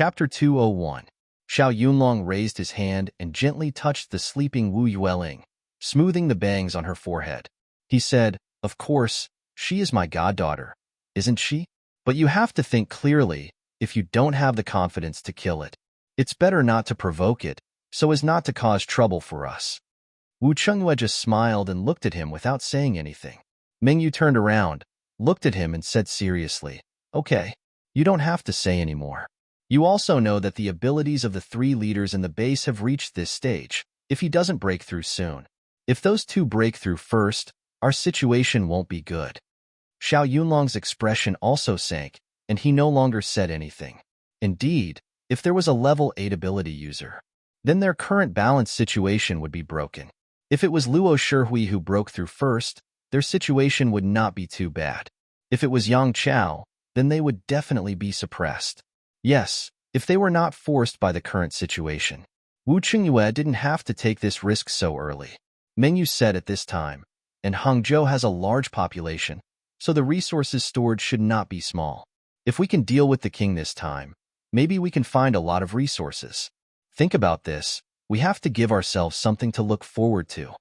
Chapter 201. Xiao Yunlong raised his hand and gently touched the sleeping Wu Yueling, smoothing the bangs on her forehead. He said, "Of course, she is my goddaughter, isn't she? But you have to think clearly if you don't have the confidence to kill it. It's better not to provoke it, so as not to cause trouble for us." Wu Chengyue just smiled and looked at him without saying anything. Mingyu turned around, looked at him and said seriously, "Okay, you don't have to say anymore. You also know that the abilities of the three leaders in the base have reached this stage, if he doesn't break through soon. If those two break through first, our situation won't be good." Xiao Yunlong's expression also sank, and he no longer said anything. Indeed, if there was a level 8 ability user, then their current balance situation would be broken. If it was Luo Shihui who broke through first, their situation would not be too bad. If it was Yang Chao, then they would definitely be suppressed. Yes, if they were not forced by the current situation. Wu Chengyue didn't have to take this risk so early. Mingyu said at this time, and Hangzhou has a large population, so the resources stored should not be small. If we can deal with the king this time, maybe we can find a lot of resources. Think about this, we have to give ourselves something to look forward to.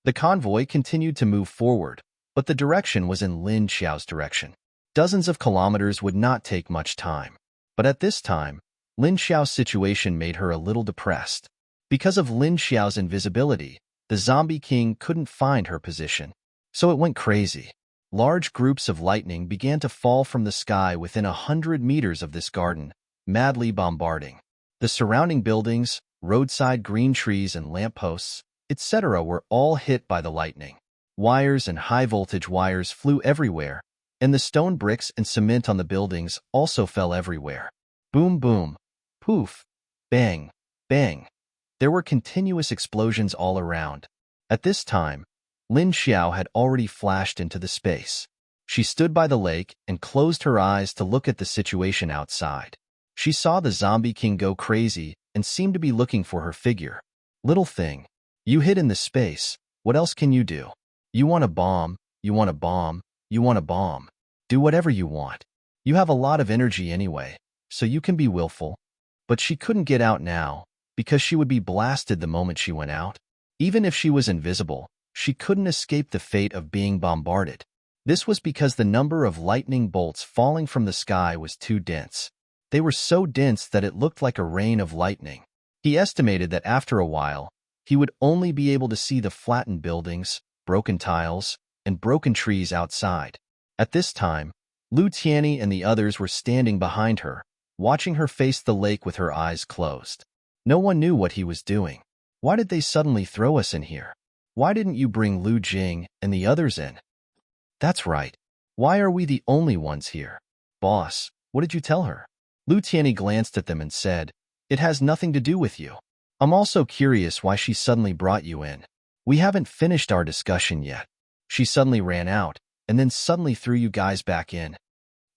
The convoy continued to move forward, but the direction was in Lin Xiao's direction. Dozens of kilometers would not take much time. But at this time, Lin Xiao's situation made her a little depressed. Because of Lin Xiao's invisibility, the zombie king couldn't find her position. So it went crazy. Large groups of lightning began to fall from the sky within 100 meters of this garden, madly bombarding. The surrounding buildings, roadside green trees and lampposts, etc. were all hit by the lightning. Wires and high-voltage wires flew everywhere, and the stone bricks and cement on the buildings also fell everywhere. Boom, boom, poof, bang, bang. There were continuous explosions all around. At this time, Lin Xiao had already flashed into the space. She stood by the lake and closed her eyes to look at the situation outside. She saw the zombie king go crazy and seemed to be looking for her figure. "Little thing, you hid in the space. What else can you do? You want a bomb, you want a bomb, you want a bomb. Do whatever you want. You have a lot of energy anyway, so you can be willful." But she couldn't get out now, because she would be blasted the moment she went out. Even if she was invisible, she couldn't escape the fate of being bombarded. This was because the number of lightning bolts falling from the sky was too dense. They were so dense that it looked like a rain of lightning. He estimated that after a while, he would only be able to see the flattened buildings, broken tiles, and broken trees outside. At this time, Lu Tianyi and the others were standing behind her, watching her face the lake with her eyes closed. No one knew what he was doing. Why did they suddenly throw us in here? Why didn't you bring Lu Jing and the others in? That's right. Why are we the only ones here? Boss, what did you tell her? Lu Tianyi glanced at them and said, "It has nothing to do with you. I'm also curious why she suddenly brought you in. We haven't finished our discussion yet. She suddenly ran out, and then suddenly threw you guys back in."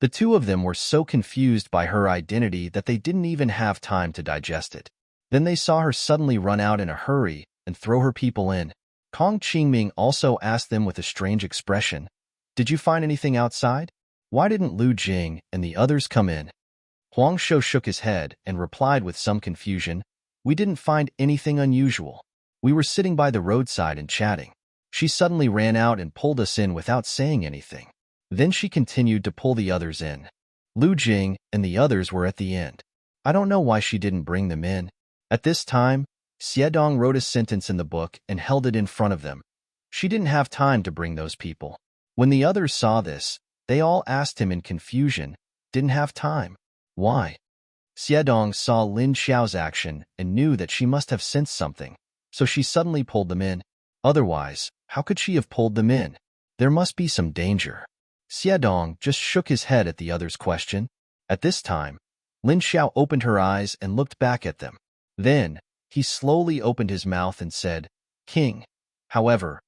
The two of them were so confused by her identity that they didn't even have time to digest it. Then they saw her suddenly run out in a hurry and throw her people in. Kong Qingming also asked them with a strange expression, "Did you find anything outside? Why didn't Lu Jing and the others come in?" Huang Shou shook his head and replied with some confusion, "We didn't find anything unusual. We were sitting by the roadside and chatting. She suddenly ran out and pulled us in without saying anything. Then she continued to pull the others in. Lu Jing and the others were at the end. I don't know why she didn't bring them in." At this time, Xiedong wrote a sentence in the book and held it in front of them. She didn't have time to bring those people. When the others saw this, they all asked him in confusion, "Didn't have time? Why?" Xiedong saw Lin Xiao's action and knew that she must have sensed something, so she suddenly pulled them in. Otherwise, how could she have pulled them in? There must be some danger. Xiedong just shook his head at the other's question. At this time, Lin Xiao opened her eyes and looked back at them. Then, he slowly opened his mouth and said, "King." However,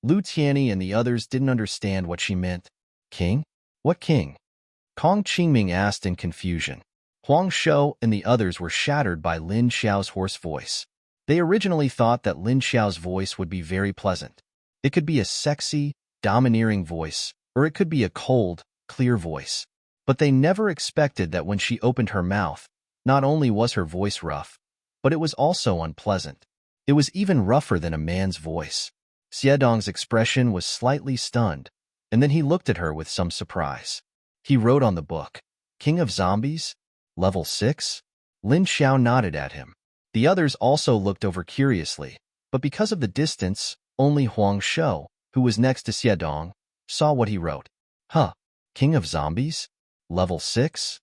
Lu Tianyi and the others didn't understand what she meant. "King? What king?" Kong Qingming asked in confusion. Huang Shou and the others were shattered by Lin Xiao's hoarse voice. They originally thought that Lin Xiao's voice would be very pleasant. It could be a sexy, domineering voice, or it could be a cold, clear voice. But they never expected that when she opened her mouth, Not only was her voice rough, but it was also unpleasant. It was even rougher than a man's voice. Xiedong's expression was slightly stunned, and then he looked at her with some surprise. He wrote on the book, "King of Zombies? Level 6? Lin Xiao nodded at him. The others also looked over curiously, but because of the distance, only Huang Shou, who was next to Xiedong, saw what he wrote. Huh, King of Zombies? Level 6?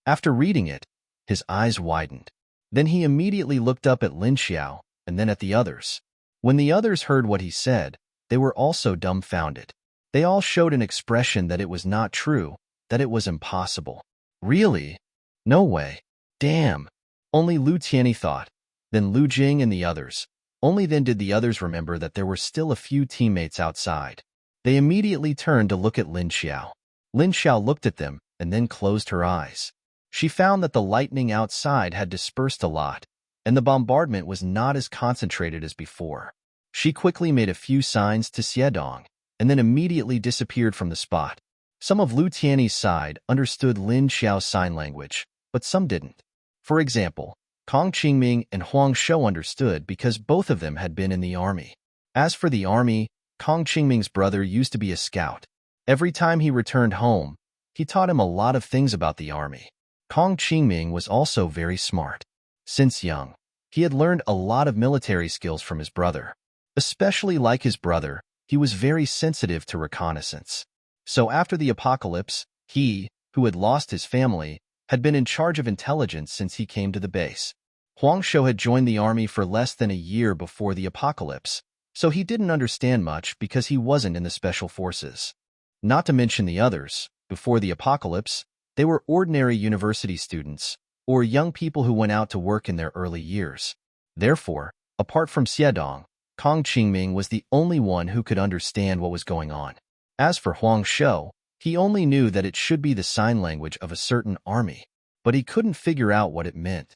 After reading it, his eyes widened. Then he immediately looked up at Lin Xiao and then at the others. When the others heard what he said, they were also dumbfounded. They all showed an expression that it was not true, that it was impossible. Really? No way. Damn. Only Lu Tianyi thought. Then Lu Jing and the others. Only then did the others remember that there were still a few teammates outside. They immediately turned to look at Lin Xiao. Lin Xiao looked at them and then closed her eyes. She found that the lightning outside had dispersed a lot, and the bombardment was not as concentrated as before. She quickly made a few signs to Xiedong, and then immediately disappeared from the spot. Some of Lu Tianyi's side understood Lin Xiao's sign language, but some didn't. For example, Kong Qingming and Huang Shou understood because both of them had been in the army. As for the army, Kong Qingming's brother used to be a scout. Every time he returned home, he taught him a lot of things about the army. Kong Qingming was also very smart. Since young, he had learned a lot of military skills from his brother. Especially like his brother, he was very sensitive to reconnaissance. So after the apocalypse, he, who had lost his family, had been in charge of intelligence since he came to the base. Huang Shou had joined the army for less than a year before the apocalypse, so he didn't understand much because he wasn't in the special forces. Not to mention the others, before the apocalypse, they were ordinary university students, or young people who went out to work in their early years. Therefore, apart from Xiedong, Kong Qingming was the only one who could understand what was going on. As for Huang Shou, he only knew that it should be the sign language of a certain army, but he couldn't figure out what it meant.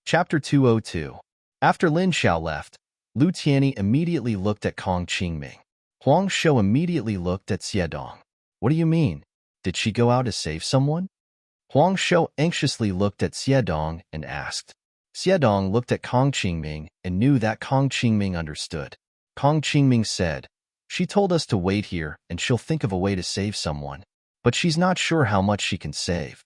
Chapter 202. After Lin Xiao left, Lu Tianyi immediately looked at Kong Qingming. Huang Shou immediately looked at Xiedong. What do you mean? Did she go out to save someone? Huang Shou anxiously looked at Xiedong and asked. Xiedong looked at Kong Qingming and knew that Kong Qingming understood. Kong Qingming said, "She told us to wait here and she'll think of a way to save someone, but she's not sure how much she can save."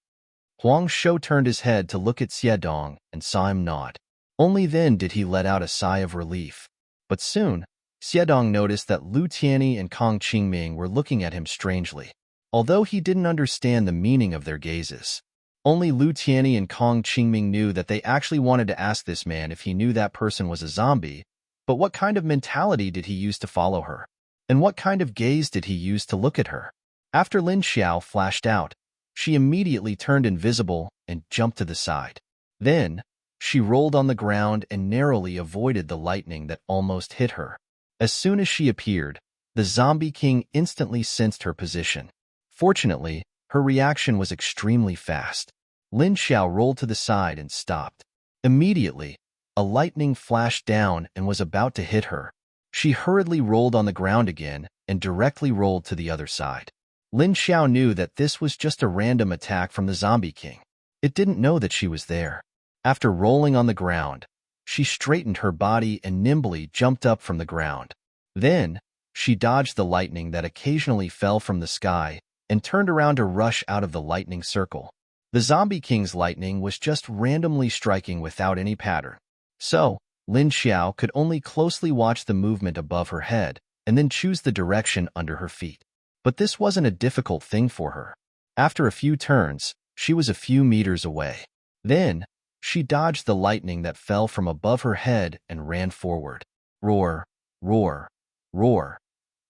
Huang Shou turned his head to look at Xiedong and saw him nod. Only then did he let out a sigh of relief. But soon, Xiedong noticed that Lu Tianyi and Kong Qingming were looking at him strangely, although he didn't understand the meaning of their gazes. Only Lu Tianyi and Kong Qingming knew that they actually wanted to ask this man if he knew that person was a zombie, but what kind of mentality did he use to follow her? And what kind of gaze did he use to look at her? After Lin Xiao flashed out, she immediately turned invisible and jumped to the side. Then, she rolled on the ground and narrowly avoided the lightning that almost hit her. As soon as she appeared, the Zombie King instantly sensed her position. Fortunately, her reaction was extremely fast. Lin Xiao rolled to the side and stopped. Immediately, a lightning flashed down and was about to hit her. She hurriedly rolled on the ground again and directly rolled to the other side. Lin Xiao knew that this was just a random attack from the Zombie King. It didn't know that she was there. After rolling on the ground, she straightened her body and nimbly jumped up from the ground. Then, she dodged the lightning that occasionally fell from the sky and turned around to rush out of the lightning circle. The Zombie King's lightning was just randomly striking without any pattern. So, Lin Xiao could only closely watch the movement above her head and then choose the direction under her feet. But this wasn't a difficult thing for her. After a few turns, she was a few meters away. Then, she dodged the lightning that fell from above her head and ran forward. Roar, roar, roar.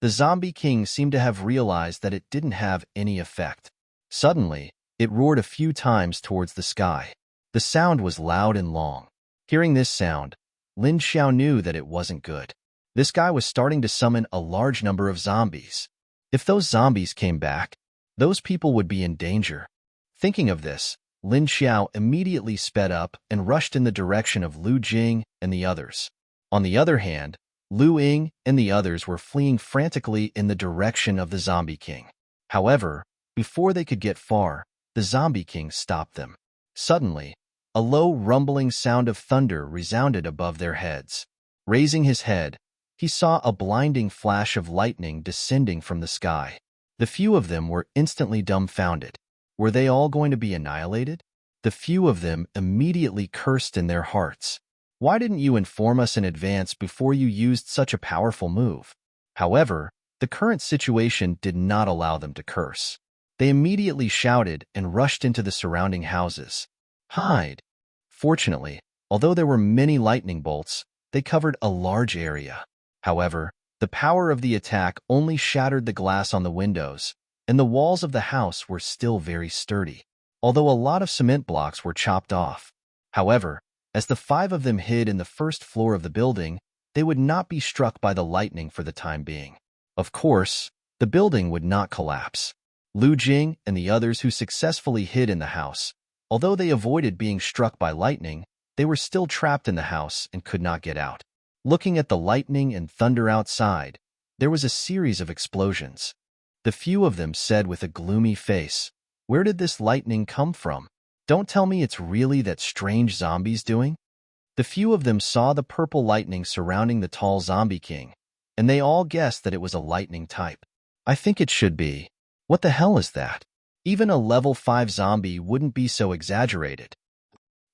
The Zombie King seemed to have realized that it didn't have any effect. Suddenly, it roared a few times towards the sky. The sound was loud and long. Hearing this sound, Lin Xiao knew that it wasn't good. This guy was starting to summon a large number of zombies. If those zombies came back, those people would be in danger. Thinking of this, Lin Xiao immediately sped up and rushed in the direction of Lu Jing and the others. On the other hand, Lu Ying and the others were fleeing frantically in the direction of the Zombie King. However, before they could get far, the Zombie King stopped them. Suddenly, a low rumbling sound of thunder resounded above their heads. Raising his head, he saw a blinding flash of lightning descending from the sky. The few of them were instantly dumbfounded. Were they all going to be annihilated? The few of them immediately cursed in their hearts. Why didn't you inform us in advance before you used such a powerful move? However, the current situation did not allow them to curse. They immediately shouted and rushed into the surrounding houses. Hide! Fortunately, although there were many lightning bolts, they covered a large area. However, the power of the attack only shattered the glass on the windows, and the walls of the house were still very sturdy, although a lot of cement blocks were chopped off. However, as the 5 of them hid in the first floor of the building, they would not be struck by the lightning for the time being. Of course, the building would not collapse. Lu Jing and the others who successfully hid in the house, although they avoided being struck by lightning, they were still trapped in the house and could not get out. Looking at the lightning and thunder outside, there was a series of explosions. The few of them said with a gloomy face, "Where did this lightning come from? Don't tell me it's really that strange zombies doing?" The few of them saw the purple lightning surrounding the tall Zombie King, and they all guessed that it was a lightning type. I think it should be. What the hell is that? Even a level 5 zombie wouldn't be so exaggerated.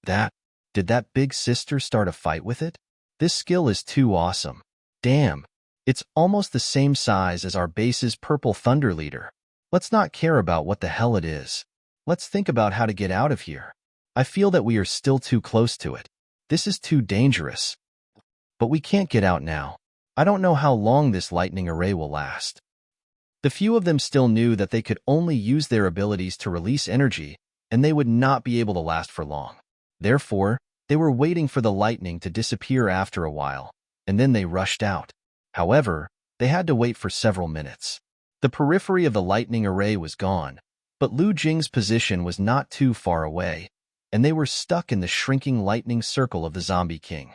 Did that big sister start a fight with it? This skill is too awesome. Damn, it's almost the same size as our base's purple thunder leader. Let's not care about what the hell it is. Let's think about how to get out of here. I feel that we are still too close to it. This is too dangerous. But we can't get out now. I don't know how long this lightning array will last. The few of them still knew that they could only use their abilities to release energy, and they would not be able to last for long. Therefore, they were waiting for the lightning to disappear after a while, and then they rushed out. However, they had to wait for several minutes. The periphery of the lightning array was gone, but Lu Jing's position was not too far away, and they were stuck in the shrinking lightning circle of the Zombie King.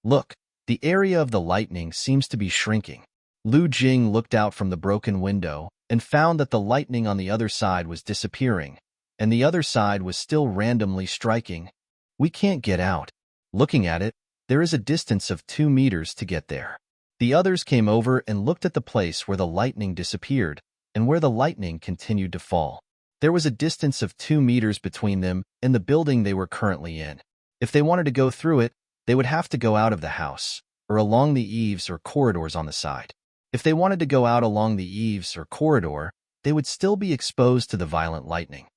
Look, the area of the lightning seems to be shrinking. Lu Jing looked out from the broken window and found that the lightning on the other side was disappearing, and the other side was still randomly striking. We can't get out. Looking at it, there is a distance of 2 meters to get there. The others came over and looked at the place where the lightning disappeared and where the lightning continued to fall. There was a distance of 2 meters between them and the building they were currently in. If they wanted to go through it, they would have to go out of the house, or along the eaves or corridors on the side. If they wanted to go out along the eaves or corridor, they would still be exposed to the violent lightning.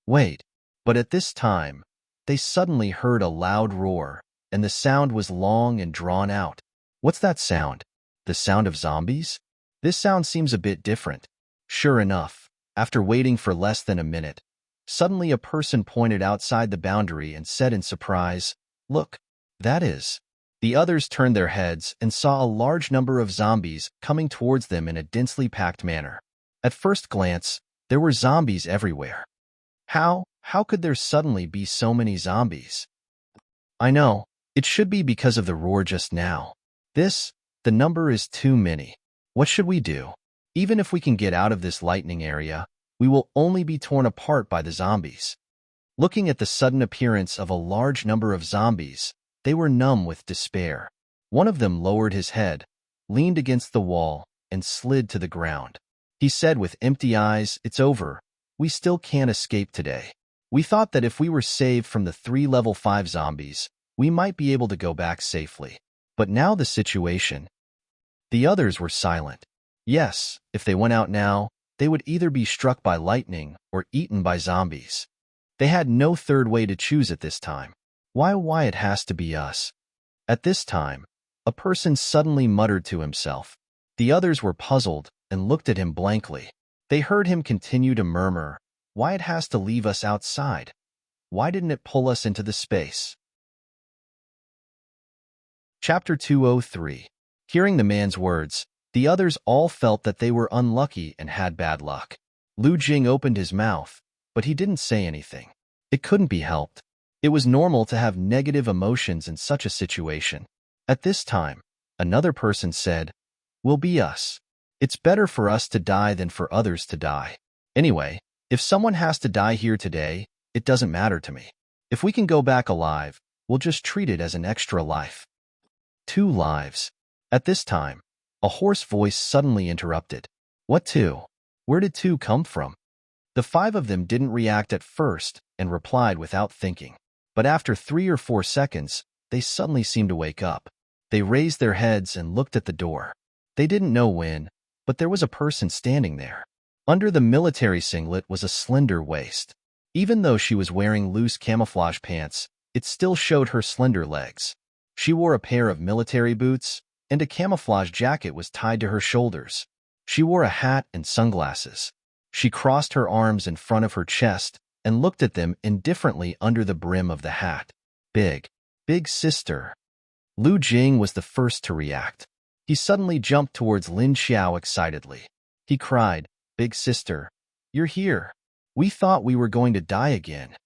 Wait, but at this time, they suddenly heard a loud roar, and the sound was long and drawn out. What's that sound? The sound of zombies? This sound seems a bit different. Sure enough, after waiting for less than a minute, suddenly a person pointed outside the boundary and said in surprise, "Look, that is." The others turned their heads and saw a large number of zombies coming towards them in a densely packed manner. At first glance, there were zombies everywhere. How could there suddenly be so many zombies? I know, it should be because of the roar just now. The number is too many. What should we do? Even if we can get out of this lightning area, we will only be torn apart by the zombies. Looking at the sudden appearance of a large number of zombies, they were numb with despair. One of them lowered his head, leaned against the wall, and slid to the ground. He said with empty eyes, "It's over. We still can't escape today. We thought that if we were saved from the 3 level 5 zombies, we might be able to go back safely. But now the situation..." The others were silent. Yes, if they went out now, they would either be struck by lightning or eaten by zombies. They had no third way to choose at this time. Why it has to be us? At this time, a person suddenly muttered to himself. The others were puzzled and looked at him blankly. They heard him continue to murmur, "Why it has to leave us outside? Why didn't it pull us into the space?" Chapter 203. Hearing the man's words, the others all felt that they were unlucky and had bad luck. Lu Jing opened his mouth, but he didn't say anything. It couldn't be helped. It was normal to have negative emotions in such a situation. At this time, another person said, "Will be us. It's better for us to die than for others to die. Anyway, If someone has to die here today, it doesn't matter to me. If we can go back alive, we'll just treat it as an extra life. 2 lives. At this time, a hoarse voice suddenly interrupted. What 2? Where did 2 come from? The 5 of them didn't react at first and replied without thinking. But after 3 or 4 seconds, they suddenly seemed to wake up. They raised their heads and looked at the door. They didn't know when, but there was a person standing there. Under the military singlet was a slender waist. Even though she was wearing loose camouflage pants, it still showed her slender legs. She wore a pair of military boots, and a camouflage jacket was tied to her shoulders. She wore a hat and sunglasses. She crossed her arms in front of her chest and looked at them indifferently under the brim of the hat. Big sister. Lu Jing was the first to react. He suddenly jumped towards Lin Xiao excitedly. He cried, Big sister, you're here. We thought we were going to die again.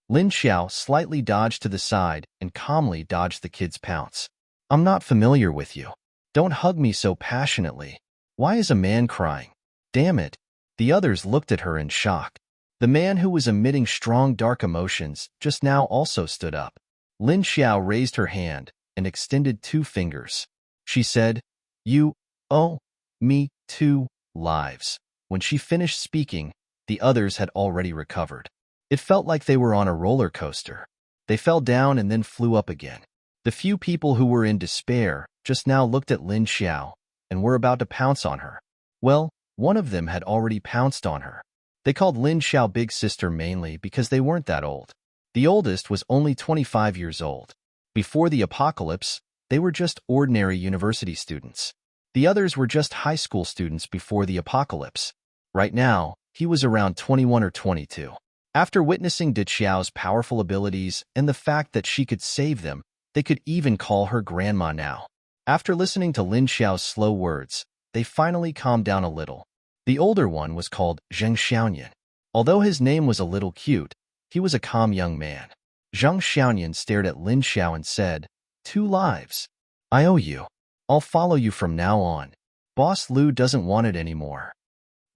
Lin Xiao slightly dodged to the side and calmly dodged the kid's pounce. I'm not familiar with you. Don't hug me so passionately. Why is a man crying? Damn it. The others looked at her in shock. The man who was emitting strong dark emotions just now also stood up. Lin Xiao raised her hand and extended 2 fingers. She said, You owe me 2 lives. When she finished speaking, the others had already recovered. It felt like they were on a roller coaster. They fell down and then flew up again. The few people who were in despair just now looked at Lin Xiao and were about to pounce on her. Well, one of them had already pounced on her. They called Lin Xiao Big Sister mainly because they weren't that old. The oldest was only 25 years old. Before the apocalypse, they were just ordinary university students. The others were just high school students before the apocalypse. Right now, he was around 21 or 22. After witnessing Di Xiao's powerful abilities and the fact that she could save them, they could even call her grandma now. After listening to Lin Xiao's slow words, they finally calmed down a little. The older one was called Zheng Xiaoyan. Although his name was a little cute, he was a calm young man. Zheng Xiaoyan stared at Lin Xiao and said, 2 lives. I owe you. I'll follow you from now on. Boss Lu doesn't want it anymore.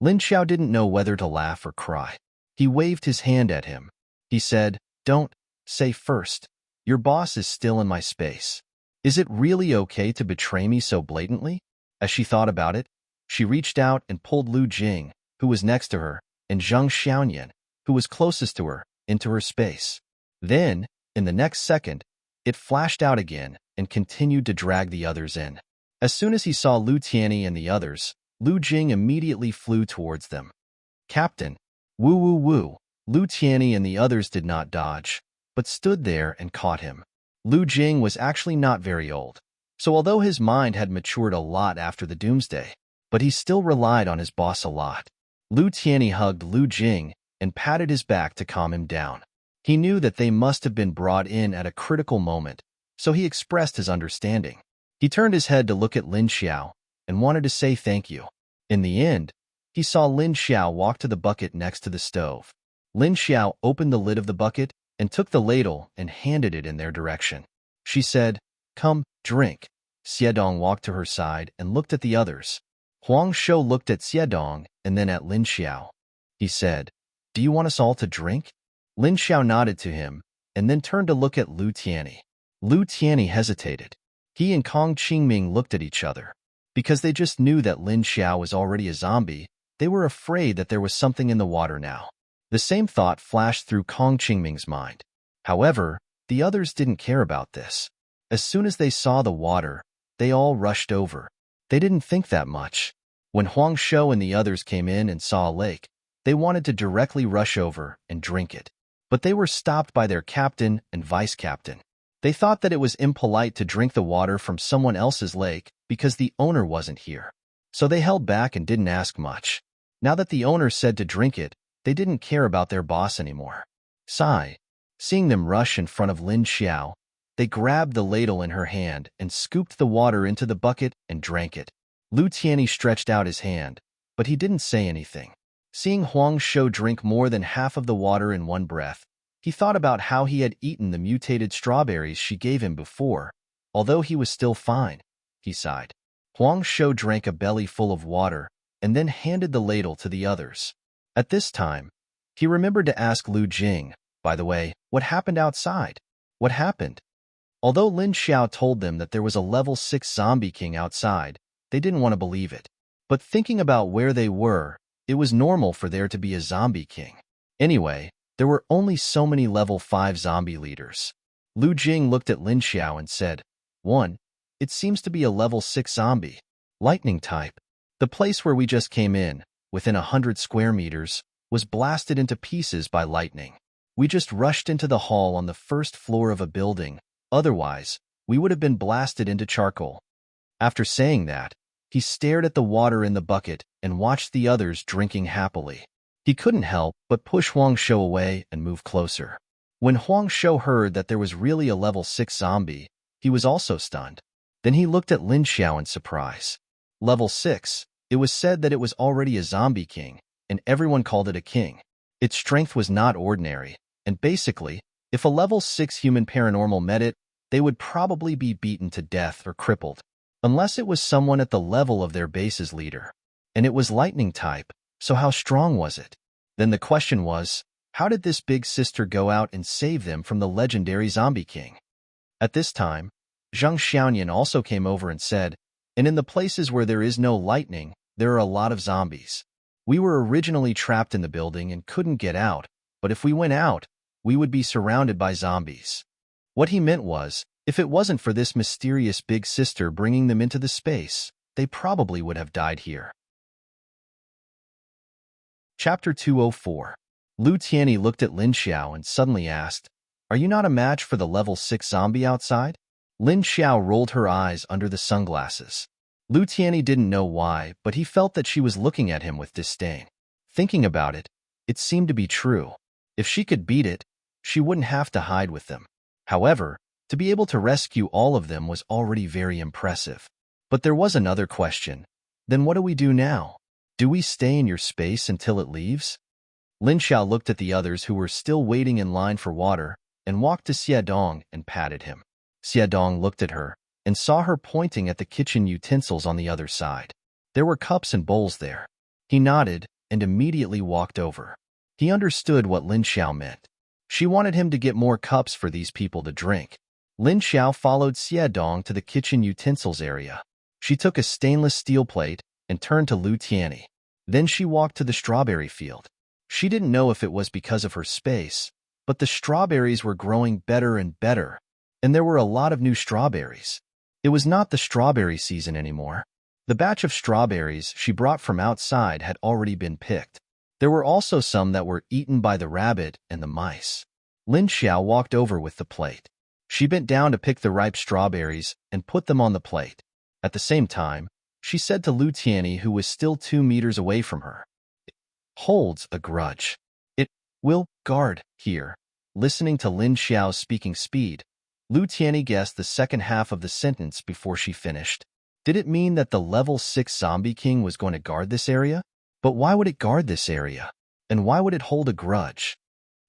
Lin Xiao didn't know whether to laugh or cry. He waved his hand at him. He said, Don't say first. Your boss is still in my space. Is it really okay to betray me so blatantly? As she thought about it, she reached out and pulled Lu Jing, who was next to her, and Zheng Xiaoyan, who was closest to her, into her space. Then, in the next second, it flashed out again and continued to drag the others in. As soon as he saw Lu Tianyi and the others, Lu Jing immediately flew towards them. Captain, woo woo woo, Lu Tianyi and the others did not dodge, but stood there and caught him. Lu Jing was actually not very old, so although his mind had matured a lot after the doomsday, but he still relied on his boss a lot. Lu Tianyi hugged Lu Jing and patted his back to calm him down. He knew that they must have been brought in at a critical moment, so he expressed his understanding. He turned his head to look at Lin Xiao and wanted to say thank you. In the end, he saw Lin Xiao walk to the bucket next to the stove. Lin Xiao opened the lid of the bucket and took the ladle and handed it in their direction. She said, Come, drink. Xiedong walked to her side and looked at the others. Huang Shou looked at Xiedong and then at Lin Xiao. He said, Do you want us all to drink? Lin Xiao nodded to him and then turned to look at Lu Tianyi. Lu Tianyi hesitated. He and Kong Qingming looked at each other. Because they just knew that Lin Xiao was already a zombie, they were afraid that there was something in the water now. The same thought flashed through Kong Qingming's mind. However, the others didn't care about this. As soon as they saw the water, they all rushed over. They didn't think that much. When Huang Shou and the others came in and saw a lake, they wanted to directly rush over and drink it. But they were stopped by their captain and vice-captain. They thought that it was impolite to drink the water from someone else's lake because the owner wasn't here. So they held back and didn't ask much. Now that the owner said to drink it, they didn't care about their boss anymore. Sigh. Seeing them rush in front of Lin Xiao, they grabbed the ladle in her hand and scooped the water into the bucket and drank it. Lu Tianyi stretched out his hand, but he didn't say anything. Seeing Huang Shou drink more than half of the water in one breath, he thought about how he had eaten the mutated strawberries she gave him before. Although he was still fine, he sighed. Huang Shou drank a belly full of water and then handed the ladle to the others. At this time, He remembered to ask Lu Jing, by the way, what happened outside? What happened? Although Lin Xiao told them that there was a level 6 zombie king outside, they didn't want to believe it. But thinking about where they were, it was normal for there to be a zombie king. Anyway, there were only so many level 5 zombie leaders. Lu Jing looked at Lin Xiao and said, "1. It seems to be a level 6 zombie. Lightning type. The place where we just came in, within 100 square meters, was blasted into pieces by lightning. We just rushed into the hall on the first floor of a building, otherwise, we would have been blasted into charcoal." After saying that, he stared at the water in the bucket and watched the others drinking happily. He couldn't help but push Huang Shou away and move closer. When Huang Shou heard that there was really a level 6 zombie, he was also stunned. Then he looked at Lin Xiao in surprise. Level 6, it was said that it was already a zombie king, and everyone called it a king. Its strength was not ordinary, and basically, if a level 6 human paranormal met it, they would probably be beaten to death or crippled, unless it was someone at the level of their base's leader. And it was lightning type, so how strong was it? Then the question was, how did this big sister go out and save them from the legendary zombie king? At this time, Zhang Xiaoyan also came over and said, "And in the places where there is no lightning, there are a lot of zombies. We were originally trapped in the building and couldn't get out, but if we went out, we would be surrounded by zombies." What he meant was, if it wasn't for this mysterious big sister bringing them into the space, they probably would have died here. Chapter 204. Lu Tianyi looked at Lin Xiao and suddenly asked, "Are you not a match for the level 6 zombie outside?" Lin Xiao rolled her eyes under the sunglasses. Lu Tianyi didn't know why, but he felt that she was looking at him with disdain. Thinking about it, it seemed to be true. If she could beat it, she wouldn't have to hide with them. However, to be able to rescue all of them was already very impressive. But there was another question. Then what do we do now? Do we stay in your space until it leaves? Lin Xiao looked at the others who were still waiting in line for water and walked to Xiaodong and patted him. Xiaodong looked at her and saw her pointing at the kitchen utensils on the other side. There were cups and bowls there. He nodded and immediately walked over. He understood what Lin Xiao meant. She wanted him to get more cups for these people to drink. Lin Xiao followed Xiaodong to the kitchen utensils area. She took a stainless steel plate and turned to Lu Tianyi. Then she walked to the strawberry field. She didn't know if it was because of her space, but the strawberries were growing better and better, and there were a lot of new strawberries. It was not the strawberry season anymore. The batch of strawberries she brought from outside had already been picked. There were also some that were eaten by the rabbit and the mice. Lin Xiao walked over with the plate. She bent down to pick the ripe strawberries and put them on the plate. At the same time, she said to Lu Tianyi, who was still 2 meters away from her, "It holds a grudge. It will guard here." Listening to Lin Xiao's speaking speed, Lu Tianyi guessed the second half of the sentence before she finished. Did it mean that the level 6 zombie king was going to guard this area? But why would it guard this area? And why would it hold a grudge?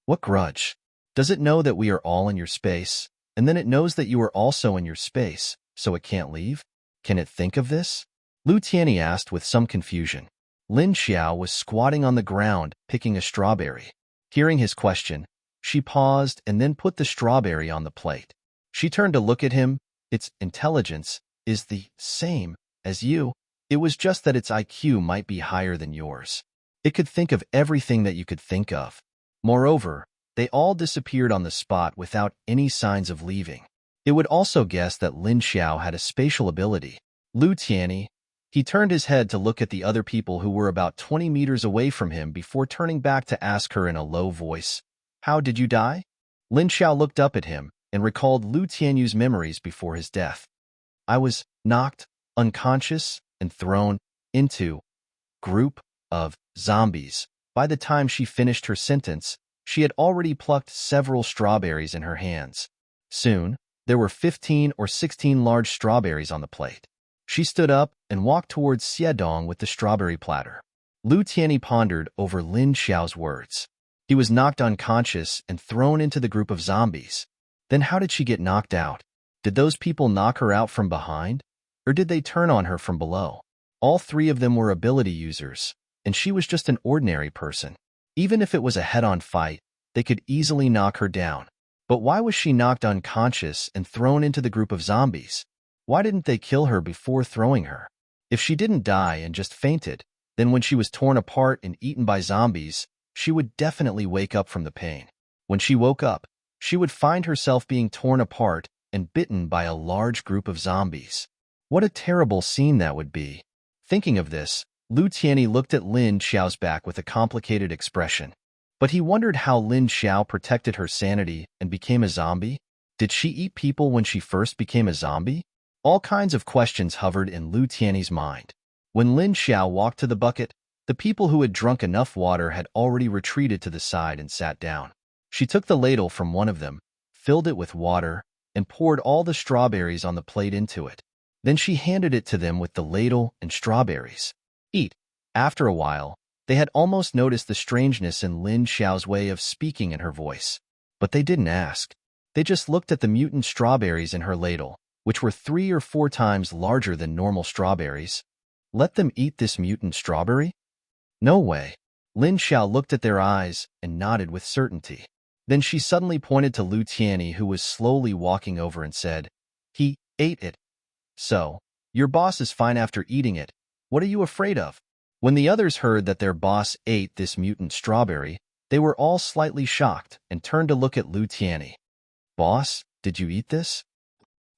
What grudge? Does it know that we are all in your space, and then it knows that you are also in your space, so it can't leave? Can it think of this? Lu Tianyi asked with some confusion. Lin Xiao was squatting on the ground, picking a strawberry. Hearing his question, she paused and then put the strawberry on the plate. She turned to look at him. "Its intelligence is the same as you. It was just that its IQ might be higher than yours. It could think of everything that you could think of." Moreover, they all disappeared on the spot without any signs of leaving. It would also guess that Lin Xiao had a spatial ability. Lu Tianyi. He turned his head to look at the other people who were about 20 meters away from him before turning back to ask her in a low voice, "How did you die?" Lin Xiao looked up at him and recalled Lu Tianyu's memories before his death. "I was knocked unconscious and thrown into group of zombies." By the time she finished her sentence, she had already plucked several strawberries in her hands. Soon, there were 15 or 16 large strawberries on the plate. She stood up and walked towards Xiaodong with the strawberry platter. Lu Tianyi pondered over Lin Xiao's words. He was knocked unconscious and thrown into the group of zombies. Then how did she get knocked out? Did those people knock her out from behind? Or did they turn on her from below? All 3 of them were ability users, and she was just an ordinary person. Even if it was a head-on fight, they could easily knock her down. But why was she knocked unconscious and thrown into the group of zombies? Why didn't they kill her before throwing her? If she didn't die and just fainted, then when she was torn apart and eaten by zombies, she would definitely wake up from the pain. When she woke up, she would find herself being torn apart and bitten by a large group of zombies. What a terrible scene that would be. Thinking of this, Lu Tianyi looked at Lin Xiao's back with a complicated expression. But he wondered how Lin Xiao protected her sanity and became a zombie. Did she eat people when she first became a zombie? All kinds of questions hovered in Lu Tianyi's mind. When Lin Xiao walked to the bucket, the people who had drunk enough water had already retreated to the side and sat down. She took the ladle from one of them, filled it with water, and poured all the strawberries on the plate into it. Then she handed it to them with the ladle and strawberries. Eat. After a while, they had almost noticed the strangeness in Lin Xiao's way of speaking and her voice. But they didn't ask. They just looked at the mutant strawberries in her ladle, which were 3 or 4 times larger than normal strawberries. Let them eat this mutant strawberry? No way. Lin Xiao looked at their eyes and nodded with certainty. Then she suddenly pointed to Lu Tianyi, who was slowly walking over, and said, "He ate it. So, your boss is fine after eating it. What are you afraid of?" When the others heard that their boss ate this mutant strawberry, they were all slightly shocked and turned to look at Lu Tianyi. "Boss, did you eat this?"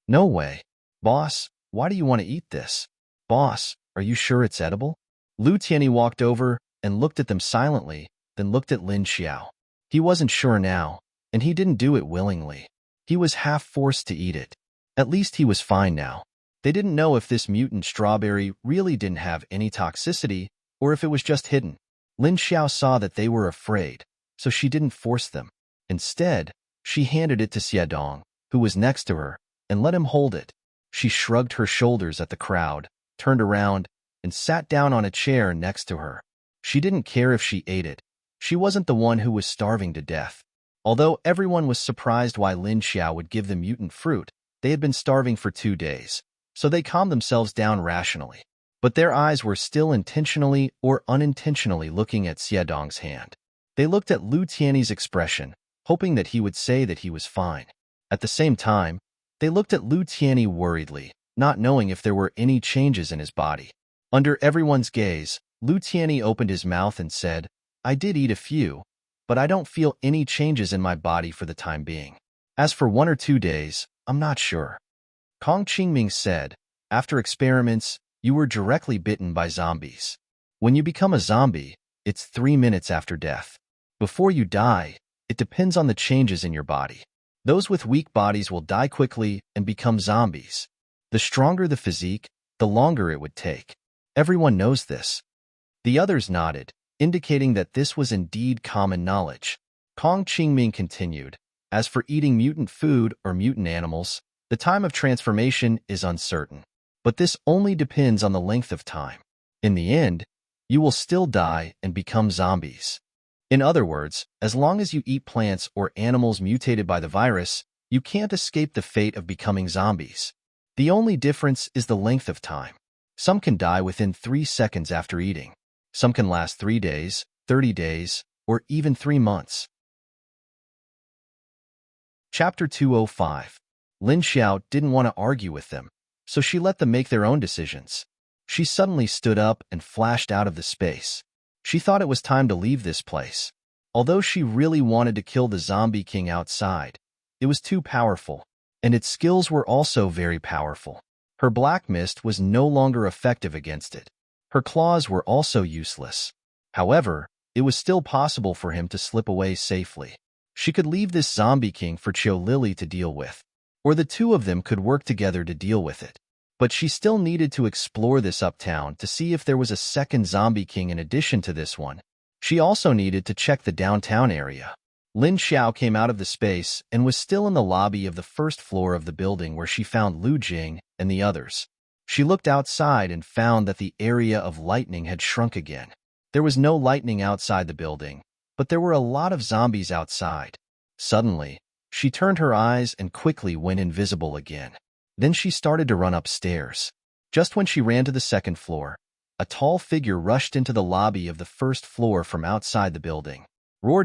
"No way." "Boss, why do you want to eat this?" "Boss, are you sure it's edible?" Lu Tianyi walked over and looked at them silently, then looked at Lin Xiao. He wasn't sure now, and he didn't do it willingly. He was half forced to eat it. At least he was fine now. They didn't know if this mutant strawberry really didn't have any toxicity or if it was just hidden. Lin Xiao saw that they were afraid, so she didn't force them. Instead, she handed it to Xiaodong, who was next to her, and let him hold it. She shrugged her shoulders at the crowd, turned around, and sat down on a chair next to her. She didn't care if she ate it. She wasn't the one who was starving to death. Although everyone was surprised why Lin Xiao would give them mutant fruit, they had been starving for 2 days, so they calmed themselves down rationally. But their eyes were still intentionally or unintentionally looking at Xiaodong's hand. They looked at Lu Tianyi's expression, hoping that he would say that he was fine. At the same time, they looked at Lu Tianyi worriedly, not knowing if there were any changes in his body. Under everyone's gaze, Lu Tianyi opened his mouth and said, "I did eat a few, but I don't feel any changes in my body for the time being. As for 1 or 2 days, I'm not sure." Kong Qingming said, "After experiments, you were directly bitten by zombies. When you become a zombie, it's 3 minutes after death. Before you die, it depends on the changes in your body. Those with weak bodies will die quickly and become zombies. The stronger the physique, the longer it would take. Everyone knows this." The others nodded, indicating that this was indeed common knowledge. Kong Qingming continued, "As for eating mutant food or mutant animals, the time of transformation is uncertain. But this only depends on the length of time. In the end, you will still die and become zombies. In other words, as long as you eat plants or animals mutated by the virus, you can't escape the fate of becoming zombies. The only difference is the length of time. Some can die within 3 seconds after eating. Some can last 3 days, 30 days, or even 3 months. Chapter 205. Lin Xiao didn't want to argue with them, so she let them make their own decisions. She suddenly stood up and flashed out of the space. She thought it was time to leave this place. Although she really wanted to kill the zombie king outside, it was too powerful, and its skills were also very powerful. Her black mist was no longer effective against it. Her claws were also useless. However, it was still possible for him to slip away safely. She could leave this zombie king for Qiu Lily to deal with, or the two of them could work together to deal with it. But she still needed to explore this uptown to see if there was a second zombie king in addition to this one. She also needed to check the downtown area. Lin Xiao came out of the space and was still in the lobby of the first floor of the building where she found Lu Jing and the others. She looked outside and found that the area of lightning had shrunk again. There was no lightning outside the building, but there were a lot of zombies outside. Suddenly, she turned her eyes and quickly went invisible again. Then she started to run upstairs. Just when she ran to the second floor, a tall figure rushed into the lobby of the first floor from outside the building. Roar!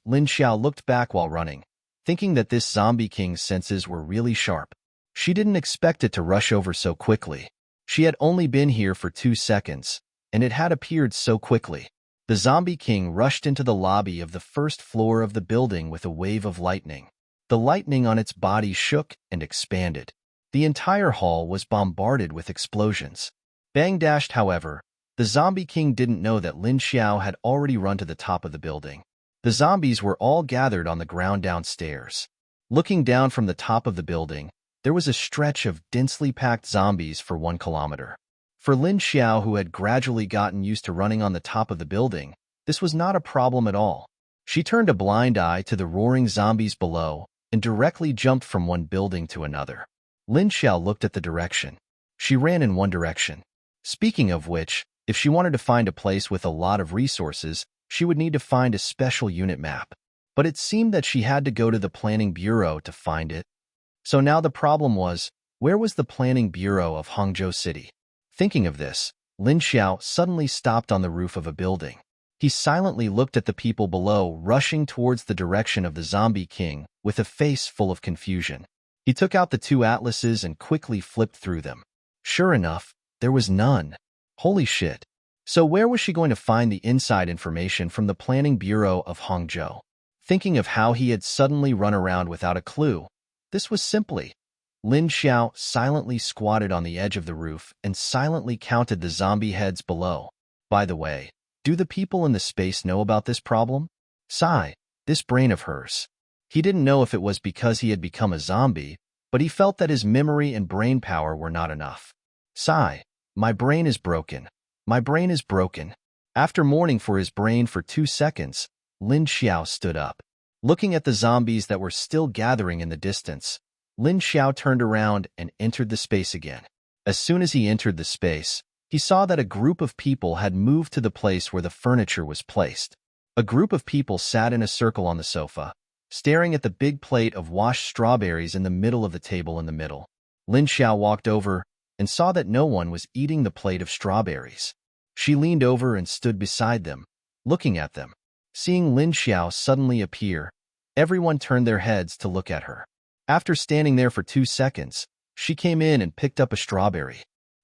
Lin Xiao looked back while running, thinking that this zombie king's senses were really sharp. She didn't expect it to rush over so quickly. She had only been here for 2 seconds, and it had appeared so quickly. The zombie king rushed into the lobby of the first floor of the building with a wave of lightning. The lightning on its body shook and expanded. The entire hall was bombarded with explosions. Bang! However, the zombie king didn't know that Lin Xiao had already run to the top of the building. The zombies were all gathered on the ground downstairs. Looking down from the top of the building, there was a stretch of densely packed zombies for 1 kilometer. For Lin Xiao, who had gradually gotten used to running on the top of the building, this was not a problem at all. She turned a blind eye to the roaring zombies below and directly jumped from one building to another. Lin Xiao looked at the direction. She ran in one direction. Speaking of which, if she wanted to find a place with a lot of resources, she would need to find a special unit map. But it seemed that she had to go to the planning bureau to find it. So now the problem was, where was the planning bureau of Hangzhou City? Thinking of this, Lin Xiao suddenly stopped on the roof of a building. He silently looked at the people below rushing towards the direction of the zombie king with a face full of confusion. He took out the 2 atlases and quickly flipped through them. Sure enough, there was none. Holy shit. So where was she going to find the inside information from the planning bureau of Hangzhou? Thinking of how he had suddenly run around without a clue, this was simply. Lin Xiao silently squatted on the edge of the roof and silently counted the zombie heads below. By the way, do the people in the space know about this problem? Sigh, this brain of hers. He didn't know if it was because he had become a zombie, but he felt that his memory and brain power were not enough. Sigh, my brain is broken. My brain is broken. After mourning for his brain for 2 seconds, Lin Xiao stood up. Looking at the zombies that were still gathering in the distance, Lin Xiao turned around and entered the space again. As soon as he entered the space, he saw that a group of people had moved to the place where the furniture was placed. A group of people sat in a circle on the sofa, staring at the big plate of washed strawberries in the middle of the table in the middle. Lin Xiao walked over and saw that no one was eating the plate of strawberries. She leaned over and stood beside them, looking at them. Seeing Lin Xiao suddenly appear, everyone turned their heads to look at her. After standing there for 2 seconds, she came in and picked up a strawberry.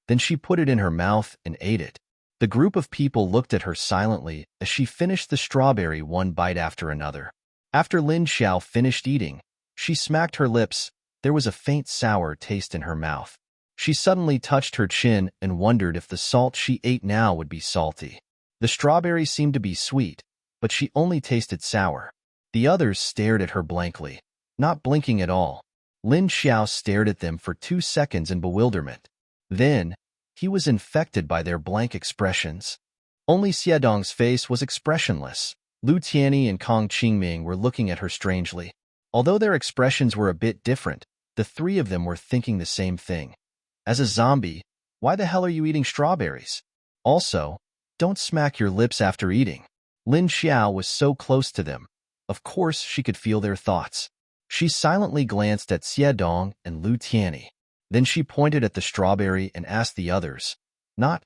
Then she put it in her mouth and ate it. The group of people looked at her silently as she finished the strawberry one bite after another. After Lin Xiao finished eating, she smacked her lips. There was a faint sour taste in her mouth. She suddenly touched her chin and wondered if the salt she ate now would be salty. The strawberry seemed to be sweet, but she only tasted sour. The others stared at her blankly, not blinking at all. Lin Xiao stared at them for 2 seconds in bewilderment. Then, he was infected by their blank expressions. Only Xiedong's face was expressionless. Lu Tianyi and Kong Qingming were looking at her strangely. Although their expressions were a bit different, the 3 of them were thinking the same thing. As a zombie, why the hell are you eating strawberries? Also, don't smack your lips after eating. Lin Xiao was so close to them. Of course, she could feel their thoughts. She silently glanced at Xiedong and Lu Tianyi. Then she pointed at the strawberry and asked the others, "Not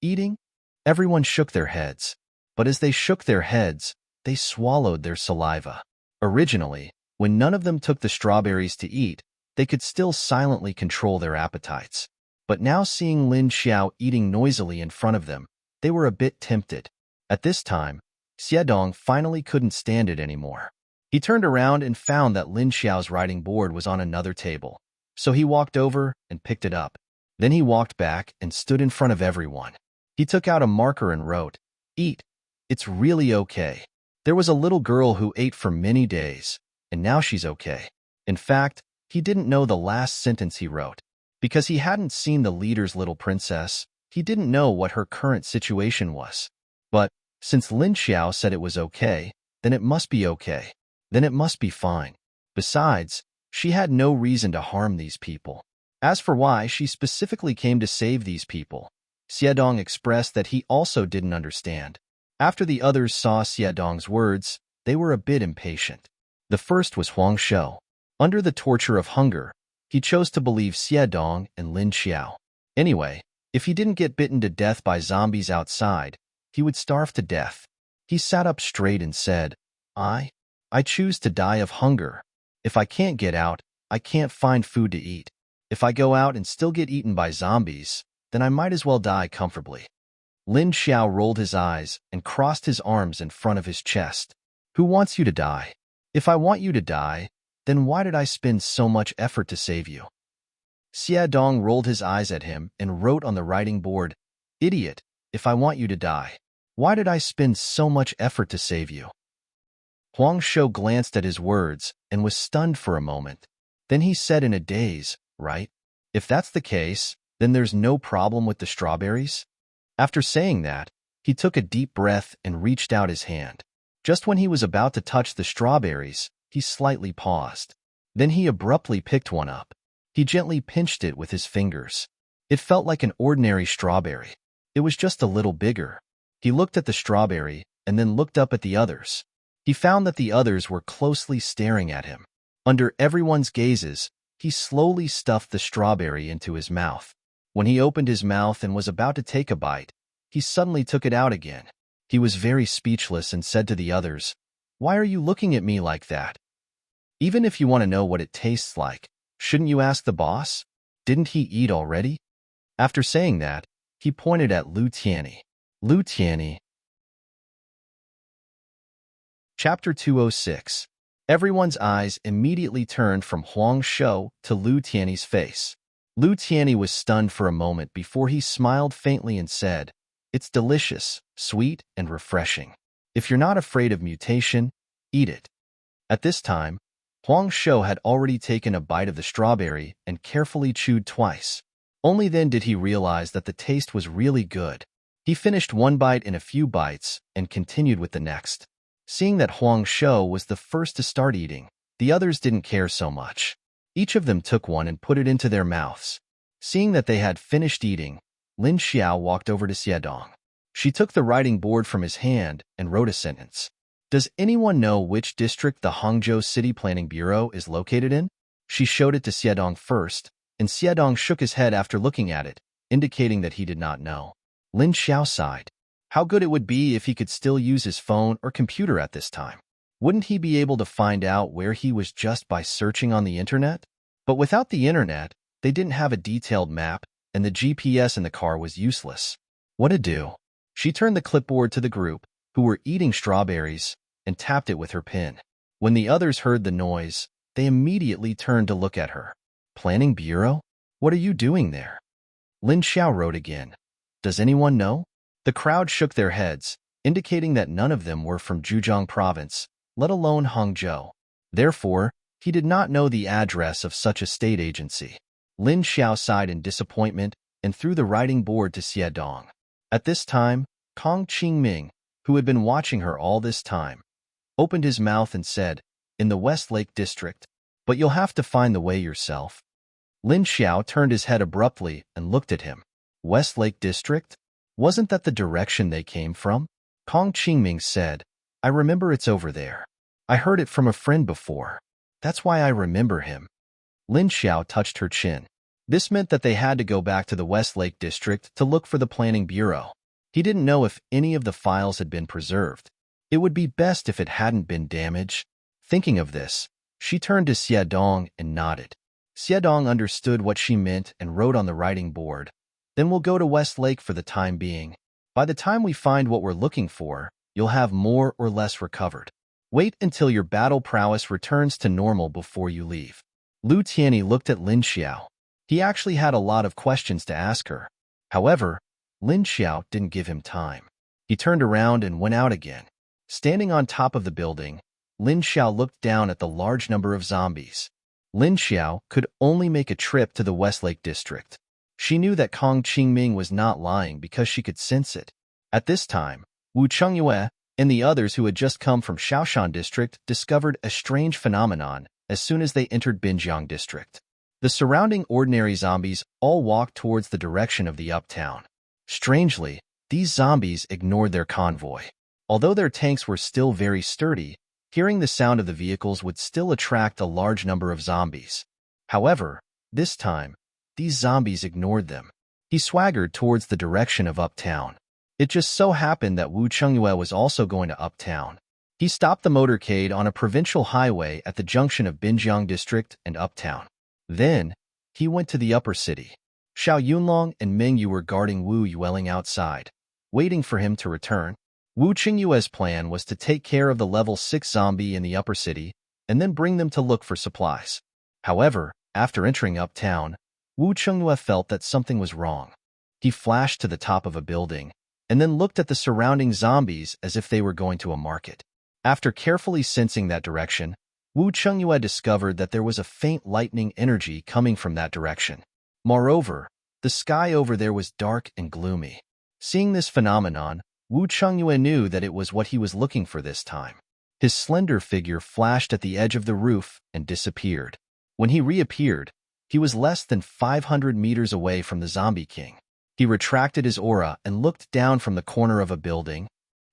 eating?" Everyone shook their heads. But as they shook their heads, they swallowed their saliva. Originally, when none of them took the strawberries to eat, they could still silently control their appetites. But now seeing Lin Xiao eating noisily in front of them, they were a bit tempted. At this time, Xiedong finally couldn't stand it anymore. He turned around and found that Lin Xiao's writing board was on another table. So he walked over and picked it up. Then he walked back and stood in front of everyone. He took out a marker and wrote, "Eat. It's really okay." There was a little girl who ate for many days, and now she's okay. In fact, he didn't know the last sentence he wrote. Because he hadn't seen the leader's little princess, he didn't know what her current situation was. But since Lin Xiao said it was okay, then it must be okay. Then it must be fine. Besides, she had no reason to harm these people. As for why she specifically came to save these people, Xiedong expressed that he also didn't understand. After the others saw Xiedong's words, they were a bit impatient. The first was Huang Shou. Under the torture of hunger, he chose to believe Xiedong and Lin Xiao. Anyway, if he didn't get bitten to death by zombies outside, he would starve to death. He sat up straight and said, I choose to die of hunger. If I can't get out, I can't find food to eat. If I go out and still get eaten by zombies, then I might as well die comfortably. Lin Xiao rolled his eyes and crossed his arms in front of his chest. Who wants you to die? If I want you to die, then why did I spend so much effort to save you? Xie Dong rolled his eyes at him and wrote on the writing board, Idiot, if I want you to die, why did I spend so much effort to save you? Huang Shou glanced at his words and was stunned for a moment. Then he said in a daze, Right? If that's the case, then there's no problem with the strawberries? After saying that, he took a deep breath and reached out his hand. Just when he was about to touch the strawberries, he slightly paused. Then he abruptly picked one up. He gently pinched it with his fingers. It felt like an ordinary strawberry. It was just a little bigger. He looked at the strawberry and then looked up at the others. He found that the others were closely staring at him. Under everyone's gazes, he slowly stuffed the strawberry into his mouth. When he opened his mouth and was about to take a bite, he suddenly took it out again. He was very speechless and said to the others, Why are you looking at me like that? Even if you want to know what it tastes like, shouldn't you ask the boss? Didn't he eat already? After saying that, he pointed at Lu Tianyi. Lu Tianyi. Chapter 206. Everyone's eyes immediately turned from Huang Shou to Lu Tianyi's face. Lu Tianyi was stunned for a moment before he smiled faintly and said, It's delicious, sweet, and refreshing. If you're not afraid of mutation, eat it. At this time, Huang Shou had already taken a bite of the strawberry and carefully chewed twice. Only then did he realize that the taste was really good. He finished one bite in a few bites and continued with the next. Seeing that Huang Shou was the first to start eating, the others didn't care so much. Each of them took one and put it into their mouths. Seeing that they had finished eating, Lin Xiao walked over to Xie Dong. She took the writing board from his hand and wrote a sentence. Does anyone know which district the Hangzhou City Planning Bureau is located in? She showed it to Xie Dong first, and Xie Dong shook his head after looking at it, indicating that he did not know. Lin Xiao sighed. How good it would be if he could still use his phone or computer at this time. Wouldn't he be able to find out where he was just by searching on the internet? But without the internet, they didn't have a detailed map, and the GPS in the car was useless. What to do? She turned the clipboard to the group, who were eating strawberries, and tapped it with her pen. When the others heard the noise, they immediately turned to look at her. Planning Bureau? What are you doing there? Lin Xiao wrote again. Does anyone know? The crowd shook their heads, indicating that none of them were from Zhejiang province, let alone Hangzhou. Therefore, he did not know the address of such a state agency. Lin Xiao sighed in disappointment and threw the writing board to Xie Dong. At this time, Kong Qingming, who had been watching her all this time, opened his mouth and said, In the Westlake District, but you'll have to find the way yourself. Lin Xiao turned his head abruptly and looked at him. Westlake District? Wasn't that the direction they came from? Kong Qingming said, I remember it's over there. I heard it from a friend before. That's why I remember him. Lin Xiao touched her chin. This meant that they had to go back to the Westlake District to look for the Planning Bureau. He didn't know if any of the files had been preserved. It would be best if it hadn't been damaged. Thinking of this, she turned to Xie Dong and nodded. Xie Dong understood what she meant and wrote on the writing board. Then we'll go to Westlake for the time being. By the time we find what we're looking for, you'll have more or less recovered. Wait until your battle prowess returns to normal before you leave. Lu Tianyi looked at Lin Xiao. He actually had a lot of questions to ask her. However, Lin Xiao didn't give him time. He turned around and went out again. Standing on top of the building, Lin Xiao looked down at the large number of zombies. Lin Xiao could only make a trip to the Westlake District. She knew that Kong Qingming was not lying because she could sense it. At this time, Wu Chengyue and the others who had just come from Shaoshan District discovered a strange phenomenon as soon as they entered Binjiang District. The surrounding ordinary zombies all walked towards the direction of the uptown. Strangely, these zombies ignored their convoy. Although their tanks were still very sturdy, hearing the sound of the vehicles would still attract a large number of zombies. However, this time, these zombies ignored them. He swaggered towards the direction of uptown. It just so happened that Wu Chengyue was also going to uptown. He stopped the motorcade on a provincial highway at the junction of Binjiang District and Uptown. Then, he went to the upper city. Xiao Yunlong and Ming Yu were guarding Wu Yueling outside, waiting for him to return. Wu Qingyue's plan was to take care of the level 6 zombie in the upper city and then bring them to look for supplies. However, after entering Uptown, Wu Qingyue felt that something was wrong. He flashed to the top of a building and then looked at the surrounding zombies as if they were going to a market. After carefully sensing that direction, Wu Qingyue discovered that there was a faint lightning energy coming from that direction. Moreover, the sky over there was dark and gloomy. Seeing this phenomenon, Wu Qingyue knew that it was what he was looking for this time. His slender figure flashed at the edge of the roof and disappeared. When he reappeared, he was less than 500 meters away from the Zombie King. He retracted his aura and looked down from the corner of a building.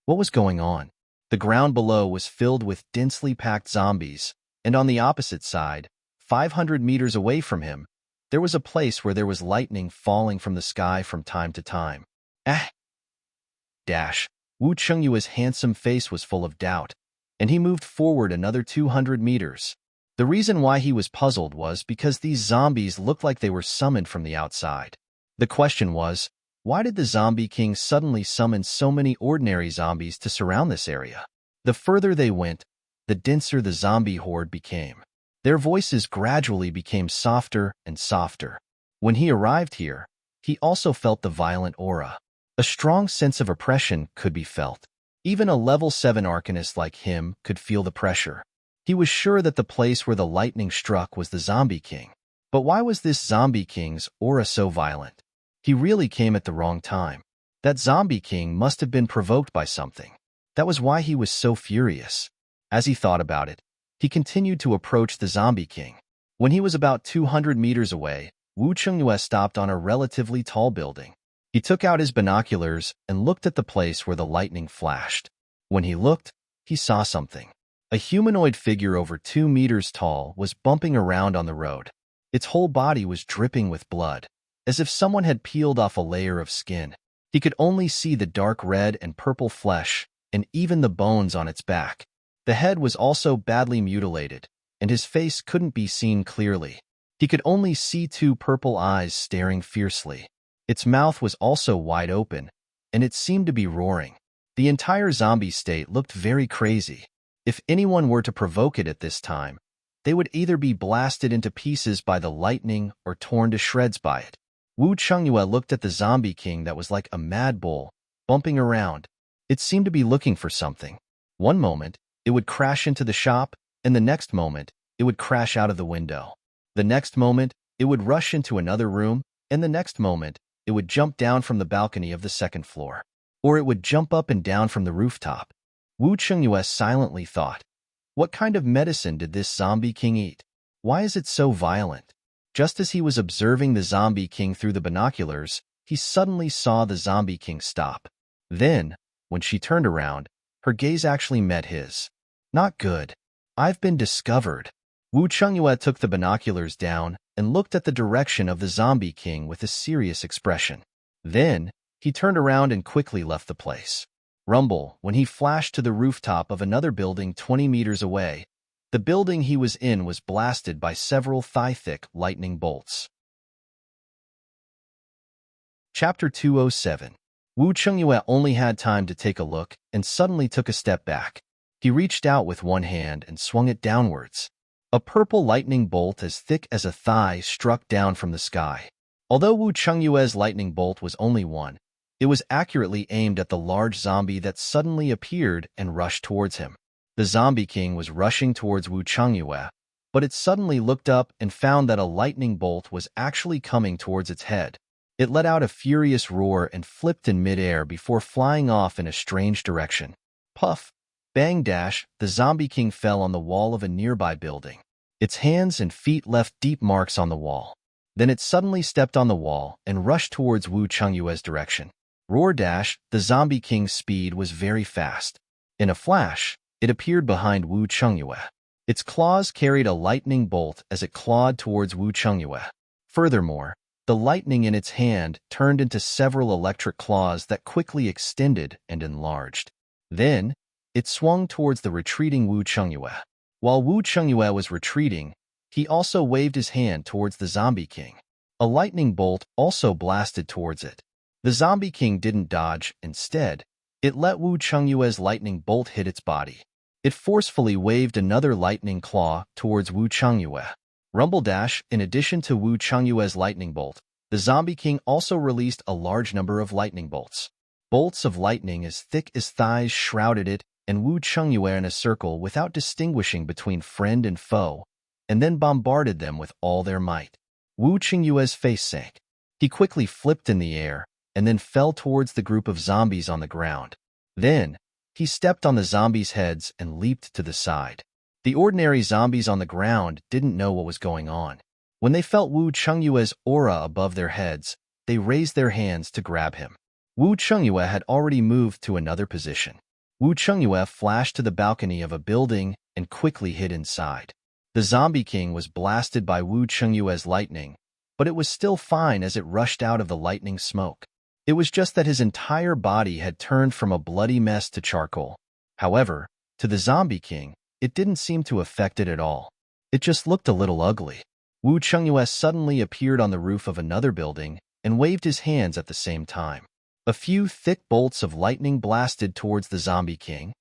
What was going on? The ground below was filled with densely packed zombies, and on the opposite side, 500 meters away from him, there was a place where there was lightning falling from the sky from time to time. Wu Qingyue's handsome face was full of doubt, and he moved forward another 200 meters. The reason why he was puzzled was because these zombies looked like they were summoned from the outside. The question was, why did the Zombie King suddenly summon so many ordinary zombies to surround this area? The further they went, the denser the zombie horde became. Their voices gradually became softer and softer. When he arrived here, he also felt the violent aura. A strong sense of oppression could be felt. Even a level 7 arcanist like him could feel the pressure. He was sure that the place where the lightning struck was the Zombie King. But why was this Zombie King's aura so violent? He really came at the wrong time. That Zombie King must have been provoked by something. That was why he was so furious. As he thought about it, he continued to approach the Zombie King. When he was about 200 meters away, Wu Qingyue stopped on a relatively tall building. He took out his binoculars and looked at the place where the lightning flashed. When he looked, he saw something. A humanoid figure over 2 meters tall was bumping around on the road. Its whole body was dripping with blood, as if someone had peeled off a layer of skin. He could only see the dark red and purple flesh, and even the bones on its back. The head was also badly mutilated, and his face couldn't be seen clearly. He could only see 2 purple eyes staring fiercely. Its mouth was also wide open, and it seemed to be roaring. The entire zombie state looked very crazy. If anyone were to provoke it at this time, they would either be blasted into pieces by the lightning or torn to shreds by it. Wu Qingyue looked at the Zombie King that was like a mad bull, bumping around. It seemed to be looking for something. One moment, it would crash into the shop, and the next moment, it would crash out of the window. The next moment, it would rush into another room, and the next moment, it would jump down from the balcony of the 2nd floor. Or it would jump up and down from the rooftop. Wu Qingyue silently thought, what kind of medicine did this Zombie King eat? Why is it so violent? Just as he was observing the Zombie King through the binoculars, he suddenly saw the Zombie King stop. Then, when she turned around, her gaze actually met his. Not good. I've been discovered. Wu Qingyue took the binoculars down and looked at the direction of the Zombie King with a serious expression. Then, he turned around and quickly left the place. Rumble, when he flashed to the rooftop of another building 20 meters away, the building he was in was blasted by several thigh-thick lightning bolts. Chapter 207. Wu Qingyue only had time to take a look and suddenly took a step back. He reached out with one hand and swung it downwards. A purple lightning bolt as thick as a thigh struck down from the sky. Although Wu Qingyue's lightning bolt was only one, it was accurately aimed at the large zombie that suddenly appeared and rushed towards him. The Zombie King was rushing towards Wu Qingyue, but it suddenly looked up and found that a lightning bolt was actually coming towards its head. It let out a furious roar and flipped in midair before flying off in a strange direction. Puff! Bang dash! The Zombie King fell on the wall of a nearby building. Its hands and feet left deep marks on the wall. Then it suddenly stepped on the wall and rushed towards Wu Qingyue's direction. Roar dash! The Zombie King's speed was very fast. In a flash, it appeared behind Wu Qingyue. Its claws carried a lightning bolt as it clawed towards Wu Qingyue. Furthermore, the lightning in its hand turned into several electric claws that quickly extended and enlarged. Then, it swung towards the retreating Wu Chengyue. While Wu Chengyue was retreating, he also waved his hand towards the Zombie King. A lightning bolt also blasted towards it. The Zombie King didn't dodge. Instead, it let Wu Chengyue's lightning bolt hit its body. It forcefully waved another lightning claw towards Wu Chengyue. Rumble dash. In addition to Wu Chengyue's lightning bolt, the Zombie King also released a large number of lightning bolts. Bolts of lightning as thick as thighs shrouded it and Wu Chengyue in a circle without distinguishing between friend and foe, and then bombarded them with all their might. Wu Chengyue's face sank. He quickly flipped in the air and then fell towards the group of zombies on the ground. Then, he stepped on the zombies' heads and leaped to the side. The ordinary zombies on the ground didn't know what was going on. When they felt Wu Chengyue's aura above their heads, they raised their hands to grab him. Wu Chengyue had already moved to another position. Wu Chengyue flashed to the balcony of a building and quickly hid inside. The Zombie King was blasted by Wu Chengyue's lightning, but it was still fine as it rushed out of the lightning smoke. It was just that his entire body had turned from a bloody mess to charcoal. However, to the Zombie King, it didn't seem to affect it at all. It just looked a little ugly. Wu Chengyue suddenly appeared on the roof of another building and waved his hands at the same time. A few thick bolts of lightning blasted towards the Zombie King.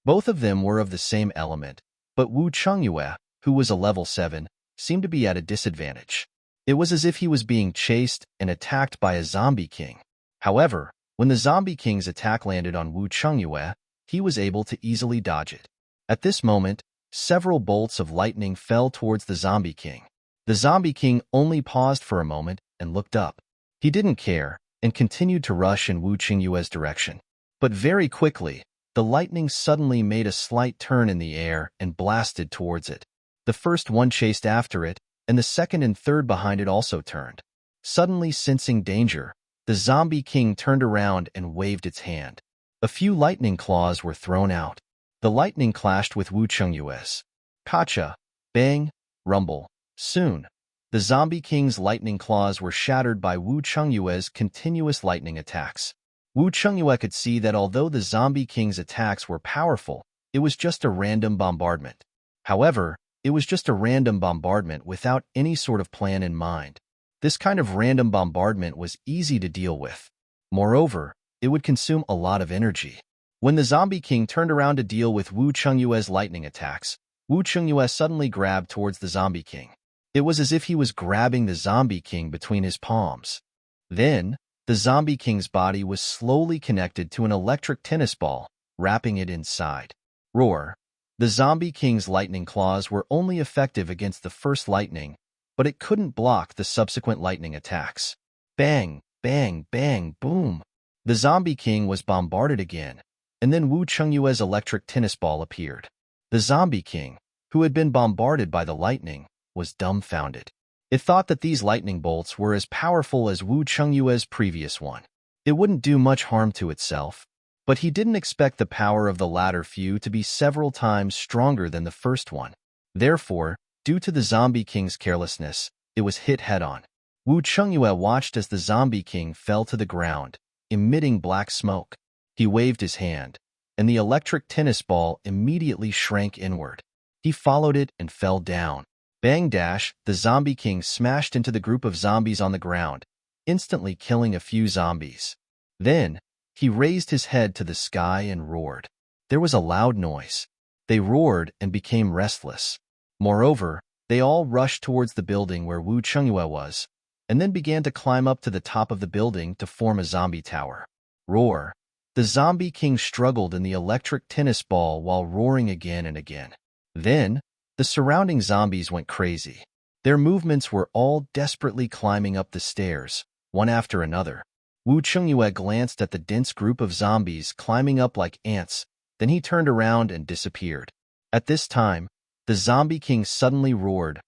Both of them were of the same element, but Wu Chengyue, who was a level 7, seemed to be at a disadvantage. It was as if he was being chased and attacked by a Zombie King. However, when the Zombie King's attack landed on Wu Chengyue, he was able to easily dodge it. At this moment, several bolts of lightning fell towards the Zombie King. The Zombie King only paused for a moment and looked up. He didn't care and continued to rush in Wu Chengyue's direction. But very quickly, the lightning suddenly made a slight turn in the air and blasted towards it. The first one chased after it, and the second and third behind it also turned. Suddenly sensing danger, the Zombie King turned around and waved its hand. A few lightning claws were thrown out. The lightning clashed with Wu Chengyue's. Kacha, bang, rumble. Soon, the Zombie King's lightning claws were shattered by Wu Chengyue's continuous lightning attacks. Wu Chengyue could see that although the Zombie King's attacks were powerful, it was just a random bombardment. However, it was just a random bombardment without any sort of plan in mind. This kind of random bombardment was easy to deal with. Moreover, it would consume a lot of energy. When the Zombie King turned around to deal with Wu Chengyue's lightning attacks, Wu Chengyue suddenly grabbed towards the Zombie King. It was as if he was grabbing the Zombie King between his palms. Then, the Zombie King's body was slowly connected to an electric tennis ball, wrapping it inside. Roar. The Zombie King's lightning claws were only effective against the first lightning, but it couldn't block the subsequent lightning attacks. Bang, bang, bang, boom. The Zombie King was bombarded again, and then Wu Chengyue's electric tennis ball appeared. The Zombie King, who had been bombarded by the lightning, was dumbfounded. It thought that these lightning bolts were as powerful as Wu Chengyue's previous one. It wouldn't do much harm to itself, but he didn't expect the power of the latter few to be several times stronger than the first one. Therefore, due to the Zombie King's carelessness, it was hit head-on. Wu Chengyue watched as the Zombie King fell to the ground, emitting black smoke. He waved his hand, and the electric tennis ball immediately shrank inward. He followed it and fell down. Bang dash, the Zombie King smashed into the group of zombies on the ground, instantly killing a few zombies. Then, he raised his head to the sky and roared. There was a loud noise. They roared and became restless. Moreover, they all rushed towards the building where Wu Chengyue was, and then began to climb up to the top of the building to form a zombie tower. Roar. The Zombie King struggled in the electric tennis ball while roaring again and again. Then, the surrounding zombies went crazy. Their movements were all desperately climbing up the stairs, one after another. Wu Chengyue glanced at the dense group of zombies climbing up like ants, then he turned around and disappeared. At this time, the Zombie King suddenly roared,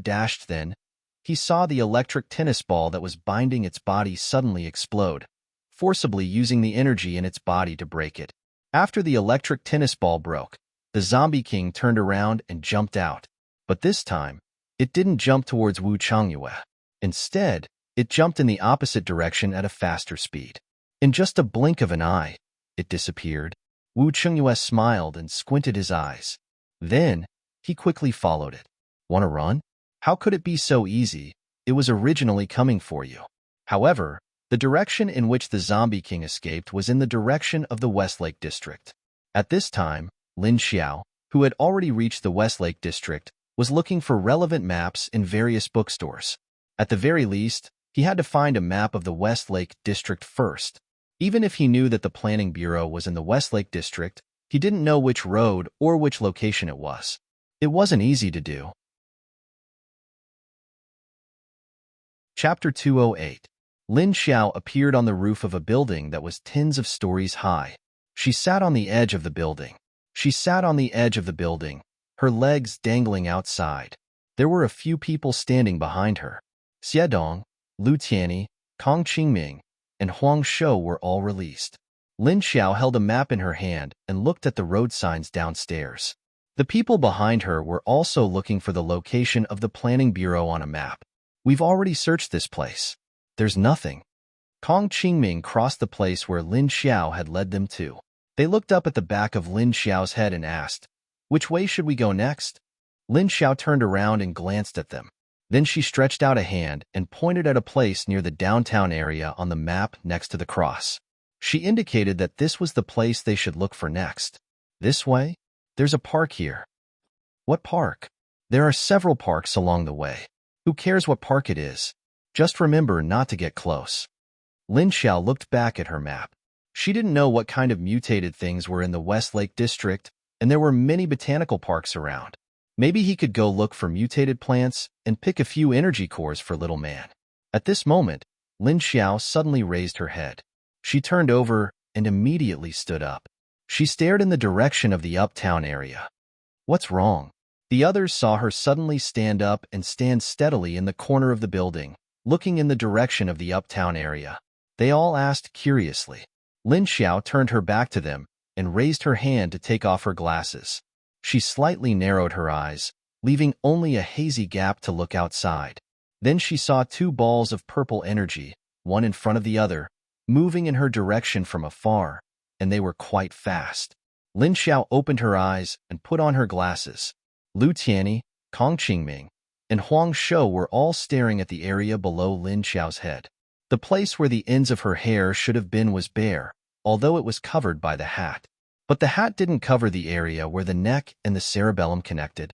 dashed then. He saw the electric tennis ball that was binding its body suddenly explode, forcibly using the energy in its body to break it. After the electric tennis ball broke, the Zombie King turned around and jumped out. But this time, it didn't jump towards Wu Chengyue. Instead, it jumped in the opposite direction at a faster speed. In just a blink of an eye, it disappeared. Wu Chengyue smiled and squinted his eyes. Then, he quickly followed it. "Want to run? How could it be so easy? It was originally coming for you." However, the direction in which the Zombie King escaped was in the direction of the Westlake District. At this time, Lin Xiao, who had already reached the Westlake District, was looking for relevant maps in various bookstores. At the very least, he had to find a map of the Westlake District first. Even if he knew that the Planning Bureau was in the Westlake District, he didn't know which road or which location it was. It wasn't easy to do. Chapter 208. Lin Xiao appeared on the roof of a building that was tens of stories high. She sat on the edge of the building. Her legs dangling outside. There were a few people standing behind her. Xiedong, Lu Tianyi, Kong Qingming, and Huang Shou were all released. Lin Xiao held a map in her hand and looked at the road signs downstairs. The people behind her were also looking for the location of the Planning Bureau on a map. "We've already searched this place. There's nothing." Kong Qingming crossed the place where Lin Xiao had led them to. They looked up at the back of Lin Xiao's head and asked, "Which way should we go next?" Lin Xiao turned around and glanced at them. Then she stretched out a hand and pointed at a place near the downtown area on the map next to the cross. She indicated that this was the place they should look for next. "This way? There's a park here." "What park?" "There are several parks along the way. Who cares what park it is? Just remember not to get close." Lin Xiao looked back at her map. She didn't know what kind of mutated things were in the Westlake District, and there were many botanical parks around. Maybe he could go look for mutated plants and pick a few energy cores for little man. At this moment, Lin Xiao suddenly raised her head. She turned over and immediately stood up. She stared in the direction of the uptown area. "What's wrong?" The others saw her suddenly stand up and stand steadily in the corner of the building, looking in the direction of the uptown area. They all asked curiously. Lin Xiao turned her back to them and raised her hand to take off her glasses. She slightly narrowed her eyes, leaving only a hazy gap to look outside. Then she saw two balls of purple energy, one in front of the other, moving in her direction from afar, and they were quite fast. Lin Xiao opened her eyes and put on her glasses. Lu Tianyi, Kong Qingming, and Huang Shou were all staring at the area below Lin Xiao's head. The place where the ends of her hair should have been was bare, although it was covered by the hat. But the hat didn't cover the area where the neck and the cerebellum connected.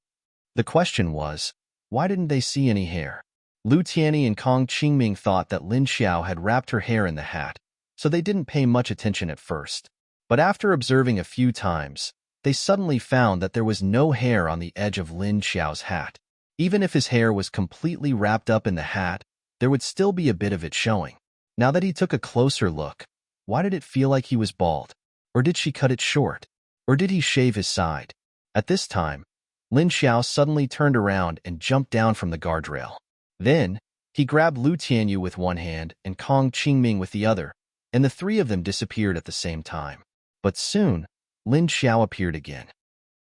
The question was, why didn't they see any hair? Lu Tianyi and Kong Qingming thought that Lin Xiao had wrapped her hair in the hat, so they didn't pay much attention at first. But after observing a few times, they suddenly found that there was no hair on the edge of Lin Xiao's hat. Even if his hair was completely wrapped up in the hat, there would still be a bit of it showing. Now that he took a closer look, why did it feel like he was bald? Or did she cut it short? Or did he shave his side? At this time, Lin Xiao suddenly turned around and jumped down from the guardrail. Then, he grabbed Lu Tianyi with one hand and Kong Qingming with the other, and the three of them disappeared at the same time. But soon, Lin Xiao appeared again.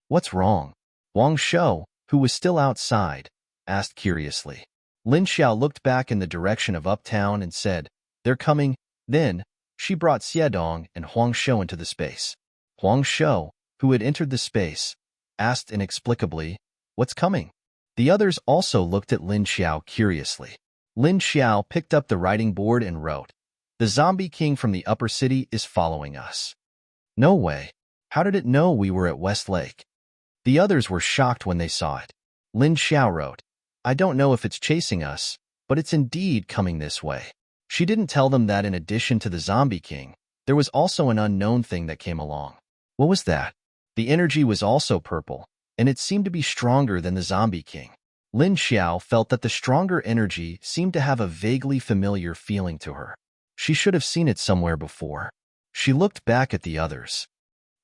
"What's wrong?" Huang Shou, who was still outside, asked curiously. Lin Xiao looked back in the direction of uptown and said, "They're coming." Then, she brought Xiedong and Huang Shou into the space. Huang Shou, who had entered the space, asked inexplicably, "What's coming?" The others also looked at Lin Xiao curiously. Lin Xiao picked up the writing board and wrote, "The Zombie King from the upper city is following us." "No way. How did it know we were at Westlake?" The others were shocked when they saw it. Lin Xiao wrote, "I don't know if it's chasing us, but it's indeed coming this way." She didn't tell them that in addition to the Zombie King, there was also an unknown thing that came along. What was that? The energy was also purple, and it seemed to be stronger than the Zombie King. Lin Xiao felt that the stronger energy seemed to have a vaguely familiar feeling to her. She should have seen it somewhere before. She looked back at the others.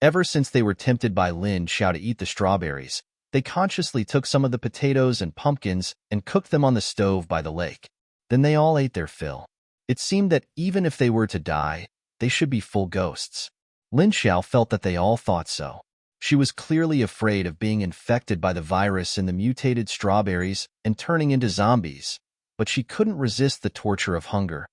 Ever since they were tempted by Lin Xiao to eat the strawberries, they consciously took some of the potatoes and pumpkins and cooked them on the stove by the lake. Then they all ate their fill. It seemed that even if they were to die, they should be full ghosts. Lin Xiao felt that they all thought so. She was clearly afraid of being infected by the virus in the mutated strawberries and turning into zombies, but she couldn't resist the torture of hunger.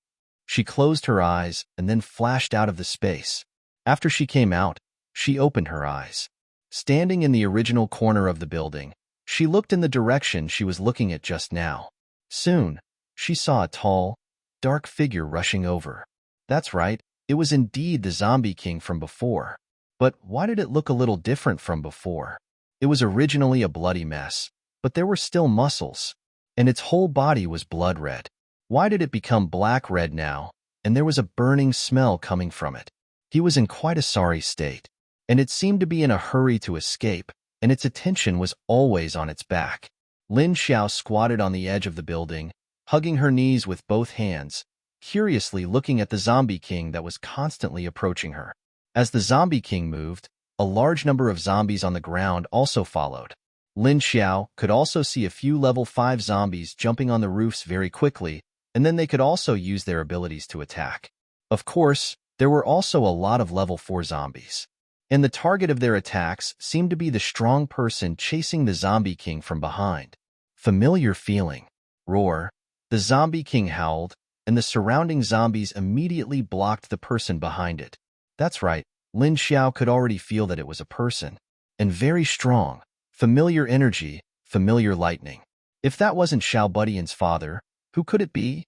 She closed her eyes and then flashed out of the space. After she came out, She opened her eyes. Standing in the original corner of the building, she looked in the direction she was looking at just now. Soon, she saw a tall, dark figure rushing over. That's right, it was indeed the Zombie King from before. But why did it look a little different from before? It was originally a bloody mess, but there were still muscles, and its whole body was blood red. Why did it become black red now, and there was a burning smell coming from it? He was in quite a sorry state, and it seemed to be in a hurry to escape, and its attention was always on its back. Lin Xiao squatted on the edge of the building, hugging her knees with both hands, curiously looking at the Zombie King that was constantly approaching her. As the Zombie King moved, a large number of zombies on the ground also followed. Lin Xiao could also see a few level 5 zombies jumping on the roofs very quickly, and then they could also use their abilities to attack. Of course, there were also a lot of level 4 zombies, and the target of their attacks seemed to be the strong person chasing the Zombie King from behind. Familiar feeling. Roar. The Zombie King howled, and the surrounding zombies immediately blocked the person behind it. That's right, Lin Xiao could already feel that it was a person. And very strong. Familiar energy, familiar lightning. If that wasn't Xiao Budian's father, who could it be?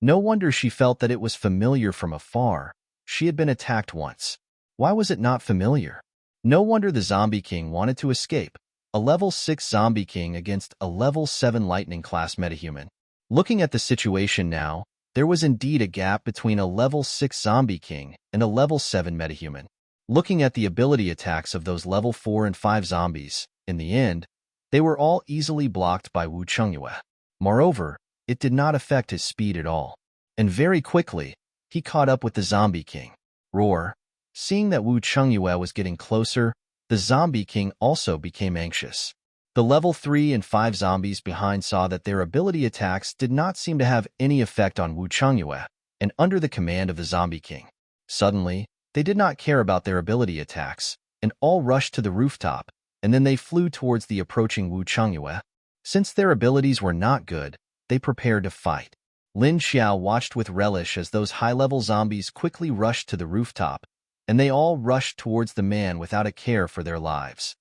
No wonder she felt that it was familiar from afar. She had been attacked once. Why was it not familiar? No wonder the Zombie King wanted to escape. A level 6 Zombie King against a level 7 Lightning class metahuman. Looking at the situation now, there was indeed a gap between a level 6 Zombie King and a level 7 metahuman. Looking at the ability attacks of those level 4 and 5 zombies, in the end, they were all easily blocked by Wu Chengyue. Moreover, it did not affect his speed at all. And very quickly, he caught up with the Zombie King. Roar. Seeing that Wu Chengyue was getting closer, the Zombie King also became anxious. The level 3 and 5 zombies behind saw that their ability attacks did not seem to have any effect on Wu Chengyue, and under the command of the Zombie King. Suddenly, they did not care about their ability attacks, and all rushed to the rooftop, and then they flew towards the approaching Wu Chengyue. Since their abilities were not good, they prepared to fight. Lin Xiao watched with relish as those high-level zombies quickly rushed to the rooftop, and they all rushed towards the man without a care for their lives.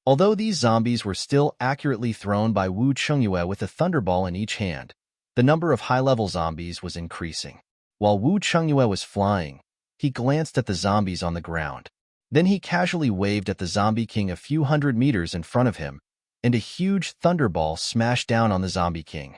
Although these zombies were still accurately thrown by Wu Chengyue with a thunderball in each hand, the number of high-level zombies was increasing. While Wu Chengyue was flying, he glanced at the zombies on the ground. Then he casually waved at the Zombie King a few hundred meters in front of him, and a huge thunderball smashed down on the Zombie King.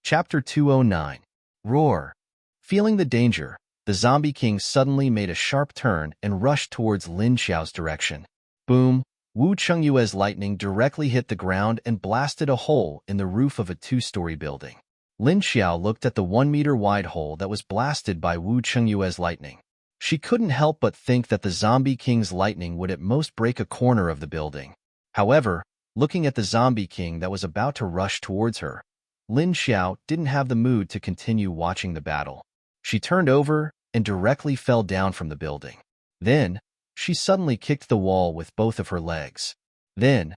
Chapter 209. Roar. Feeling the danger, the Zombie King suddenly made a sharp turn and rushed towards Lin Xiao's direction. Boom! Wu Chengyue's lightning directly hit the ground and blasted a hole in the roof of a 2-story building. Lin Xiao looked at the 1-meter-wide hole that was blasted by Wu Chengyue's lightning. She couldn't help but think that the Zombie King's lightning would at most break a corner of the building. However, looking at the Zombie King that was about to rush towards her, Lin Xiao didn't have the mood to continue watching the battle. She turned over and directly fell down from the building. Then, she suddenly kicked the wall with both of her legs. Then,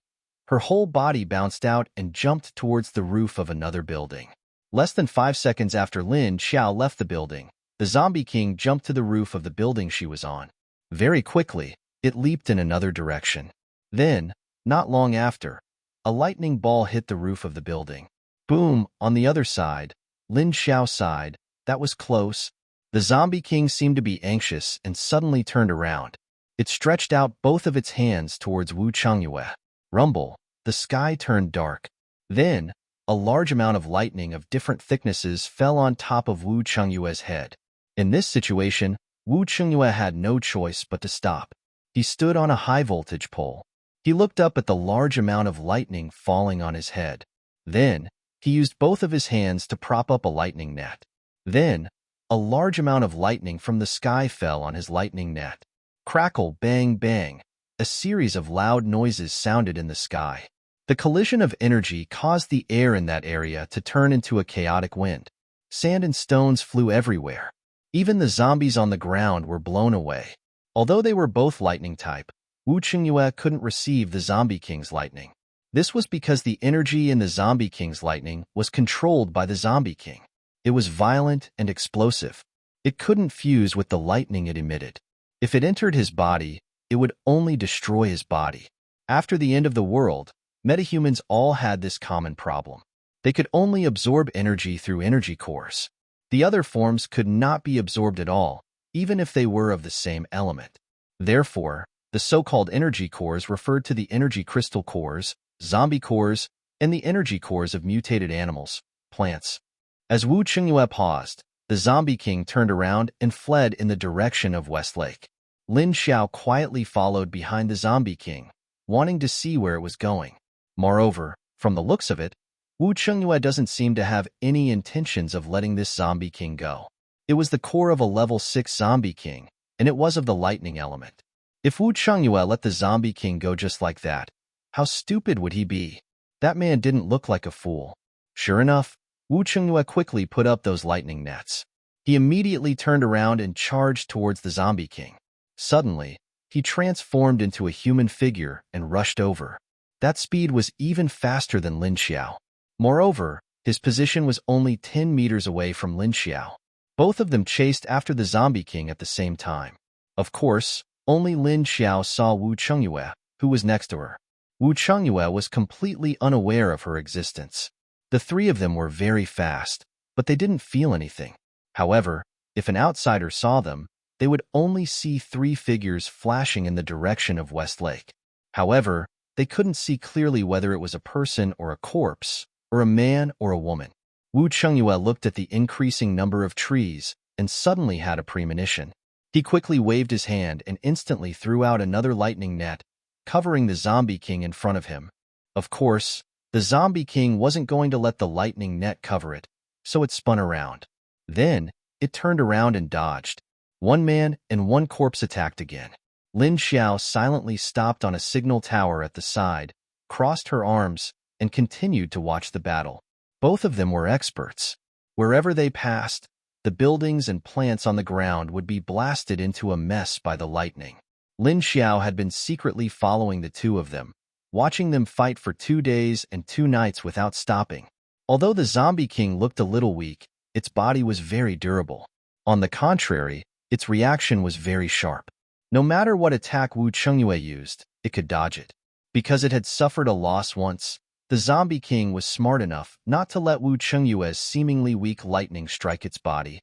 her whole body bounced out and jumped towards the roof of another building. Less than 5 seconds after Lin Xiao left the building, the Zombie King jumped to the roof of the building she was on. Very quickly, it leaped in another direction. Then, not long after, a lightning ball hit the roof of the building. Boom! On the other side, Lin Xiao sighed. That was close. The Zombie King seemed to be anxious and suddenly turned around. It stretched out both of its hands towards Wu Chengyue. Rumble. The sky turned dark. Then, a large amount of lightning of different thicknesses fell on top of Wu Chengyue's head. In this situation, Wu Chengyue had no choice but to stop. He stood on a high-voltage pole. He looked up at the large amount of lightning falling on his head. Then, he used both of his hands to prop up a lightning net. Then, a large amount of lightning from the sky fell on his lightning net. Crackle, bang, bang. A series of loud noises sounded in the sky. The collision of energy caused the air in that area to turn into a chaotic wind. Sand and stones flew everywhere. Even the zombies on the ground were blown away. Although they were both lightning type, Wu Chengyue couldn't receive the Zombie King's lightning. This was because the energy in the Zombie King's lightning was controlled by the Zombie King. It was violent and explosive. It couldn't fuse with the lightning it emitted. If it entered his body, it would only destroy his body. After the end of the world, metahumans all had this common problem. They could only absorb energy through energy cores. The other forms could not be absorbed at all, even if they were of the same element. Therefore, the so-called energy cores referred to the energy crystal cores, zombie cores, and the energy cores of mutated animals, plants. As Wu Chengyue paused, the zombie king turned around and fled in the direction of Westlake. Lin Xiao quietly followed behind the zombie king, wanting to see where it was going. Moreover, from the looks of it, Wu Chengyue doesn't seem to have any intentions of letting this zombie king go. It was the core of a level 6 zombie king, and it was of the lightning element. If Wu Chengyue let the zombie king go just like that, how stupid would he be? That man didn't look like a fool. Sure enough, Wu Chengyue quickly put up those lightning nets. He immediately turned around and charged towards the zombie king. Suddenly, he transformed into a human figure and rushed over. That speed was even faster than Lin Xiao. Moreover, his position was only 10 meters away from Lin Xiao. Both of them chased after the zombie king at the same time. Of course, only Lin Xiao saw Wu Chengyue, who was next to her. Wu Chengyue was completely unaware of her existence. The three of them were very fast, but they didn't feel anything. However, if an outsider saw them, they would only see three figures flashing in the direction of Westlake. However, they couldn't see clearly whether it was a person or a corpse, or a man or a woman. Wu Chengyue looked at the increasing number of trees and suddenly had a premonition. He quickly waved his hand and instantly threw out another lightning net, covering the zombie king in front of him. Of course, the zombie king wasn't going to let the lightning net cover it, so it spun around. Then, it turned around and dodged. One man and one corpse attacked again. Lin Xiao silently stopped on a signal tower at the side, crossed her arms, and continued to watch the battle. Both of them were experts. Wherever they passed, the buildings and plants on the ground would be blasted into a mess by the lightning. Lin Xiao had been secretly following the two of them, watching them fight for 2 days and 2 nights without stopping. Although the zombie king looked a little weak, its body was very durable. On the contrary, its reaction was very sharp. No matter what attack Wu Chengyue used, it could dodge it. Because it had suffered a loss once, the zombie king was smart enough not to let Wu Chengyue's seemingly weak lightning strike its body.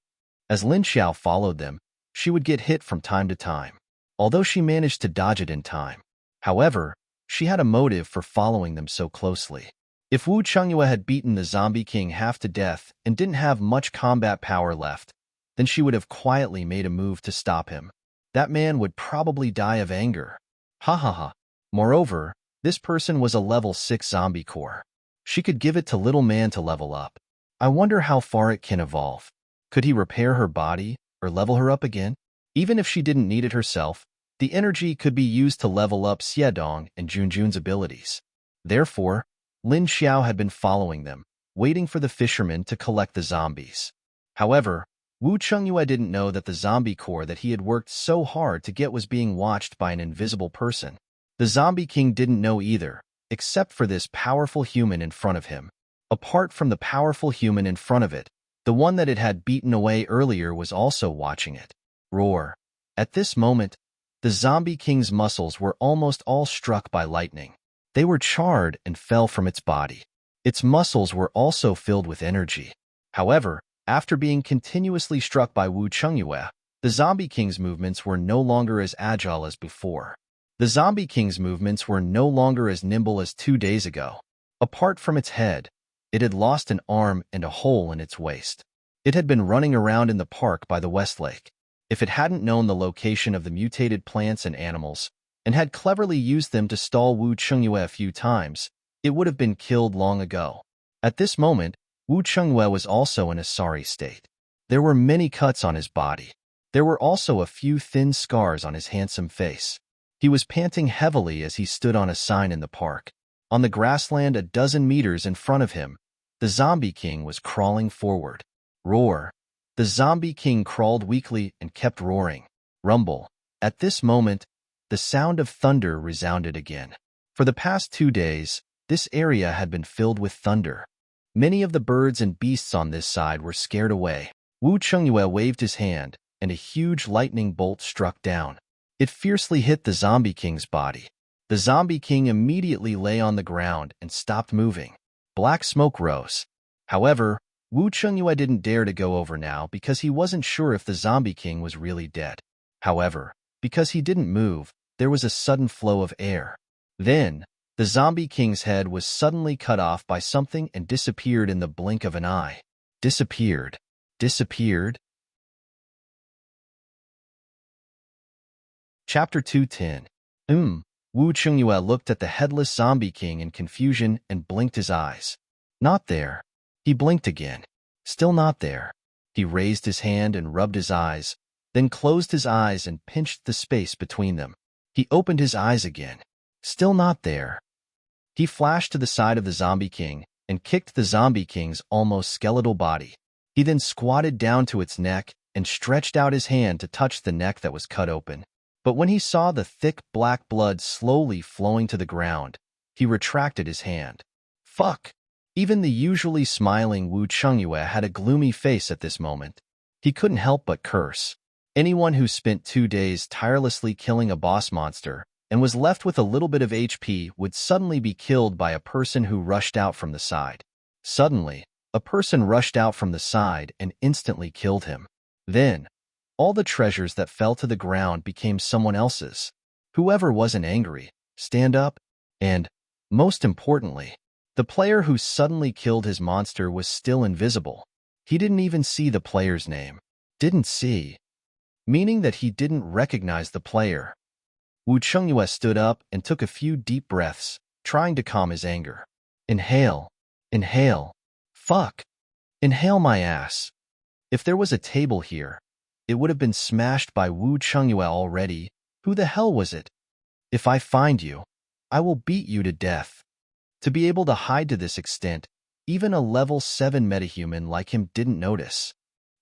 As Lin Xiao followed them, she would get hit from time to time, although she managed to dodge it in time. However, she had a motive for following them so closely. If Wu Chengyue had beaten the zombie king half to death and didn't have much combat power left, then she would have quietly made a move to stop him. That man would probably die of anger. Ha ha ha. Moreover, this person was a level 6 zombie core. She could give it to little man to level up. I wonder how far it can evolve. Could he repair her body or level her up again? Even if she didn't need it herself, the energy could be used to level up Xiedong and Junjun's abilities. Therefore, Lin Xiao had been following them, waiting for the fishermen to collect the zombies. However, Wu Chengyue didn't know that the zombie core that he had worked so hard to get was being watched by an invisible person. The zombie king didn't know either, except for this powerful human in front of him. Apart from the powerful human in front of it, the one that it had beaten away earlier was also watching it. Roar. At this moment, the zombie king's muscles were almost all struck by lightning. They were charred and fell from its body. Its muscles were also filled with energy. However, after being continuously struck by Wu Chengyue, the zombie king's movements were no longer as agile as before. The zombie king's movements were no longer as nimble as 2 days ago. Apart from its head, it had lost an arm and a hole in its waist. It had been running around in the park by the Westlake. If it hadn't known the location of the mutated plants and animals, and had cleverly used them to stall Wu Chengyue a few times, it would have been killed long ago. At this moment, Wu Chengyue was also in a sorry state. There were many cuts on his body. There were also a few thin scars on his handsome face. He was panting heavily as he stood on a sign in the park. On the grassland a dozen meters in front of him, the zombie king was crawling forward. Roar. The zombie king crawled weakly and kept roaring. Rumble. At this moment, the sound of thunder resounded again. For the past 2 days, this area had been filled with thunder. Many of the birds and beasts on this side were scared away. Wu Chengyue waved his hand, and a huge lightning bolt struck down. It fiercely hit the Zombie King's body. The Zombie King immediately lay on the ground and stopped moving. Black smoke rose. However, Wu Chengyue didn't dare to go over now because he wasn't sure if the Zombie King was really dead. However, because he didn't move, there was a sudden flow of air. Then, the Zombie King's head was suddenly cut off by something and disappeared in the blink of an eye. Disappeared. Disappeared. Chapter 210. Wu Chengyue looked at the headless Zombie King in confusion and blinked his eyes. Not there. He blinked again. Still not there. He raised his hand and rubbed his eyes, then closed his eyes and pinched the space between them. He opened his eyes again. Still not there. He flashed to the side of the Zombie King and kicked the Zombie King's almost skeletal body. He then squatted down to its neck and stretched out his hand to touch the neck that was cut open. But when he saw the thick black blood slowly flowing to the ground, he retracted his hand. Fuck! Even the usually smiling Wu Chengyue had a gloomy face at this moment. He couldn't help but curse. Anyone who spent 2 days tirelessly killing a boss monster and was left with a little bit of HP would suddenly be killed by a person who rushed out from the side. Suddenly, a person rushed out from the side and instantly killed him. Then, all the treasures that fell to the ground became someone else's. Whoever wasn't angry, stand up, and, most importantly, the player who suddenly killed his monster was still invisible. He didn't even see the player's name. Didn't see. Meaning that he didn't recognize the player. Wu Chengyue stood up and took a few deep breaths, trying to calm his anger. Inhale. Inhale. Fuck. Inhale my ass. If there was a table here, it would have been smashed by Wu Chengyue already. Who the hell was it? If I find you, I will beat you to death. To be able to hide to this extent, even a level 7 metahuman like him didn't notice.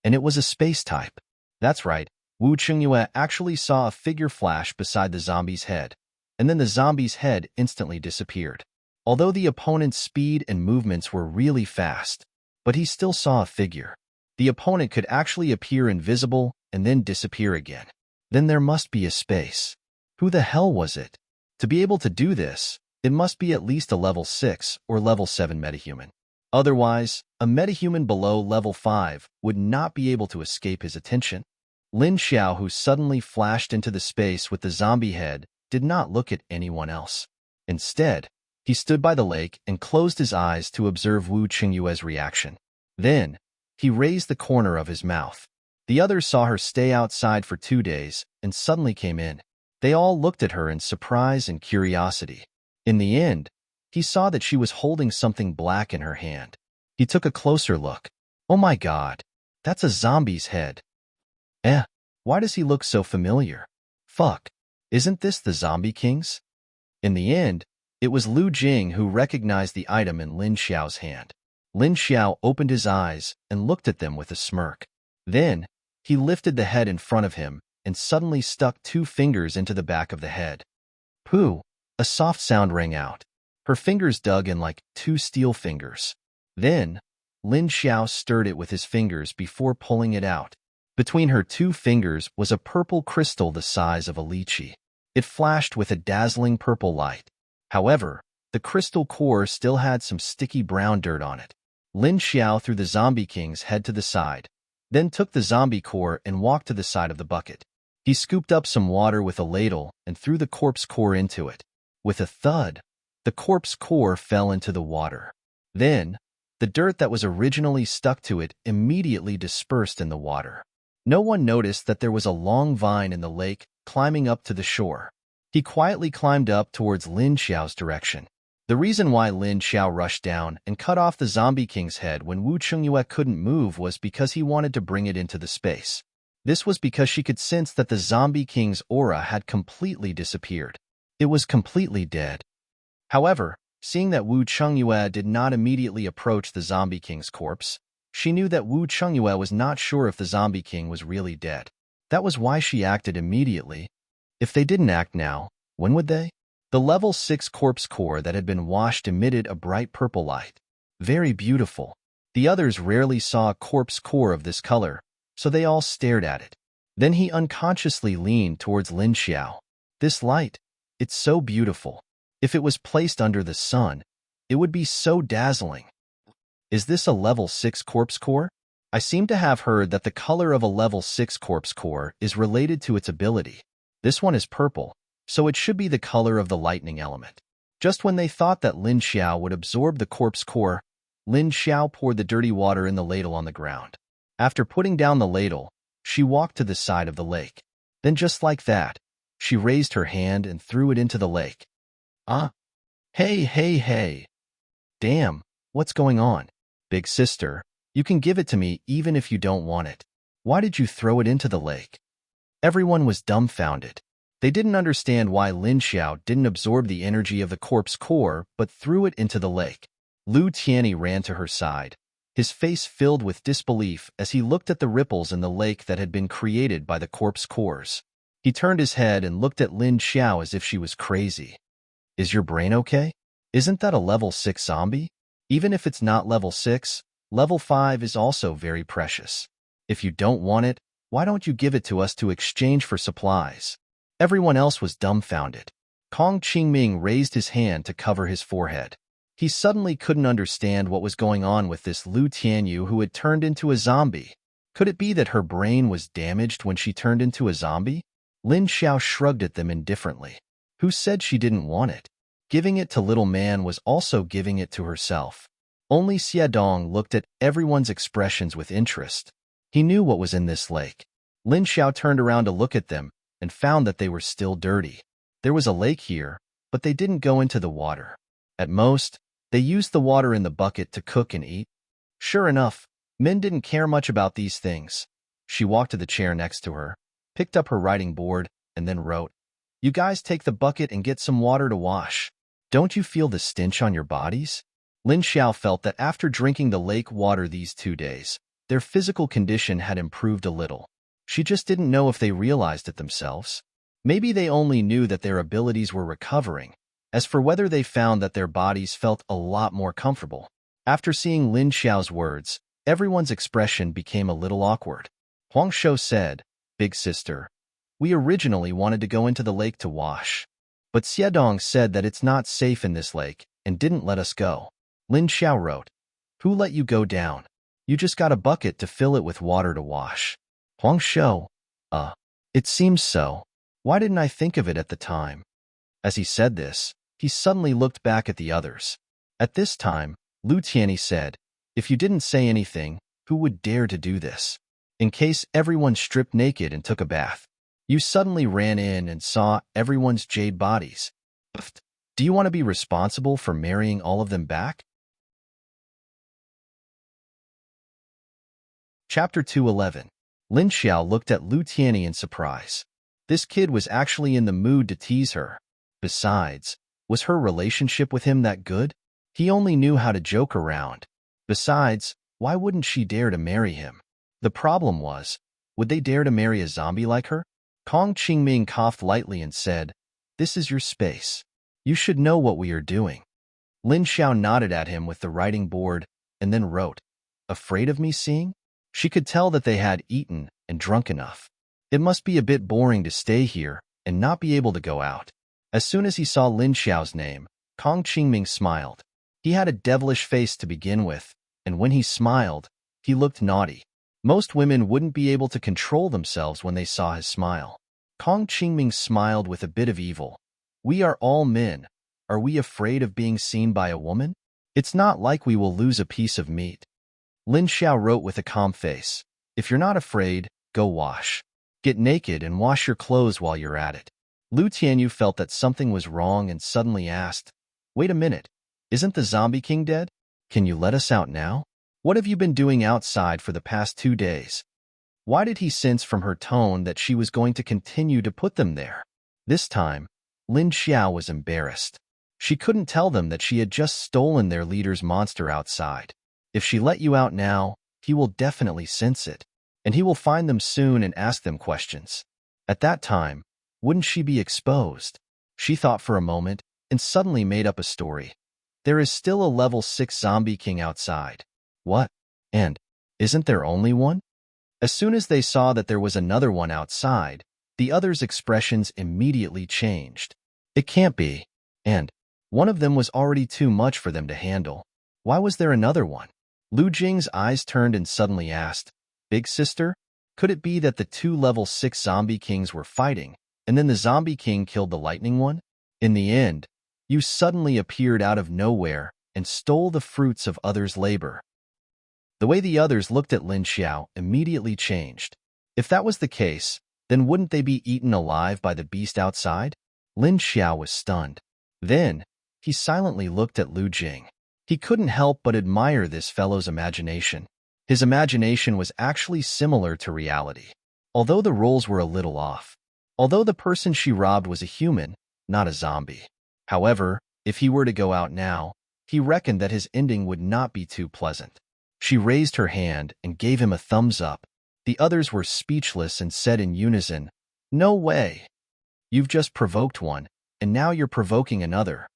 And it was a space type. That's right, Wu Chengyue actually saw a figure flash beside the zombie's head, and then the zombie's head instantly disappeared. Although the opponent's speed and movements were really fast, but he still saw a figure. The opponent could actually appear invisible and then disappear again. Then there must be a space. Who the hell was it? To be able to do this, it must be at least a level 6 or level 7 metahuman. Otherwise, a metahuman below level 5 would not be able to escape his attention. Lin Xiao, who suddenly flashed into the space with the zombie head, did not look at anyone else. Instead, he stood by the lake and closed his eyes to observe Wu Chengyue's reaction. Then, he raised the corner of his mouth. The others saw her stay outside for 2 days and suddenly came in. They all looked at her in surprise and curiosity. In the end, he saw that she was holding something black in her hand. He took a closer look. Oh my god, that's a zombie's head. Why does he look so familiar? Fuck, isn't this the Zombie King's? In the end, it was Lu Jing who recognized the item in Lin Xiao's hand. Lin Xiao opened his eyes and looked at them with a smirk. Then, he lifted the head in front of him and suddenly stuck 2 fingers into the back of the head. Pooh! A soft sound rang out. Her fingers dug in like 2 steel fingers. Then, Lin Xiao stirred it with his fingers before pulling it out. Between her 2 fingers was a purple crystal the size of a lychee. It flashed with a dazzling purple light. However, the crystal core still had some sticky brown dirt on it. Lin Xiao threw the Zombie King's head to the side, then took the zombie core and walked to the side of the bucket. He scooped up some water with a ladle and threw the corpse core into it. With a thud, the corpse core fell into the water. Then, the dirt that was originally stuck to it immediately dispersed in the water. No one noticed that there was a long vine in the lake climbing up to the shore. He quietly climbed up towards Lin Xiao's direction. The reason why Lin Xiao rushed down and cut off the Zombie King's head when Wu Chengyue couldn't move was because he wanted to bring it into the space. This was because she could sense that the Zombie King's aura had completely disappeared. It was completely dead. However, seeing that Wu Chengyue did not immediately approach the Zombie King's corpse, she knew that Wu Chengyue was not sure if the Zombie King was really dead. That was why she acted immediately. If they didn't act now, when would they? The level 6 corpse core that had been washed emitted a bright purple light. Very beautiful. The others rarely saw a corpse core of this color, so they all stared at it. Then he unconsciously leaned towards Lin Xiao. This light, it's so beautiful. If it was placed under the sun, it would be so dazzling. Is this a level 6 corpse core? I seem to have heard that the color of a level 6 corpse core is related to its ability. This one is purple, so it should be the color of the lightning element. Just when they thought that Lin Xiao would absorb the corpse core, Lin Xiao poured the dirty water in the ladle on the ground. After putting down the ladle, she walked to the side of the lake. Then just like that, she raised her hand and threw it into the lake. Hey. Damn, what's going on? Big sister, you can give it to me even if you don't want it. Why did you throw it into the lake? Everyone was dumbfounded. They didn't understand why Lin Xiao didn't absorb the energy of the corpse core but threw it into the lake. Lu Tianyi ran to her side, his face filled with disbelief as he looked at the ripples in the lake that had been created by the corpse cores. He turned his head and looked at Lin Xiao as if she was crazy. Is your brain okay? Isn't that a level 6 zombie? Even if it's not level 6, level 5 is also very precious. If you don't want it, why don't you give it to us to exchange for supplies? Everyone else was dumbfounded. Kong Qingming raised his hand to cover his forehead. He suddenly couldn't understand what was going on with this Lu Tianyu who had turned into a zombie. Could it be that her brain was damaged when she turned into a zombie? Lin Xiao shrugged at them indifferently. Who said she didn't want it? Giving it to little man was also giving it to herself. Only Xiaodong looked at everyone's expressions with interest. He knew what was in this lake. Lin Xiao turned around to look at them and found that they were still dirty. There was a lake here, but they didn't go into the water. At most, they used the water in the bucket to cook and eat. Sure enough, Min didn't care much about these things. She walked to the chair next to her, picked up her writing board, and then wrote, "You guys take the bucket and get some water to wash. Don't you feel the stench on your bodies?" Lin Xiao felt that after drinking the lake water these 2 days, their physical condition had improved a little. She just didn't know if they realized it themselves. Maybe they only knew that their abilities were recovering. As for whether they found that their bodies felt a lot more comfortable. After seeing Lin Xiao's words, everyone's expression became a little awkward. Huang Shou said, "Big sister, we originally wanted to go into the lake to wash. But Xiaodong said that it's not safe in this lake and didn't let us go." Lin Xiao wrote, "Who let you go down? You just got a bucket to fill it with water to wash." Huang Shou, it seems so. Why didn't I think of it at the time?" As he said this, he suddenly looked back at the others. At this time, Lu Tianyi said, "If you didn't say anything, who would dare to do this? In case everyone stripped naked and took a bath. You suddenly ran in and saw everyone's jade bodies. Do you want to be responsible for marrying all of them back?" Chapter 211. Lin Xiao looked at Lu Tianyi in surprise. This kid was actually in the mood to tease her. Besides, was her relationship with him that good? He only knew how to joke around. Besides, why wouldn't she dare to marry him? The problem was, would they dare to marry a zombie like her? Kong Qingming coughed lightly and said, "This is your space. You should know what we are doing." Lin Xiao nodded at him with the writing board and then wrote, "Afraid of me seeing?" She could tell that they had eaten and drunk enough. It must be a bit boring to stay here and not be able to go out. As soon as he saw Lin Xiao's name, Kong Qingming smiled. He had a devilish face to begin with, and when he smiled, he looked naughty. Most women wouldn't be able to control themselves when they saw his smile. Kong Qingming smiled with a bit of evil. "We are all men. Are we afraid of being seen by a woman? It's not like we will lose a piece of meat." Lin Xiao wrote with a calm face, "If you're not afraid, go wash. Get naked and wash your clothes while you're at it." Lu Tianyu felt that something was wrong and suddenly asked, "Wait a minute, isn't the Zombie King dead? Can you let us out now? What have you been doing outside for the past 2 days?" Why did he sense from her tone that she was going to continue to put them there? This time, Lin Xiao was embarrassed. She couldn't tell them that she had just stolen their leader's monster outside. If she let you out now, he will definitely sense it, and he will find them soon and ask them questions. At that time, wouldn't she be exposed? She thought for a moment and suddenly made up a story. There is still a level 6 zombie king outside. What? And isn't there only one? As soon as they saw that there was another one outside, the others' expressions immediately changed. It can't be. And one of them was already too much for them to handle. Why was there another one? Lu Jing's eyes turned and suddenly asked, Big sister? Could it be that the two level 6 zombie kings were fighting, and then the zombie king killed the lightning one? In the end, you suddenly appeared out of nowhere and stole the fruits of others' labor. The way the others looked at Lin Xiao immediately changed. If that was the case, then wouldn't they be eaten alive by the beast outside? Lin Xiao was stunned. Then, he silently looked at Lu Jing. He couldn't help but admire this fellow's imagination. His imagination was actually similar to reality, although the roles were a little off. Although the person she robbed was a human, not a zombie. However, if he were to go out now, he reckoned that his ending would not be too pleasant. She raised her hand and gave him a thumbs up. The others were speechless and said in unison, No way! You've just provoked one, and now you're provoking another.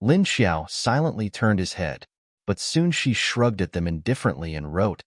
Lin Xiao silently turned his head, but soon she shrugged at them indifferently and wrote,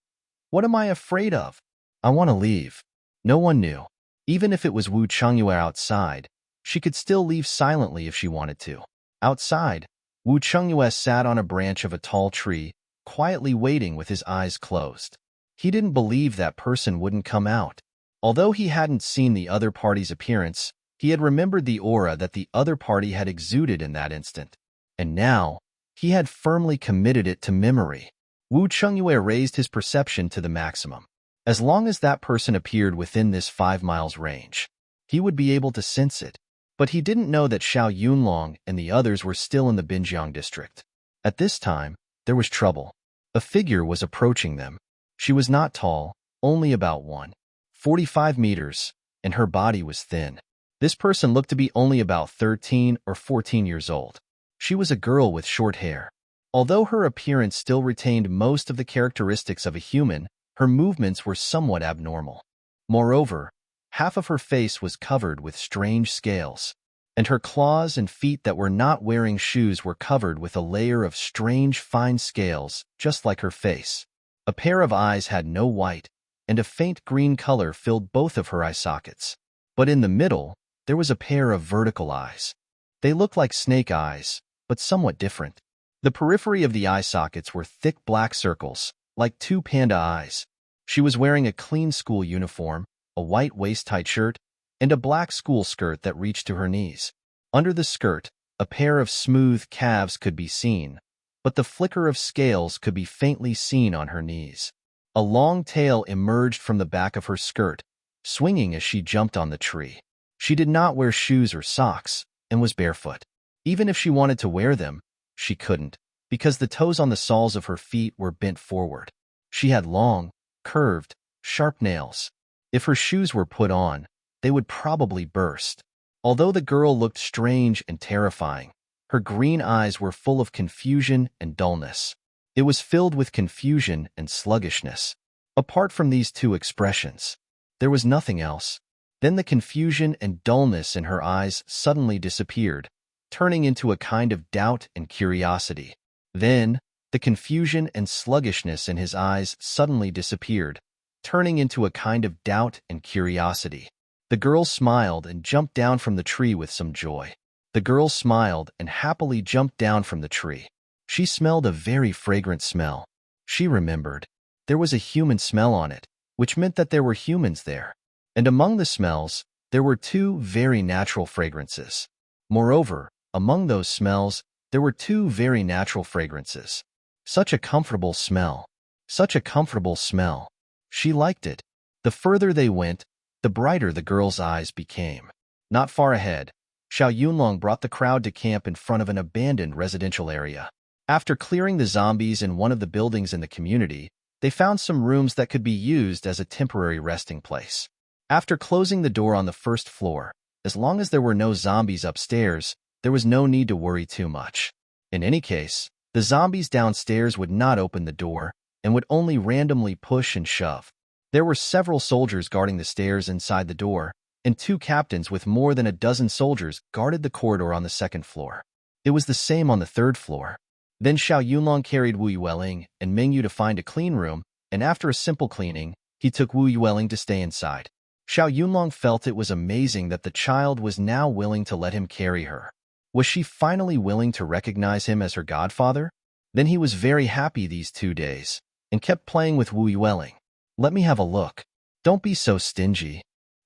What am I afraid of? I want to leave. No one knew. Even if it was Wu Chengyue outside, she could still leave silently if she wanted to. Outside, Wu Chengyue sat on a branch of a tall tree, quietly waiting with his eyes closed. He didn't believe that person wouldn't come out. Although he hadn't seen the other party's appearance, he had remembered the aura that the other party had exuded in that instant. And now, he had firmly committed it to memory. Wu Chengyue raised his perception to the maximum. As long as that person appeared within this 5 miles range, he would be able to sense it. But he didn't know that Xiao Yunlong and the others were still in the Binjiang district. At this time, there was trouble. A figure was approaching them. She was not tall, only about 1.45 meters, and her body was thin. This person looked to be only about 13 or 14 years old. She was a girl with short hair. Although her appearance still retained most of the characteristics of a human, her movements were somewhat abnormal. Moreover, half of her face was covered with strange scales, and her claws and feet that were not wearing shoes were covered with a layer of strange fine scales, just like her face. A pair of eyes had no white, and a faint green color filled both of her eye sockets. But in the middle, there was a pair of vertical eyes. They looked like snake eyes, but somewhat different. The periphery of the eye sockets were thick black circles, like two panda eyes. She was wearing a clean school uniform, a white waist-tight shirt, and a black school skirt that reached to her knees. Under the skirt, a pair of smooth calves could be seen, but the flicker of scales could be faintly seen on her knees. A long tail emerged from the back of her skirt, swinging as she jumped on the tree. She did not wear shoes or socks, and was barefoot. Even if she wanted to wear them, she couldn't, because the toes on the soles of her feet were bent forward. She had long, curved, sharp nails. If her shoes were put on, they would probably burst. Although the girl looked strange and terrifying, her green eyes were full of confusion and dullness. It was filled with confusion and sluggishness. Apart from these two expressions, there was nothing else. Then the confusion and dullness in her eyes suddenly disappeared, turning into a kind of doubt and curiosity. Then, the confusion and sluggishness in his eyes suddenly disappeared, turning into a kind of doubt and curiosity. The girl smiled and jumped down from the tree with some joy. The girl smiled and happily jumped down from the tree. She smelled a very fragrant smell. She remembered. There was a human smell on it, which meant that there were humans there. And among the smells, there were two very natural fragrances. Moreover, among those smells, there were two very natural fragrances. Such a comfortable smell. Such a comfortable smell. She liked it. The further they went, the brighter the girl's eyes became. Not far ahead, Xiao Yunlong brought the crowd to camp in front of an abandoned residential area. After clearing the zombies in one of the buildings in the community, they found some rooms that could be used as a temporary resting place. After closing the door on the first floor, as long as there were no zombies upstairs, there was no need to worry too much. In any case, the zombies downstairs would not open the door and would only randomly push and shove. There were several soldiers guarding the stairs inside the door, and two captains with more than a dozen soldiers guarded the corridor on the second floor. It was the same on the third floor. Then Xiao Yunlong carried Wu Yueling and Mingyu to find a clean room, and after a simple cleaning, He took Wu Yueling to stay inside. Xiao Yunlong felt it was amazing that the child was now willing to let him carry her. Was she finally willing to recognize him as her godfather? Then he was very happy these 2 days, and kept playing with Wu Yueling. Let me have a look. Don't be so stingy.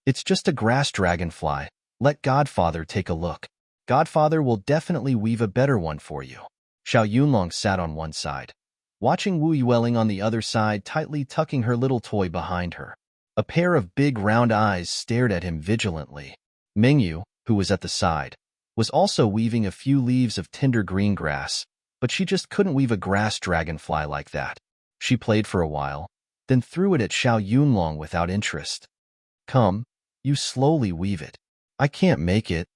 It's just a grass dragonfly. Let Godfather take a look. Godfather will definitely weave a better one for you. Xiao Yunlong sat on one side, watching Wu Yueling on the other side, tightly tucking her little toy behind her. A pair of big round eyes stared at him vigilantly. Mingyu, who was at the side, was also weaving a few leaves of tender green grass, but she just couldn't weave a grass dragonfly like that. She played for a while, then threw it at Xiao Yunlong without interest. Come, you slowly weave it. I can't make it.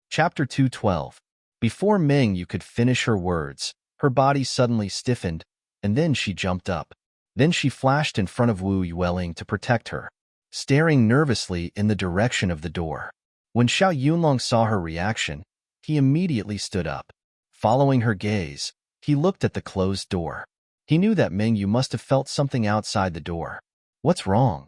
Chapter 212. Before Mingyu could finish her words, her body suddenly stiffened, and then she jumped up. Then she flashed in front of Wu Yueling to protect her, staring nervously in the direction of the door. When Xiao Yunlong saw her reaction, he immediately stood up. Following her gaze, he looked at the closed door. He knew that Mingyu must have felt something outside the door. What's wrong?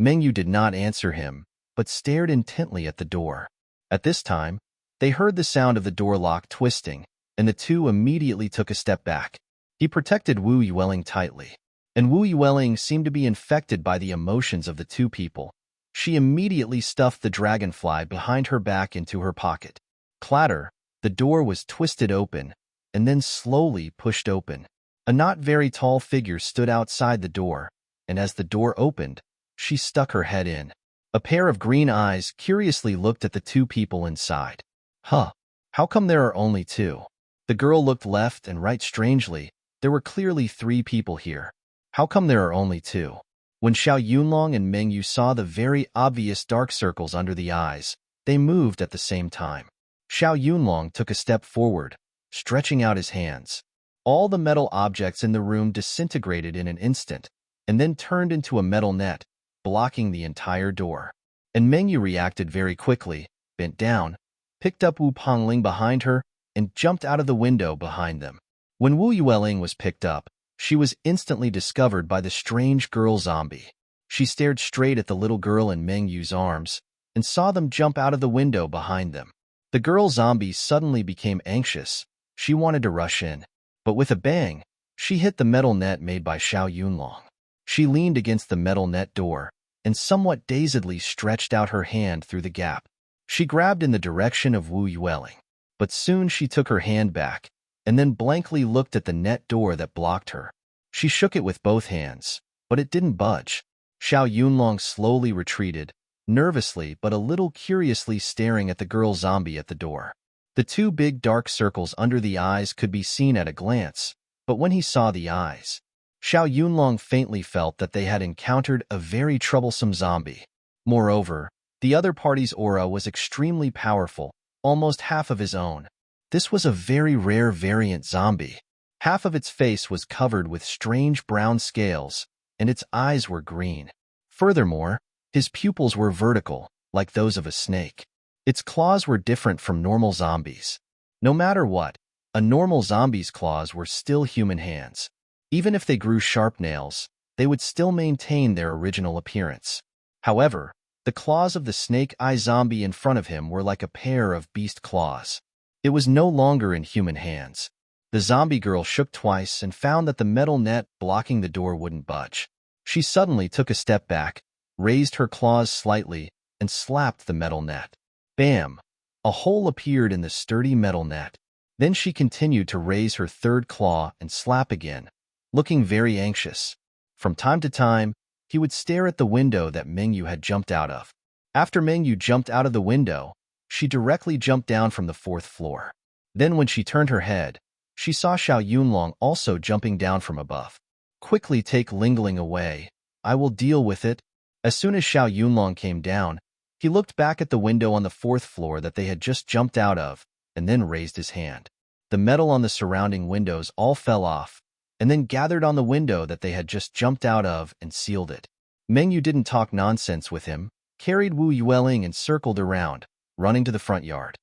Mingyu did not answer him, but stared intently at the door. At this time, they heard the sound of the door lock twisting, and the two immediately took a step back. He protected Wu Yueling tightly, and Wu Yueling seemed to be infected by the emotions of the two people. She immediately stuffed the dragonfly behind her back into her pocket. Clatter, the door was twisted open, and then slowly pushed open. A not very tall figure stood outside the door, and as the door opened, she stuck her head in. A pair of green eyes curiously looked at the two people inside. Huh, how come there are only 2? The girl looked left and right strangely. There were clearly 3 people here. How come there are only 2? When Xiao Yunlong and Mingyu saw the very obvious dark circles under the eyes, they moved at the same time. Xiao Yunlong took a step forward, stretching out his hands. All the metal objects in the room disintegrated in an instant, and then turned into a metal net, blocking the entire door. And Mingyu reacted very quickly, bent down, picked up Wu Pongling behind her, and jumped out of the window behind them. When Wu Yueling was picked up, she was instantly discovered by the strange girl zombie. She stared straight at the little girl in Mingyu's arms, and saw them jump out of the window behind them. The girl zombie suddenly became anxious. She wanted to rush in, but with a bang, she hit the metal net made by Xiao Yunlong. She leaned against the metal net door, and somewhat dazedly stretched out her hand through the gap. She grabbed in the direction of Wu Yueling, but soon she took her hand back, and then blankly looked at the net door that blocked her. She shook it with both hands, but it didn't budge. Xiao Yunlong slowly retreated, nervously but a little curiously staring at the girl zombie at the door. The 2 big dark circles under the eyes could be seen at a glance, but when he saw the eyes, Xiao Yunlong faintly felt that they had encountered a very troublesome zombie. Moreover, the other party's aura was extremely powerful, almost half of his own. This was a very rare variant zombie. Half of its face was covered with strange brown scales, and its eyes were green. Furthermore, his pupils were vertical, like those of a snake. Its claws were different from normal zombies. No matter what, a normal zombie's claws were still human hands. Even if they grew sharp nails, they would still maintain their original appearance. However, the claws of the snake-eye zombie in front of him were like a pair of beast claws. It was no longer in human hands. The zombie girl shook twice and found that the metal net blocking the door wouldn't budge. She suddenly took a step back, raised her claws slightly, and slapped the metal net. Bam! A hole appeared in the sturdy metal net. Then she continued to raise her third claw and slap again, looking very anxious. From time to time, he would stare at the window that Mingyu had jumped out of. After Mingyu jumped out of the window, she directly jumped down from the 4th floor. Then when she turned her head, she saw Xiao Yunlong also jumping down from above. Quickly take Lingling away. I will deal with it. As soon as Xiao Yunlong came down, he looked back at the window on the 4th floor that they had just jumped out of, and then raised his hand. The metal on the surrounding windows all fell off, and then gathered on the window that they had just jumped out of and sealed it. Mingyu didn't talk nonsense with him, carried Wu Yueling and circled around, running to the front yard.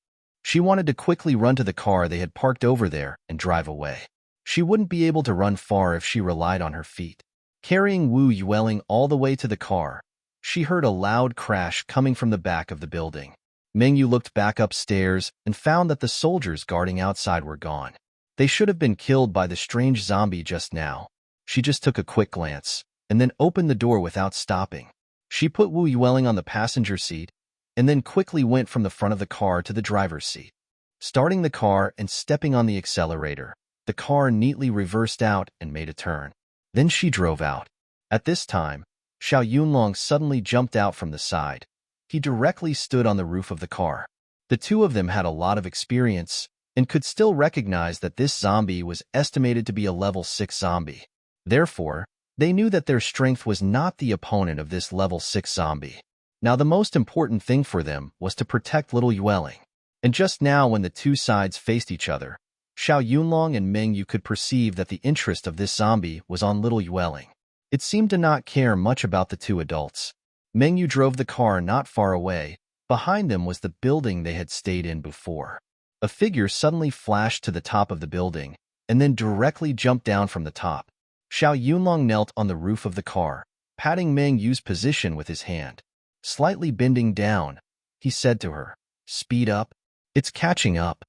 She wanted to quickly run to the car they had parked over there and drive away. She wouldn't be able to run far if she relied on her feet. Carrying Wu Yueling all the way to the car, she heard a loud crash coming from the back of the building. Mengyu looked back upstairs and found that the soldiers guarding outside were gone. They should have been killed by the strange zombie just now. She just took a quick glance and then opened the door without stopping. She put Wu Yueling on the passenger seat and then quickly went from the front of the car to the driver's seat. Starting the car and stepping on the accelerator, the car neatly reversed out and made a turn. Then she drove out. At this time, Xiao Yunlong suddenly jumped out from the side. He directly stood on the roof of the car. The two of them had a lot of experience and could still recognize that this zombie was estimated to be a level 6 zombie. Therefore, they knew that their strength was not the opponent of this level 6 zombie. Now the most important thing for them was to protect little Yueling. And just now when the two sides faced each other, Xiao Yunlong and Mengyu could perceive that the interest of this zombie was on little Yueling. It seemed to not care much about the two adults. Mengyu drove the car not far away. Behind them was the building they had stayed in before. A figure suddenly flashed to the top of the building and then directly jumped down from the top. Xiao Yunlong knelt on the roof of the car, patting Mengyu's position with his hand. Slightly bending down, he said to her, "Speed up. It's catching up."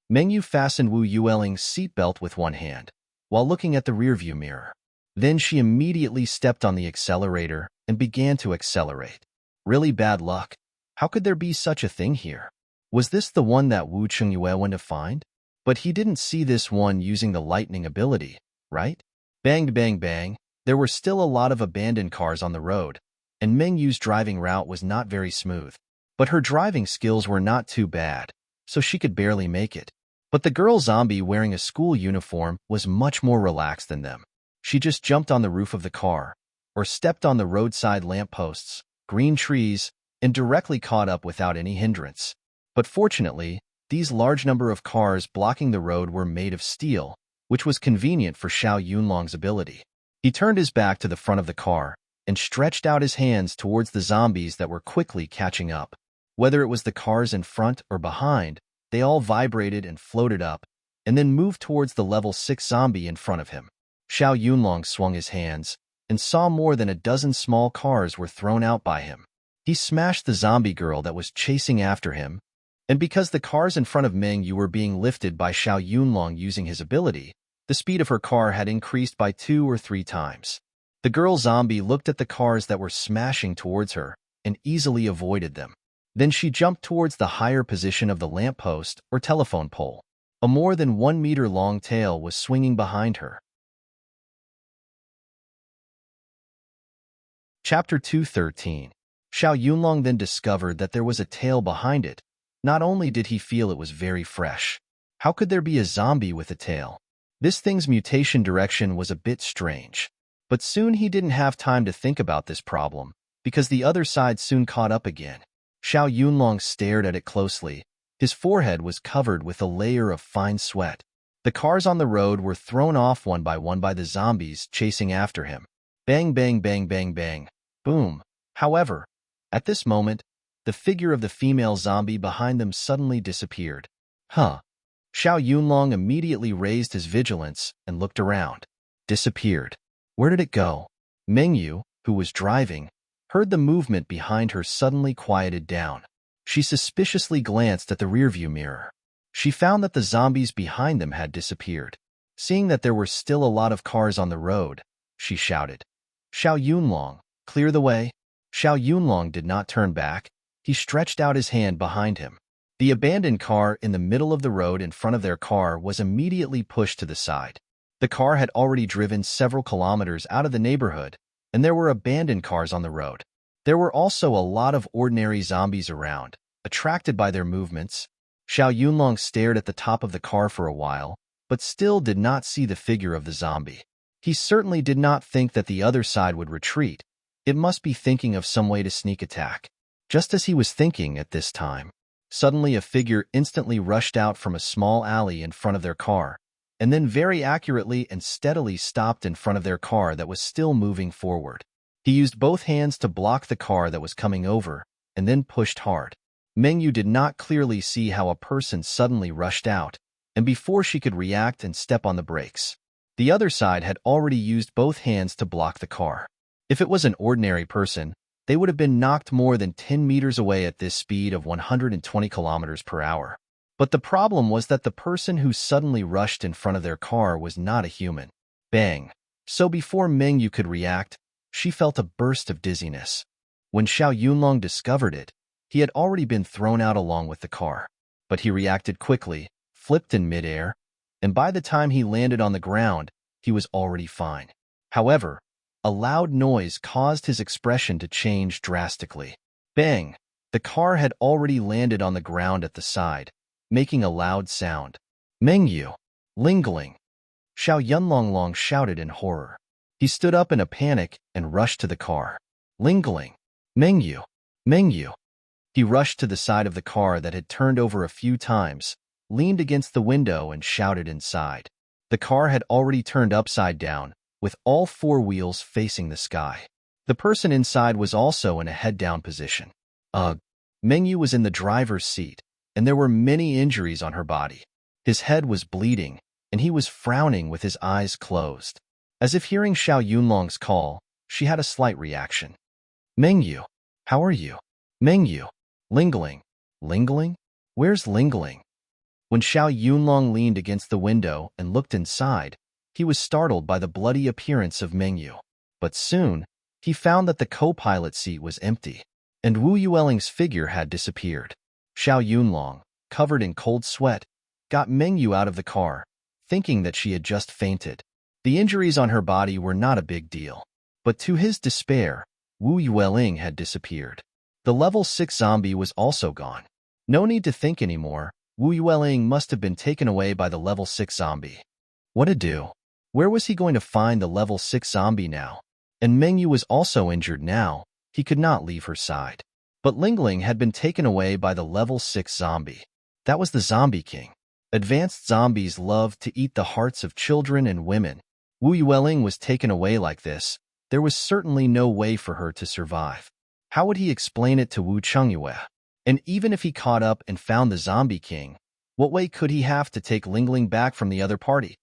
Mengyu fastened Wu Yueling's seatbelt with one hand, while looking at the rearview mirror. Then she immediately stepped on the accelerator and began to accelerate. Really bad luck. How could there be such a thing here? Was this the one that Wu Chengyue went to find? But he didn't see this one using the lightning ability, right? Bang, bang, bang. There were still a lot of abandoned cars on the road, and Mengyu's driving route was not very smooth. But her driving skills were not too bad, so she could barely make it. But the girl zombie wearing a school uniform was much more relaxed than them. She just jumped on the roof of the car, or stepped on the roadside lampposts, green trees, and directly caught up without any hindrance. But fortunately, these large number of cars blocking the road were made of steel, which was convenient for Xiao Yunlong's ability. He turned his back to the front of the car and stretched out his hands towards the zombies that were quickly catching up. Whether it was the cars in front or behind, they all vibrated and floated up, and then moved towards the level 6 zombie in front of him. Xiao Yunlong swung his hands and saw more than a dozen small cars were thrown out by him. He smashed the zombie girl that was chasing after him, and because the cars in front of Mengyu were being lifted by Xiao Yunlong using his ability, the speed of her car had increased by 2 or 3 times. The girl zombie looked at the cars that were smashing towards her and easily avoided them. Then she jumped towards the higher position of the lamppost or telephone pole. A more than 1 meter long tail was swinging behind her. Chapter 213. Xiao Yunlong then discovered that there was a tail behind it. Not only did he feel it was very fresh, how could there be a zombie with a tail? This thing's mutation direction was a bit strange. But soon he didn't have time to think about this problem, because the other side soon caught up again. Xiao Yunlong stared at it closely. His forehead was covered with a layer of fine sweat. The cars on the road were thrown off one by the zombies chasing after him. Bang, bang, bang, bang, bang. Boom. However, at this moment, the figure of the female zombie behind them suddenly disappeared. Huh. Xiao Yunlong immediately raised his vigilance and looked around. Disappeared. Where did it go? Mengyu, who was driving, heard the movement behind her suddenly quieted down. She suspiciously glanced at the rearview mirror. She found that the zombies behind them had disappeared. Seeing that there were still a lot of cars on the road, she shouted, "Xiao Yunlong, clear the way." Xiao Yunlong did not turn back. He stretched out his hand behind him. The abandoned car in the middle of the road in front of their car was immediately pushed to the side. The car had already driven several kilometers out of the neighborhood, and there were abandoned cars on the road. There were also a lot of ordinary zombies around, attracted by their movements. Xiao Yunlong stared at the top of the car for a while, but still did not see the figure of the zombie. He certainly did not think that the other side would retreat. It must be thinking of some way to sneak attack. Just as he was thinking at this time, suddenly a figure instantly rushed out from a small alley in front of their car, and then very accurately and steadily stopped in front of their car that was still moving forward. He used both hands to block the car that was coming over, and then pushed hard. Mengyu did not clearly see how a person suddenly rushed out, and before she could react and step on the brakes, the other side had already used both hands to block the car. If it was an ordinary person, they would have been knocked more than 10 meters away at this speed of 120 kilometers per hour. But the problem was that the person who suddenly rushed in front of their car was not a human. Bang! So before Mengyu could react, she felt a burst of dizziness. When Xiao Yunlong discovered it, he had already been thrown out along with the car. But he reacted quickly, flipped in midair, and by the time he landed on the ground, he was already fine. However, a loud noise caused his expression to change drastically. Bang! The car had already landed on the ground at the side, making a loud sound. Mengyu! Lingling! Xiao Yunlong shouted in horror. He stood up in a panic and rushed to the car. Lingling! Mengyu! Mengyu! He rushed to the side of the car that had turned over a few times, leaned against the window and shouted inside. The car had already turned upside down, with all four wheels facing the sky. The person inside was also in a head-down position. Ugh! Mengyu was in the driver's seat, and there were many injuries on her body. His head was bleeding, and he was frowning with his eyes closed. As if hearing Xiao Yunlong's call, she had a slight reaction. Mengyu, how are you? Mengyu, Lingling, Lingling? Where's Lingling? When Xiao Yunlong leaned against the window and looked inside, he was startled by the bloody appearance of Mengyu. But soon, he found that the co-pilot seat was empty, and Wu Yueling's figure had disappeared. Xiao Yunlong, covered in cold sweat, got Mengyu out of the car, thinking that she had just fainted. The injuries on her body were not a big deal, but to his despair, Wu Yueling had disappeared. The level 6 zombie was also gone. No need to think anymore, Wu Yueling must have been taken away by the level 6 zombie. What to do? Where was he going to find the level 6 zombie now? And Mengyu was also injured now, he could not leave her side. But Lingling had been taken away by the level 6 zombie. That was the Zombie King. Advanced zombies love to eat the hearts of children and women. Wu Yueling was taken away like this. There was certainly no way for her to survive. How would he explain it to Wu Chengyue? And even if he caught up and found the Zombie King, what way could he have to take Lingling back from the other party?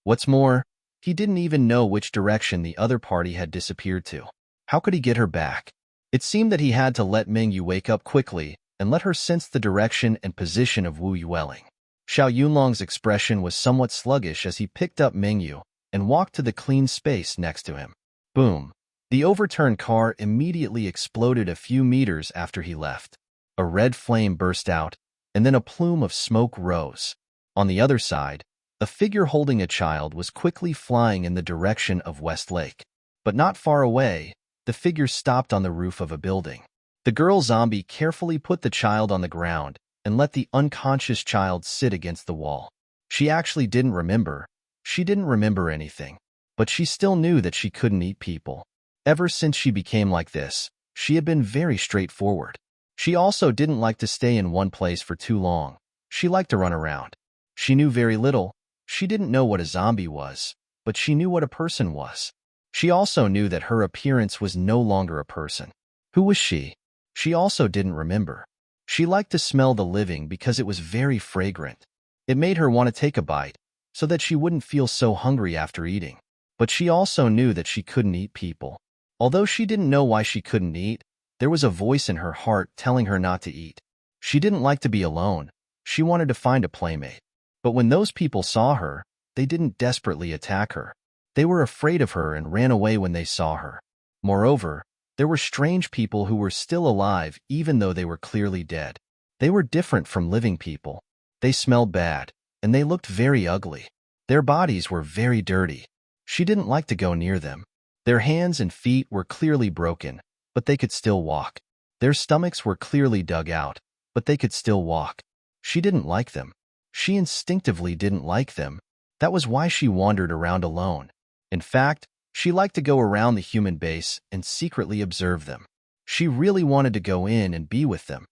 What's more, he didn't even know which direction the other party had disappeared to. How could he get her back? It seemed that he had to let Mengyu wake up quickly and let her sense the direction and position of Wu Yueling. Xiao Yunlong's expression was somewhat sluggish as he picked up Mengyu and walked to the clean space next to him. Boom! The overturned car immediately exploded a few meters after he left. A red flame burst out, and then a plume of smoke rose. On the other side, a figure holding a child was quickly flying in the direction of West Lake. But not far away, the figure stopped on the roof of a building. The girl zombie carefully put the child on the ground and let the unconscious child sit against the wall. She actually didn't remember. She didn't remember anything. But she still knew that she couldn't eat people. Ever since she became like this, she had been very straightforward. She also didn't like to stay in one place for too long. She liked to run around. She knew very little. She didn't know what a zombie was, but she knew what a person was. She also knew that her appearance was no longer a person. Who was she? She also didn't remember. She liked to smell the living because it was very fragrant. It made her want to take a bite, so that she wouldn't feel so hungry after eating. But she also knew that she couldn't eat people. Although she didn't know why she couldn't eat, there was a voice in her heart telling her not to eat. She didn't like to be alone. She wanted to find a playmate. But when those people saw her, they didn't desperately attack her. They were afraid of her and ran away when they saw her. Moreover, there were strange people who were still alive even though they were clearly dead. They were different from living people. They smelled bad, and they looked very ugly. Their bodies were very dirty. She didn't like to go near them. Their hands and feet were clearly broken, but they could still walk. Their stomachs were clearly dug out, but they could still walk. She didn't like them. She instinctively didn't like them. That was why she wandered around alone. In fact, she liked to go around the human base and secretly observe them. She really wanted to go in and be with them.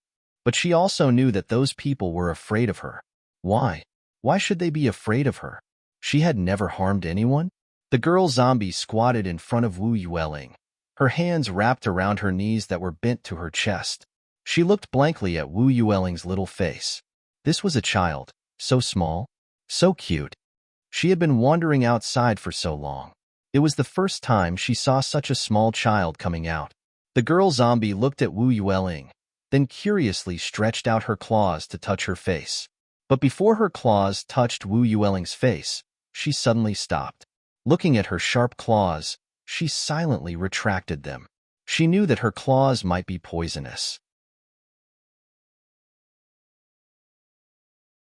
But she also knew that those people were afraid of her. Why? Why should they be afraid of her? She had never harmed anyone? The girl zombie squatted in front of Wu Yueling, her hands wrapped around her knees that were bent to her chest. She looked blankly at Wu Yueling's little face. This was a child, so small. So cute. She had been wandering outside for so long. It was the first time she saw such a small child coming out. The girl zombie looked at Wu Yueling, then curiously stretched out her claws to touch her face. But before her claws touched Wu Yueling's face, she suddenly stopped. Looking at her sharp claws, she silently retracted them. She knew that her claws might be poisonous.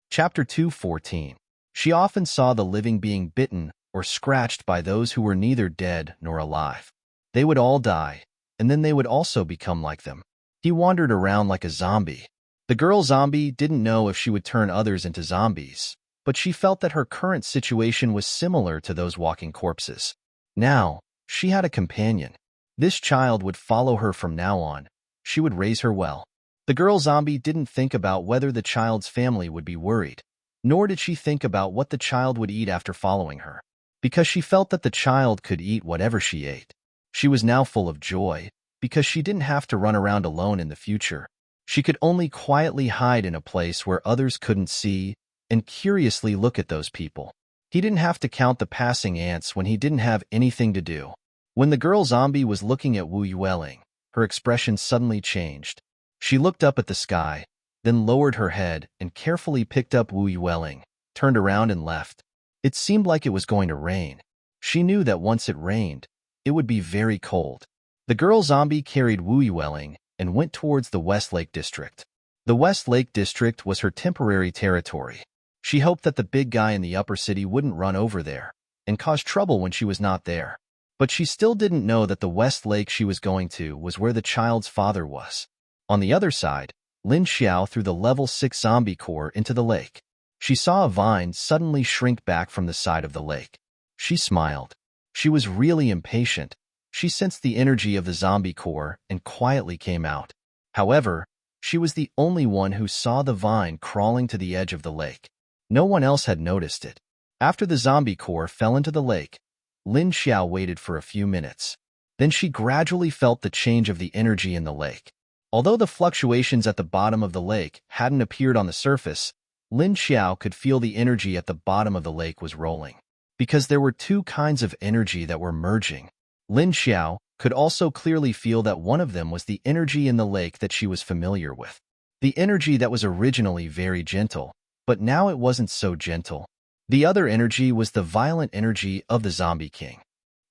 Chapter 2:14. She often saw the living being bitten or scratched by those who were neither dead nor alive. They would all die, and then they would also become like them. He wandered around like a zombie. The girl zombie didn't know if she would turn others into zombies, but she felt that her current situation was similar to those walking corpses. Now, she had a companion. This child would follow her from now on. She would raise her well. The girl zombie didn't think about whether the child's family would be worried, nor did she think about what the child would eat after following her, because she felt that the child could eat whatever she ate. She was now full of joy, because she didn't have to run around alone in the future. She could only quietly hide in a place where others couldn't see and curiously look at those people. He didn't have to count the passing ants when he didn't have anything to do. When the girl zombie was looking at Wu Yueling, her expression suddenly changed. She looked up at the sky, then lowered her head and carefully picked up Wu Yueling, turned around and left. It seemed like it was going to rain. She knew that once it rained, it would be very cold. The girl zombie carried Wu Yueling and went towards the West Lake District. The West Lake District was her temporary territory. She hoped that the big guy in the upper city wouldn't run over there and cause trouble when she was not there. But she still didn't know that the West Lake she was going to was where the child's father was. On the other side, Lin Xiao threw the level 6 zombie core into the lake. She saw a vine suddenly shrink back from the side of the lake. She smiled. She was really impatient. She sensed the energy of the zombie core and quietly came out. However, she was the only one who saw the vine crawling to the edge of the lake. No one else had noticed it. After the zombie core fell into the lake, Lin Xiao waited for a few minutes. Then she gradually felt the change of the energy in the lake. Although the fluctuations at the bottom of the lake hadn't appeared on the surface, Lin Xiao could feel the energy at the bottom of the lake was rolling. Because there were two kinds of energy that were merging. Lin Xiao could also clearly feel that one of them was the energy in the lake that she was familiar with. The energy that was originally very gentle, but now it wasn't so gentle. The other energy was the violent energy of the Zombie King.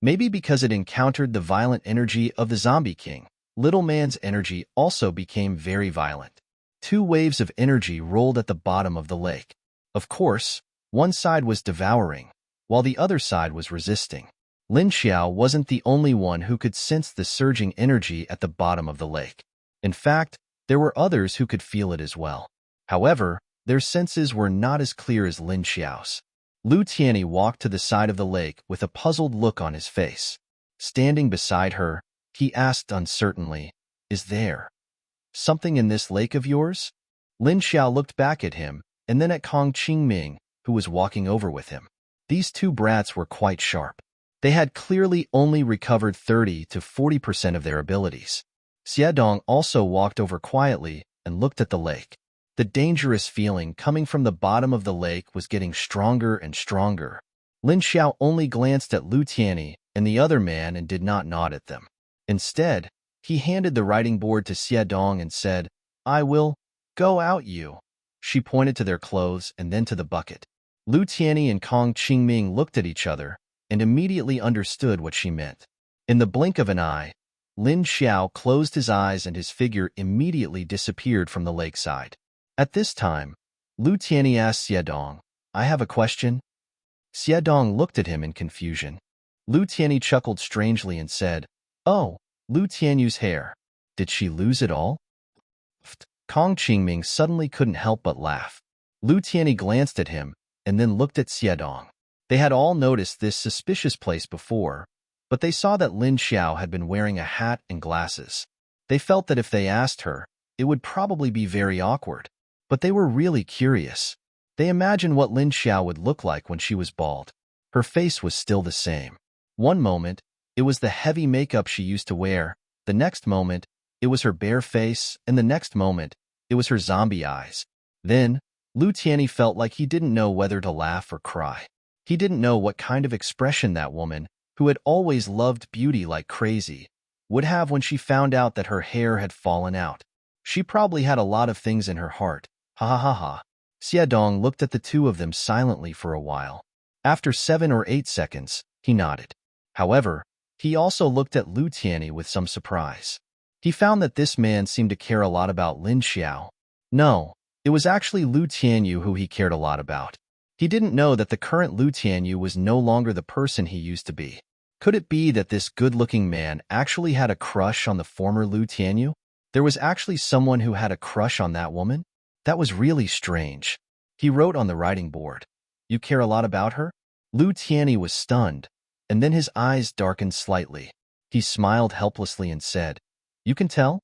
Maybe because it encountered the violent energy of the Zombie King, Little Man's energy also became very violent. Two waves of energy rolled at the bottom of the lake. Of course, one side was devouring, while the other side was resisting. Lin Xiao wasn't the only one who could sense the surging energy at the bottom of the lake. In fact, there were others who could feel it as well. However, their senses were not as clear as Lin Xiao's. Lu Tianyi walked to the side of the lake with a puzzled look on his face. Standing beside her, he asked uncertainly, "Is there something in this lake of yours?" Lin Xiao looked back at him, and then at Kong Qingming, who was walking over with him. These two brats were quite sharp. They had clearly only recovered 30 to 40% of their abilities. Xiedong also walked over quietly and looked at the lake. The dangerous feeling coming from the bottom of the lake was getting stronger and stronger. Lin Xiao only glanced at Lu Tianyi and the other man and did not nod at them. Instead, he handed the writing board to Xiedong and said, "I will go out you." She pointed to their clothes and then to the bucket. Lu Tianyi and Kong Qingming looked at each other and immediately understood what she meant. In the blink of an eye, Lin Xiao closed his eyes and his figure immediately disappeared from the lakeside. At this time, Lu Tianyi asked Xiedong, "I have a question." Xiedong looked at him in confusion. Lu Tianyi chuckled strangely and said, "Oh, Lu Tianyu's hair. Did she lose it all?" Kong Qingming suddenly couldn't help but laugh. Lu Tianyi glanced at him and then looked at Xiedong. They had all noticed this suspicious place before, but they saw that Lin Xiao had been wearing a hat and glasses. They felt that if they asked her, it would probably be very awkward. But they were really curious. They imagined what Lin Xiao would look like when she was bald. Her face was still the same. One moment, it was the heavy makeup she used to wear. The next moment, it was her bare face, and the next moment, it was her zombie eyes. Then, Lu Tianyi felt like he didn't know whether to laugh or cry. He didn't know what kind of expression that woman, who had always loved beauty like crazy, would have when she found out that her hair had fallen out. She probably had a lot of things in her heart. Ha ha ha ha. Xiaodong looked at the two of them silently for a while. After 7 or 8 seconds, he nodded. However, he also looked at Lu Tianyi with some surprise. He found that this man seemed to care a lot about Lin Xiao. No, it was actually Lu Tianyi who he cared a lot about. He didn't know that the current Lu Tianyi was no longer the person he used to be. Could it be that this good-looking man actually had a crush on the former Lu Tianyi? There was actually someone who had a crush on that woman? That was really strange. He wrote on the writing board, "You care a lot about her?" Lu Tianyi was stunned, and then his eyes darkened slightly. He smiled helplessly and said, "You can tell?"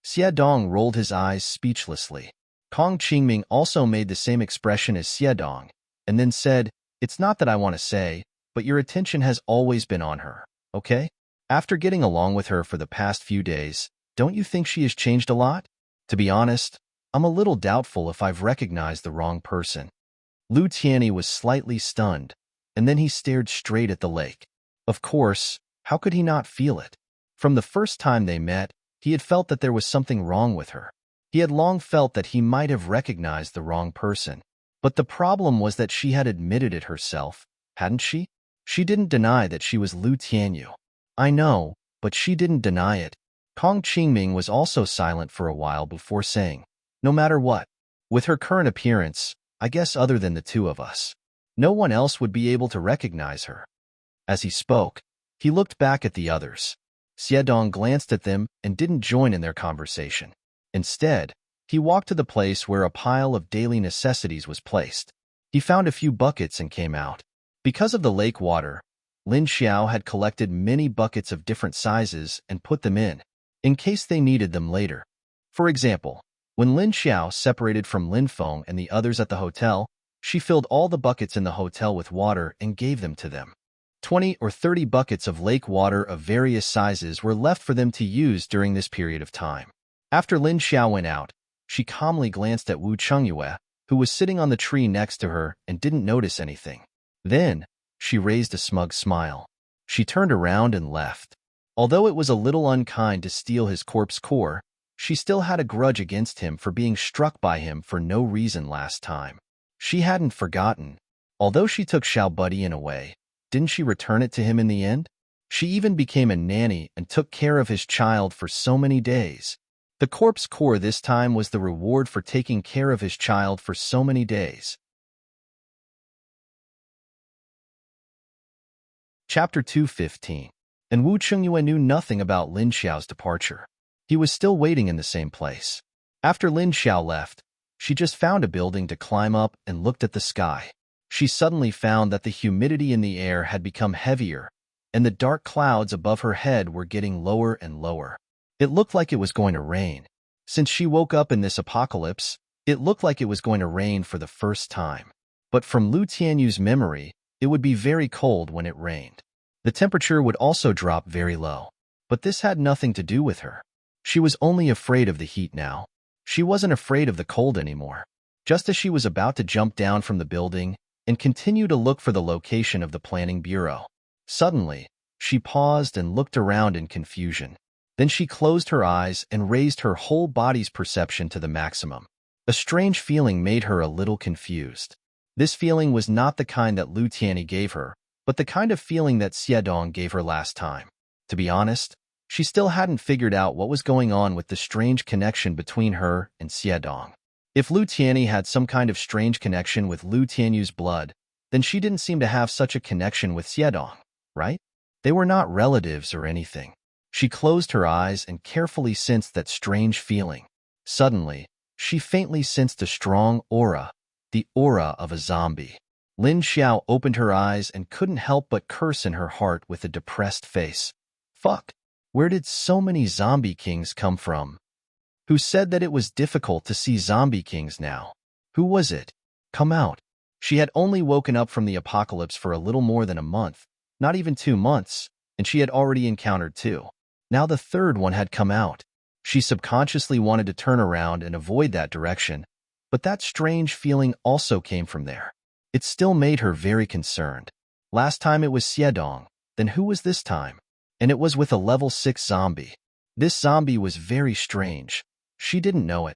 Xiaodong rolled his eyes speechlessly. Kong Qingming also made the same expression as Xiaodong, and then said, "It's not that I want to say, but your attention has always been on her, okay? After getting along with her for the past few days, don't you think she has changed a lot? To be honest, I'm a little doubtful if I've recognized the wrong person." Lu Tianyi was slightly stunned, and then he stared straight at the lake. Of course, how could he not feel it? From the first time they met, he had felt that there was something wrong with her. He had long felt that he might have recognized the wrong person. But the problem was that she had admitted it herself, hadn't she? She didn't deny that she was Lu Tianyi. I know, but she didn't deny it. Kong Qingming was also silent for a while before saying, "No matter what, with her current appearance, I guess other than the two of us, no one else would be able to recognize her." As he spoke, he looked back at the others. Xiaodong glanced at them and didn't join in their conversation. Instead, he walked to the place where a pile of daily necessities was placed. He found a few buckets and came out. Because of the lake water, Lin Xiao had collected many buckets of different sizes and put them in case they needed them later. For example, when Lin Xiao separated from Lin Feng and the others at the hotel, she filled all the buckets in the hotel with water and gave them to them. 20 or 30 buckets of lake water of various sizes were left for them to use during this period of time. After Lin Xiao went out, she calmly glanced at Wu Chengyue, who was sitting on the tree next to her and didn't notice anything. Then, she raised a smug smile. She turned around and left. Although it was a little unkind to steal his corpse core, she still had a grudge against him for being struck by him for no reason last time. She hadn't forgotten. Although she took Xiao Budian away, didn't she return it to him in the end? She even became a nanny and took care of his child for so many days. The corpse core this time was the reward for taking care of his child for so many days. Chapter 215. And Wu Chengyue knew nothing about Lin Xiao's departure. He was still waiting in the same place. After Lin Xiao left, she just found a building to climb up and looked at the sky. She suddenly found that the humidity in the air had become heavier, and the dark clouds above her head were getting lower and lower. It looked like it was going to rain. Since she woke up in this apocalypse, it looked like it was going to rain for the first time. But from Lu Tianyu's memory, it would be very cold when it rained. The temperature would also drop very low. But this had nothing to do with her. She was only afraid of the heat now. She wasn't afraid of the cold anymore. Just as she was about to jump down from the building and continue to look for the location of the planning bureau, suddenly, she paused and looked around in confusion. Then she closed her eyes and raised her whole body's perception to the maximum. A strange feeling made her a little confused. This feeling was not the kind that Lu Tianyi gave her, but the kind of feeling that Xiaodong gave her last time. To be honest, she still hadn't figured out what was going on with the strange connection between her and Xiaodong. If Lu Tianyi had some kind of strange connection with Lu Tianyu's blood, then she didn't seem to have such a connection with Xiaodong, right? They were not relatives or anything. She closed her eyes and carefully sensed that strange feeling. Suddenly, she faintly sensed a strong aura, the aura of a zombie. Lin Xiao opened her eyes and couldn't help but curse in her heart with a depressed face. Fuck, where did so many zombie kings come from? Who said that it was difficult to see zombie kings now? Who was it? Come out. She had only woken up from the apocalypse for a little more than a month, not even 2 months, and she had already encountered 2. Now the third one had come out. She subconsciously wanted to turn around and avoid that direction, But that strange feeling also came from there. It still made her very concerned. Last time it was Xiedong, then who was this time? And it was with a level 6 zombie. This zombie was very strange. She didn't know it.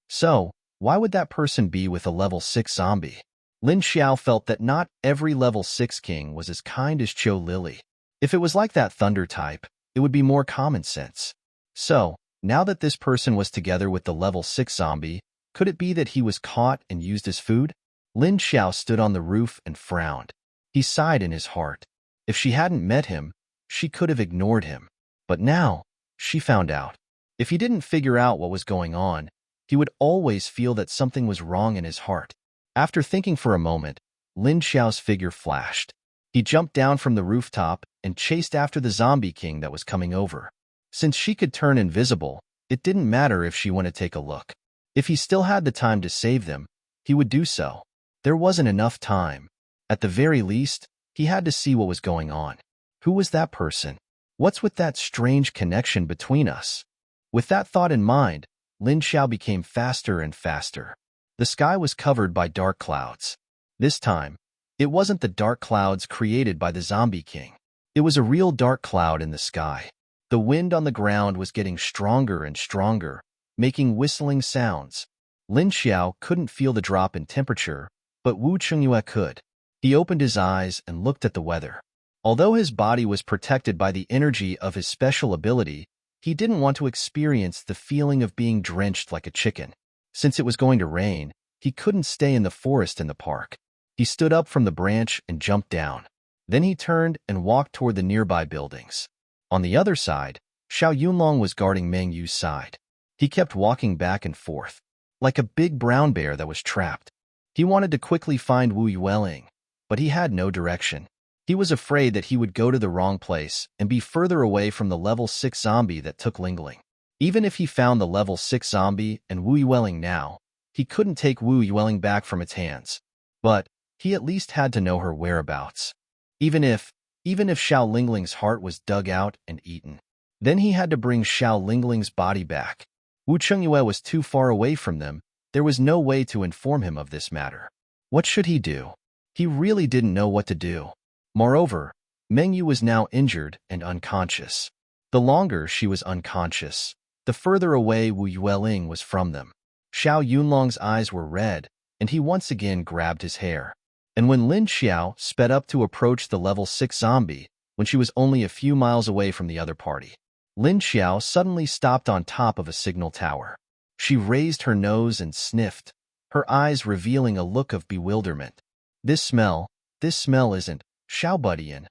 So, why would that person be with a level 6 zombie? Lin Xiao felt that not every level 6 king was as kind as Qiu Lily. If it was like that thunder type, it would be more common sense. So, now that this person was together with the level 6 zombie, could it be that he was caught and used as food? Lin Xiao stood on the roof and frowned. He sighed in his heart. If she hadn't met him, she could have ignored him. But now, she found out. If he didn't figure out what was going on, he would always feel that something was wrong in his heart. After thinking for a moment, Lin Xiao's figure flashed. He jumped down from the rooftop and chased after the zombie king that was coming over. Since she could turn invisible, it didn't matter if she went to take a look. If he still had the time to save them, he would do so. There wasn't enough time. At the very least, he had to see what was going on. Who was that person? What's with that strange connection between us? With that thought in mind, Lin Xiao became faster and faster. The sky was covered by dark clouds. This time, it wasn't the dark clouds created by the zombie king. It was a real dark cloud in the sky. The wind on the ground was getting stronger and stronger, making whistling sounds. Lin Xiao couldn't feel the drop in temperature, but Wu Chengyue could. He opened his eyes and looked at the weather. Although his body was protected by the energy of his special ability, he didn't want to experience the feeling of being drenched like a chicken. Since it was going to rain, he couldn't stay in the forest in the park. He stood up from the branch and jumped down. Then he turned and walked toward the nearby buildings. On the other side, Xiao Yunlong was guarding Meng Yu's side. He kept walking back and forth, like a big brown bear that was trapped. He wanted to quickly find Wu Yueling, but he had no direction. He was afraid that he would go to the wrong place and be further away from the level 6 zombie that took Lingling. Even if he found the level 6 zombie and Wu Yueling now, he couldn't take Wu Yueling back from its hands. But he at least had to know her whereabouts. Even if Xiao Lingling's heart was dug out and eaten. Then he had to bring Xiao Lingling's body back. Wu Chengyue was too far away from them. There was no way to inform him of this matter. What should he do? He really didn't know what to do. Moreover, Meng Yu was now injured and unconscious. The longer she was unconscious, the further away Wu Yueling was from them. Xiao Yunlong's eyes were red, and he once again grabbed his hair. And when Lin Xiao sped up to approach the level 6 zombie, when she was only a few miles away from the other party, Lin Xiao suddenly stopped on top of a signal tower. She raised her nose and sniffed, her eyes revealing a look of bewilderment. This smell isn't Xiao Budian.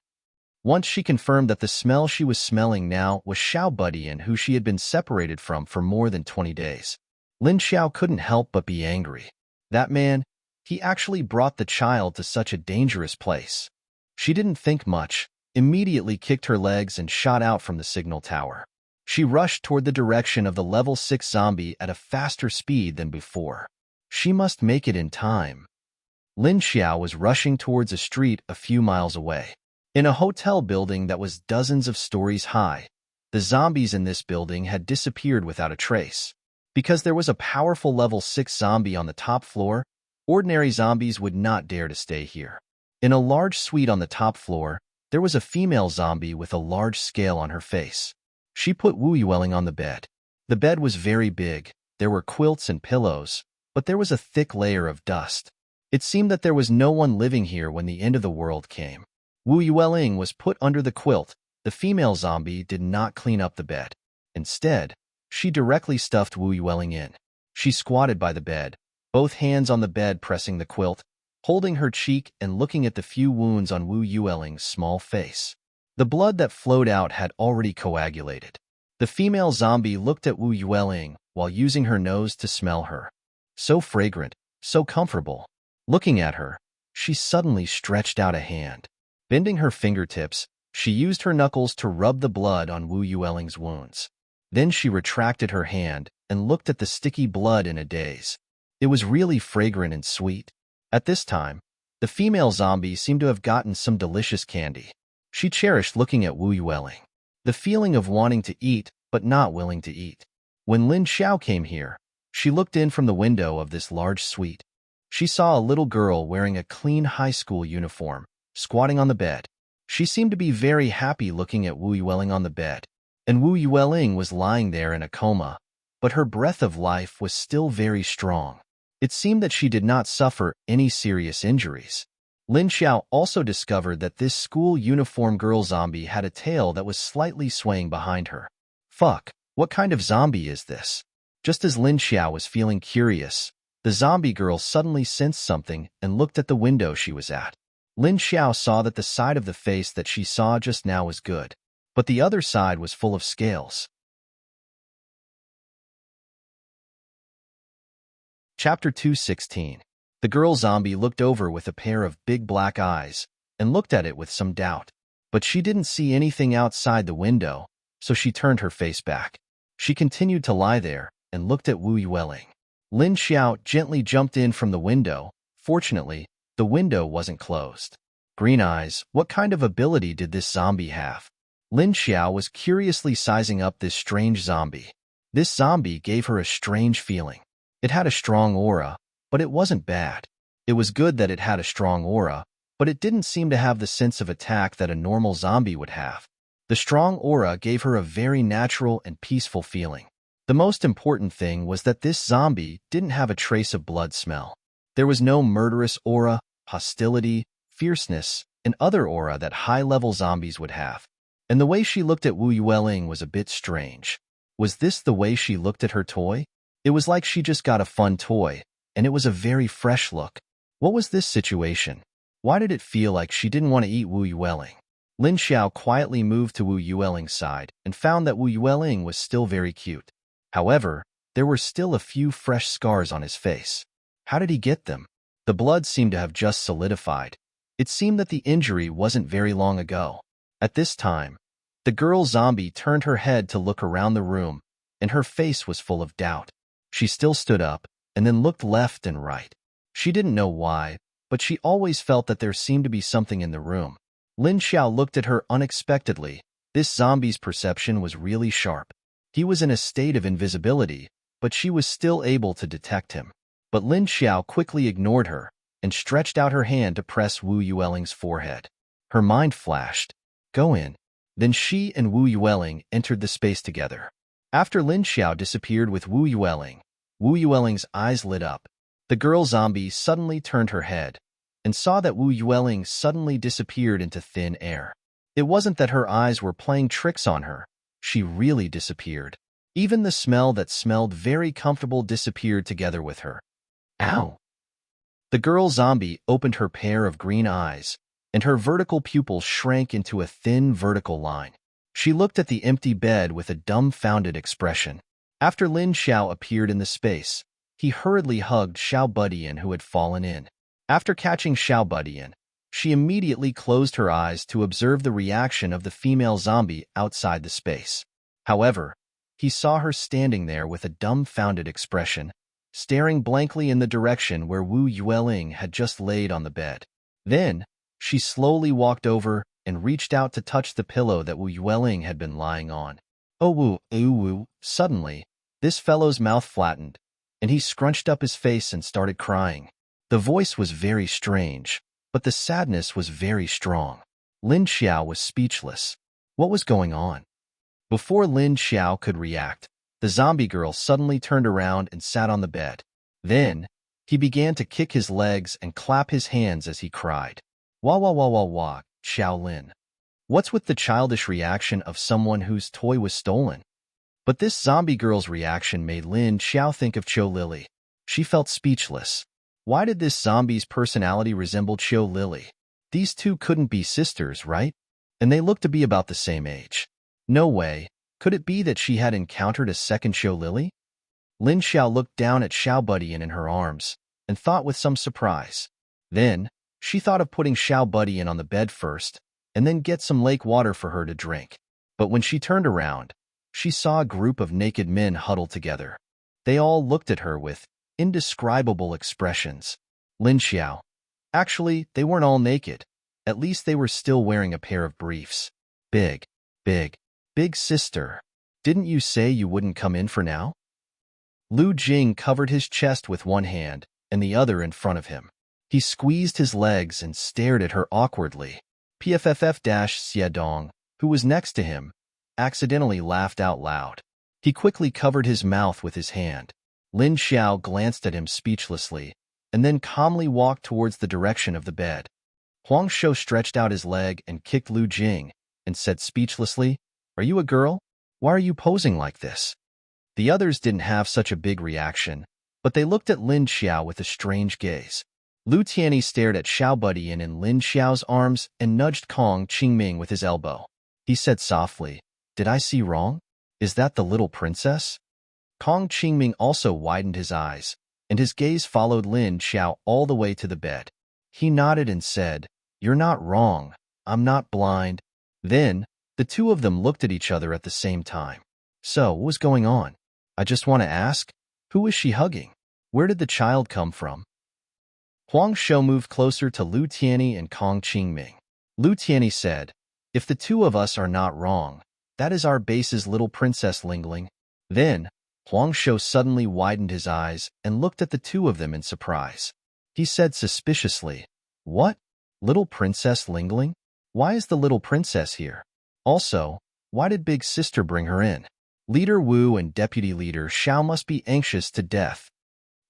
Once she confirmed that the smell she was smelling now was Xiao Budian, who she had been separated from for more than 20 days. Lin Xiao couldn't help but be angry. That man, he actually brought the child to such a dangerous place. She didn't think much, immediately kicked her legs and shot out from the signal tower. She rushed toward the direction of the level 6 zombie at a faster speed than before. She must make it in time. Lin Xiao was rushing towards a street a few miles away. In a hotel building that was dozens of stories high, the zombies in this building had disappeared without a trace. Because there was a powerful level 6 zombie on the top floor, ordinary zombies would not dare to stay here. In a large suite on the top floor, there was a female zombie with a large scale on her face. She put Wu Yueling on the bed. The bed was very big, there were quilts and pillows, but there was a thick layer of dust. It seemed that there was no one living here when the end of the world came. Wu Yueling was put under the quilt. The female zombie did not clean up the bed. Instead, she directly stuffed Wu Yueling in. She squatted by the bed, both hands on the bed pressing the quilt, holding her cheek and looking at the few wounds on Wu Yueling's small face. The blood that flowed out had already coagulated. The female zombie looked at Wu Yueling while using her nose to smell her. So fragrant, so comfortable. Looking at her, she suddenly stretched out a hand. Bending her fingertips, she used her knuckles to rub the blood on Wu Yueling's wounds. Then she retracted her hand and looked at the sticky blood in a daze. It was really fragrant and sweet. At this time, the female zombie seemed to have gotten some delicious candy. She cherished looking at Wu Yueling. The feeling of wanting to eat but not willing to eat. When Lin Xiao came here, She looked in from the window of this large suite. She saw a little girl wearing a clean high school uniform, squatting on the bed. She seemed to be very happy looking at Wu Yueling on the bed, and Wu Yueling was lying there in a coma, but her breath of life was still very strong. It seemed that she did not suffer any serious injuries. Lin Xiao also discovered that this school uniform girl zombie had a tail that was slightly swaying behind her. Fuck, what kind of zombie is this? Just as Lin Xiao was feeling curious, the zombie girl suddenly sensed something and looked at the window she was at. Lin Xiao saw that the side of the face that she saw just now was good, but the other side was full of scales. Chapter 216. The girl zombie looked over with a pair of big black eyes and looked at it with some doubt. But she didn't see anything outside the window, so she turned her face back. She continued to lie there and looked at Wu Yueling. Lin Xiao gently jumped in from the window. Fortunately, the window wasn't closed. Green eyes, what kind of ability did this zombie have? Lin Xiao was curiously sizing up this strange zombie. This zombie gave her a strange feeling. It had a strong aura, but it wasn't bad. It was good that it had a strong aura, but it didn't seem to have the sense of attack that a normal zombie would have. The strong aura gave her a very natural and peaceful feeling. The most important thing was that this zombie didn't have a trace of blood smell. There was no murderous aura, hostility, fierceness, and other aura that high-level zombies would have. And the way she looked at Wu Yueling was a bit strange. Was this the way she looked at her toy? It was like she just got a fun toy, and it was a very fresh look. What was this situation? Why did it feel like she didn't want to eat Wu Yueling? Lin Xiao quietly moved to Wu Yueling's side and found that Wu Yueling was still very cute. However, there were still a few fresh scars on his face. How did he get them? The blood seemed to have just solidified. It seemed that the injury wasn't very long ago. At this time, the girl zombie turned her head to look around the room, and her face was full of doubt. She still stood up and then looked left and right. She didn't know why, but she always felt that there seemed to be something in the room. Lin Xiao looked at her unexpectedly. This zombie's perception was really sharp. He was in a state of invisibility, but she was still able to detect him. But Lin Xiao quickly ignored her and stretched out her hand to press Wu Yueling's forehead. Her mind flashed. Go in. Then she and Wu Yueling entered the space together. After Lin Xiao disappeared with Wu Yueling's eyes lit up. The girl zombie suddenly turned her head and saw that Wu Yueling suddenly disappeared into thin air. It wasn't that her eyes were playing tricks on her. She really disappeared. Even the smell that smelled very comfortable disappeared together with her. Ow! The girl zombie opened her pair of green eyes, and her vertical pupils shrank into a thin vertical line. She looked at the empty bed with a dumbfounded expression. After Lin Xiao appeared in the space, he hurriedly hugged Xiao Budian, who had fallen in. After catching Xiao Budian, she immediately closed her eyes to observe the reaction of the female zombie outside the space. However, he saw her standing there with a dumbfounded expression, staring blankly in the direction where Wu Yueling had just laid on the bed. Then, she slowly walked over and reached out to touch the pillow that Wu Yueling had been lying on. Oh Wu. Suddenly, this fellow's mouth flattened, and he scrunched up his face and started crying. The voice was very strange, but the sadness was very strong. Lin Xiao was speechless. What was going on? Before Lin Xiao could react, the zombie girl suddenly turned around and sat on the bed. Then, he began to kick his legs and clap his hands as he cried. Wah wah wah wah wah, Xiao Lin. What's with the childish reaction of someone whose toy was stolen? But this zombie girl's reaction made Lin Xiao think of Cho Lily. She felt speechless. Why did this zombie's personality resemble Cho Lily? These two couldn't be sisters, right? And they looked to be about the same age. No way. Could it be that she had encountered a second Cho Lily? Lin Xiao looked down at Xiao Budian in her arms and thought with some surprise. Then, she thought of putting Xiao Budian on the bed first and then get some lake water for her to drink. But when she turned around, she saw a group of naked men huddled together. They all looked at her with indescribable expressions. Lin Xiao. Actually, they weren't all naked. At least they were still wearing a pair of briefs. Big sister. Didn't you say you wouldn't come in for now? Lu Jing covered his chest with one hand and the other in front of him. He squeezed his legs and stared at her awkwardly. Pfff-Xiedong, who was next to him, accidentally laughed out loud. He quickly covered his mouth with his hand. Lin Xiao glanced at him speechlessly, and then calmly walked towards the direction of the bed. Huang Shou stretched out his leg and kicked Lu Jing, and said speechlessly, "Are you a girl? Why are you posing like this?" The others didn't have such a big reaction, but they looked at Lin Xiao with a strange gaze. Lu Tianyi stared at Xiao Budian in Lin Xiao's arms and nudged Kong Qingming with his elbow. He said softly, "Did I see wrong? Is that the little princess?" Kong Qingming also widened his eyes, and his gaze followed Lin Xiao all the way to the bed. He nodded and said, "You're not wrong. I'm not blind." Then, the two of them looked at each other at the same time. "So, what was going on? I just want to ask, who is she hugging? Where did the child come from?" Huang Shou moved closer to Lu Tianyi and Kong Qingming. Lu Tianyi said, "If the two of us are not wrong, that is our base's little princess Lingling." Then, Huang Shou suddenly widened his eyes and looked at the two of them in surprise. He said suspiciously, "What? Little Princess Lingling? Why is the little princess here? Also, why did Big Sister bring her in? Leader Wu and Deputy Leader Xiao must be anxious to death."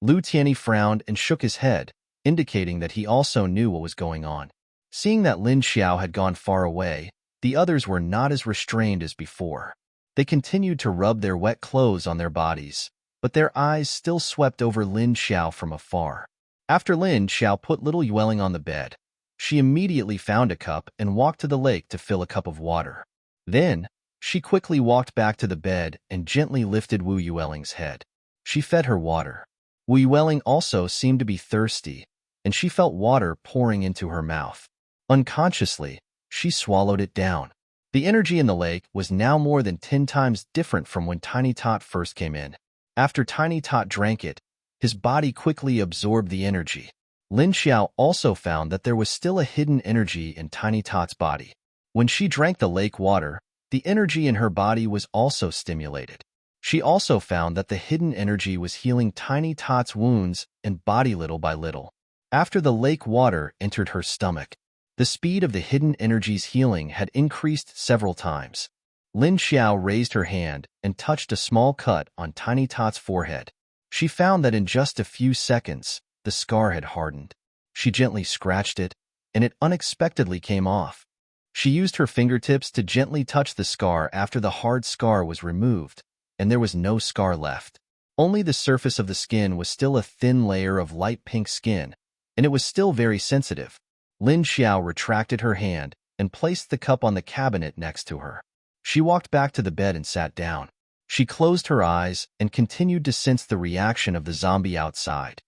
Lu Tianyi frowned and shook his head, indicating that he also knew what was going on. Seeing that Lin Xiao had gone far away, the others were not as restrained as before. They continued to rub their wet clothes on their bodies, but their eyes still swept over Lin Xiao from afar. After Lin Xiao put little Yueling on the bed, she immediately found a cup and walked to the lake to fill a cup of water. Then, she quickly walked back to the bed and gently lifted Wu Yueling's head. She fed her water. Wu Yueling also seemed to be thirsty, and she felt water pouring into her mouth. Unconsciously, she swallowed it down. The energy in the lake was now more than 10 times different from when Tiny Tot first came in. After Tiny Tot drank it, his body quickly absorbed the energy. Lin Xiao also found that there was still a hidden energy in Tiny Tot's body. When she drank the lake water, the energy in her body was also stimulated. She also found that the hidden energy was healing Tiny Tot's wounds and body little by little. After the lake water entered her stomach, the speed of the hidden energy's healing had increased several times. Lin Xiao raised her hand and touched a small cut on Tiny Tot's forehead. She found that in just a few seconds, the scar had hardened. She gently scratched it, and it unexpectedly came off. She used her fingertips to gently touch the scar after the hard scar was removed, and there was no scar left. Only the surface of the skin was still a thin layer of light pink skin, and it was still very sensitive. Lin Xiao retracted her hand and placed the cup on the cabinet next to her. She walked back to the bed and sat down. She closed her eyes and continued to sense the reaction of the zombie outside.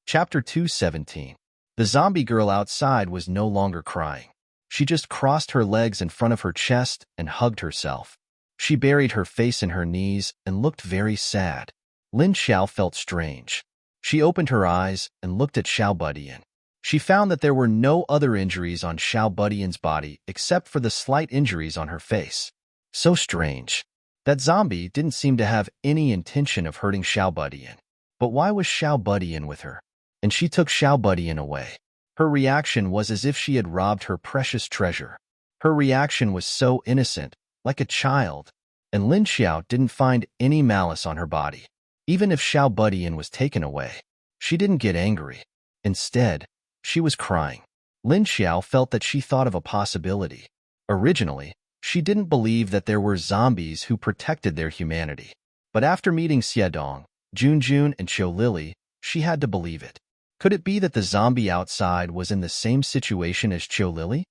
Chapter 217. The zombie girl outside was no longer crying. She just crossed her legs in front of her chest and hugged herself. She buried her face in her knees and looked very sad. Lin Xiao felt strange. She opened her eyes and looked at Xiao Budian. She found that there were no other injuries on Xiao Budian's body except for the slight injuries on her face. So strange. That zombie didn't seem to have any intention of hurting Xiao Budian. But why was Xiao Budian with her? And she took Xiao Budian away. Her reaction was as if she had robbed her precious treasure. Her reaction was so innocent, like a child, and Lin Xiao didn't find any malice on her body. Even if Xiao Budian was taken away, she didn't get angry. Instead, she was crying. Lin Xiao felt that she thought of a possibility. Originally, she didn't believe that there were zombies who protected their humanity. But after meeting Xiedong, Junjun, and Qiu Lili, she had to believe it. Could it be that the zombie outside was in the same situation as Qiu Lili?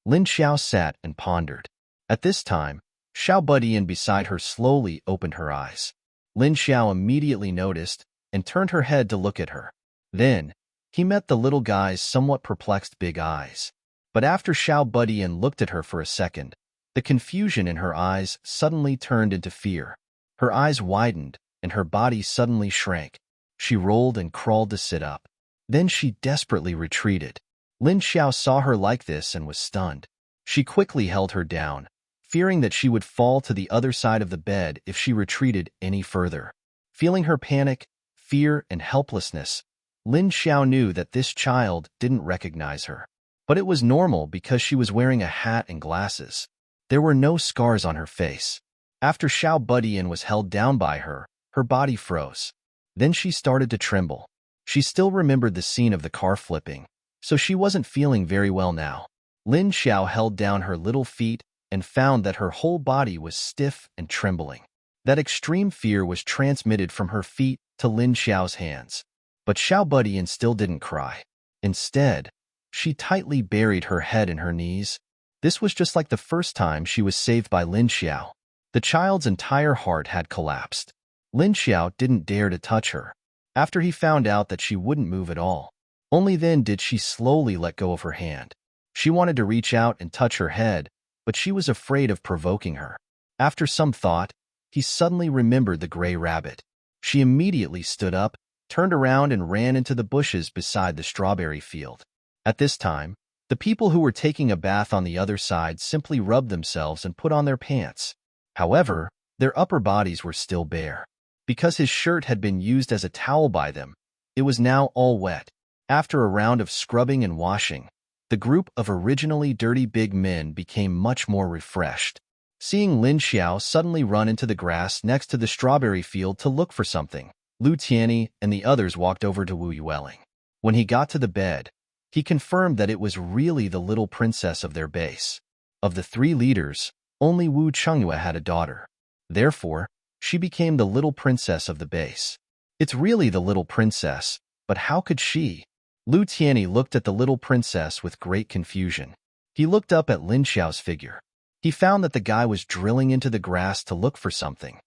Lin Xiao sat and pondered. At this time, Xiao Budian beside her slowly opened her eyes. Lin Xiao immediately noticed and turned her head to look at her. Then, he met the little guy's somewhat perplexed big eyes. But after Xiao Budian looked at her for a second, the confusion in her eyes suddenly turned into fear. Her eyes widened, and her body suddenly shrank. She rolled and crawled to sit up. Then she desperately retreated. Lin Xiao saw her like this and was stunned. She quickly held her down, fearing that she would fall to the other side of the bed if she retreated any further. Feeling her panic, fear, and helplessness, Lin Xiao knew that this child didn't recognize her. But it was normal because she was wearing a hat and glasses. There were no scars on her face. After Xiao Budian was held down by her, her body froze. Then she started to tremble. She still remembered the scene of the car flipping, so she wasn't feeling very well now. Lin Xiao held down her little feet and found that her whole body was stiff and trembling. That extreme fear was transmitted from her feet to Lin Xiao's hands. But Xiao Budian still didn't cry. Instead, she tightly buried her head in her knees. This was just like the first time she was saved by Lin Xiao. The child's entire heart had collapsed. Lin Xiao didn't dare to touch her. After he found out that she wouldn't move at all, only then did she slowly let go of her hand. She wanted to reach out and touch her head, but she was afraid of provoking her. After some thought, he suddenly remembered the gray rabbit. She immediately stood up, turned around, and ran into the bushes beside the strawberry field. At this time, the people who were taking a bath on the other side simply rubbed themselves and put on their pants. However, their upper bodies were still bare. Because his shirt had been used as a towel by them, it was now all wet. After a round of scrubbing and washing, the group of originally dirty big men became much more refreshed. Seeing Lin Xiao suddenly run into the grass next to the strawberry field to look for something, Lu Tianyi and the others walked over to Wu Yueling. When he got to the bed, he confirmed that it was really the little princess of their base. Of the 3 leaders, only Wu Chengyue had a daughter. Therefore, she became the little princess of the base. It's really the little princess, but how could she? Lu Tianyi looked at the little princess with great confusion. He looked up at Lin Xiao's figure. He found that the guy was drilling into the grass to look for something.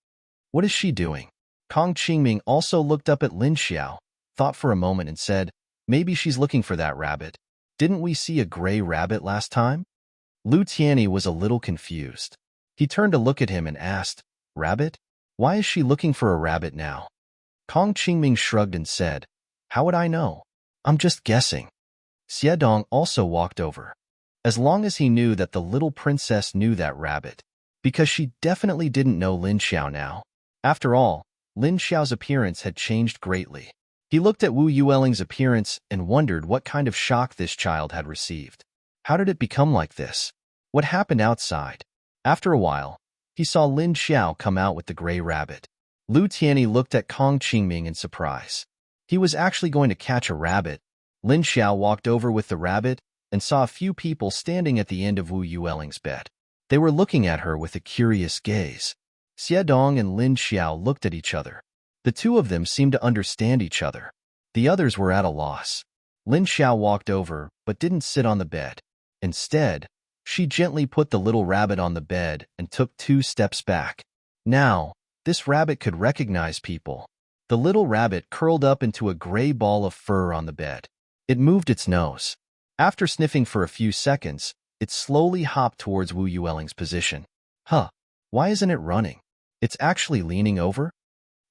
What is she doing? Kong Qingming also looked up at Lin Xiao, thought for a moment and said, maybe she's looking for that rabbit. Didn't we see a gray rabbit last time? Lu Tianyi was a little confused. He turned to look at him and asked, rabbit? Why is she looking for a rabbit now? Kong Qingming shrugged and said, how would I know? I'm just guessing. Xiedong also walked over. As long as he knew that the little princess knew that rabbit, because she definitely didn't know Lin Xiao now. After all, Lin Xiao's appearance had changed greatly. He looked at Wu Yueling's appearance and wondered what kind of shock this child had received. How did it become like this? What happened outside? After a while, he saw Lin Xiao come out with the gray rabbit. Lu Tianyi looked at Kong Qingming in surprise. He was actually going to catch a rabbit. Lin Xiao walked over with the rabbit and saw a few people standing at the end of Wu Yueling's bed. They were looking at her with a curious gaze. Xiedong and Lin Xiao looked at each other. The 2 of them seemed to understand each other. The others were at a loss. Lin Xiao walked over but didn't sit on the bed. Instead, she gently put the little rabbit on the bed and took 2 steps back. Now, this rabbit could recognize people. The little rabbit curled up into a gray ball of fur on the bed. It moved its nose. After sniffing for a few seconds, it slowly hopped towards Wu Yueling's position. Huh, why isn't it running? It's actually leaning over?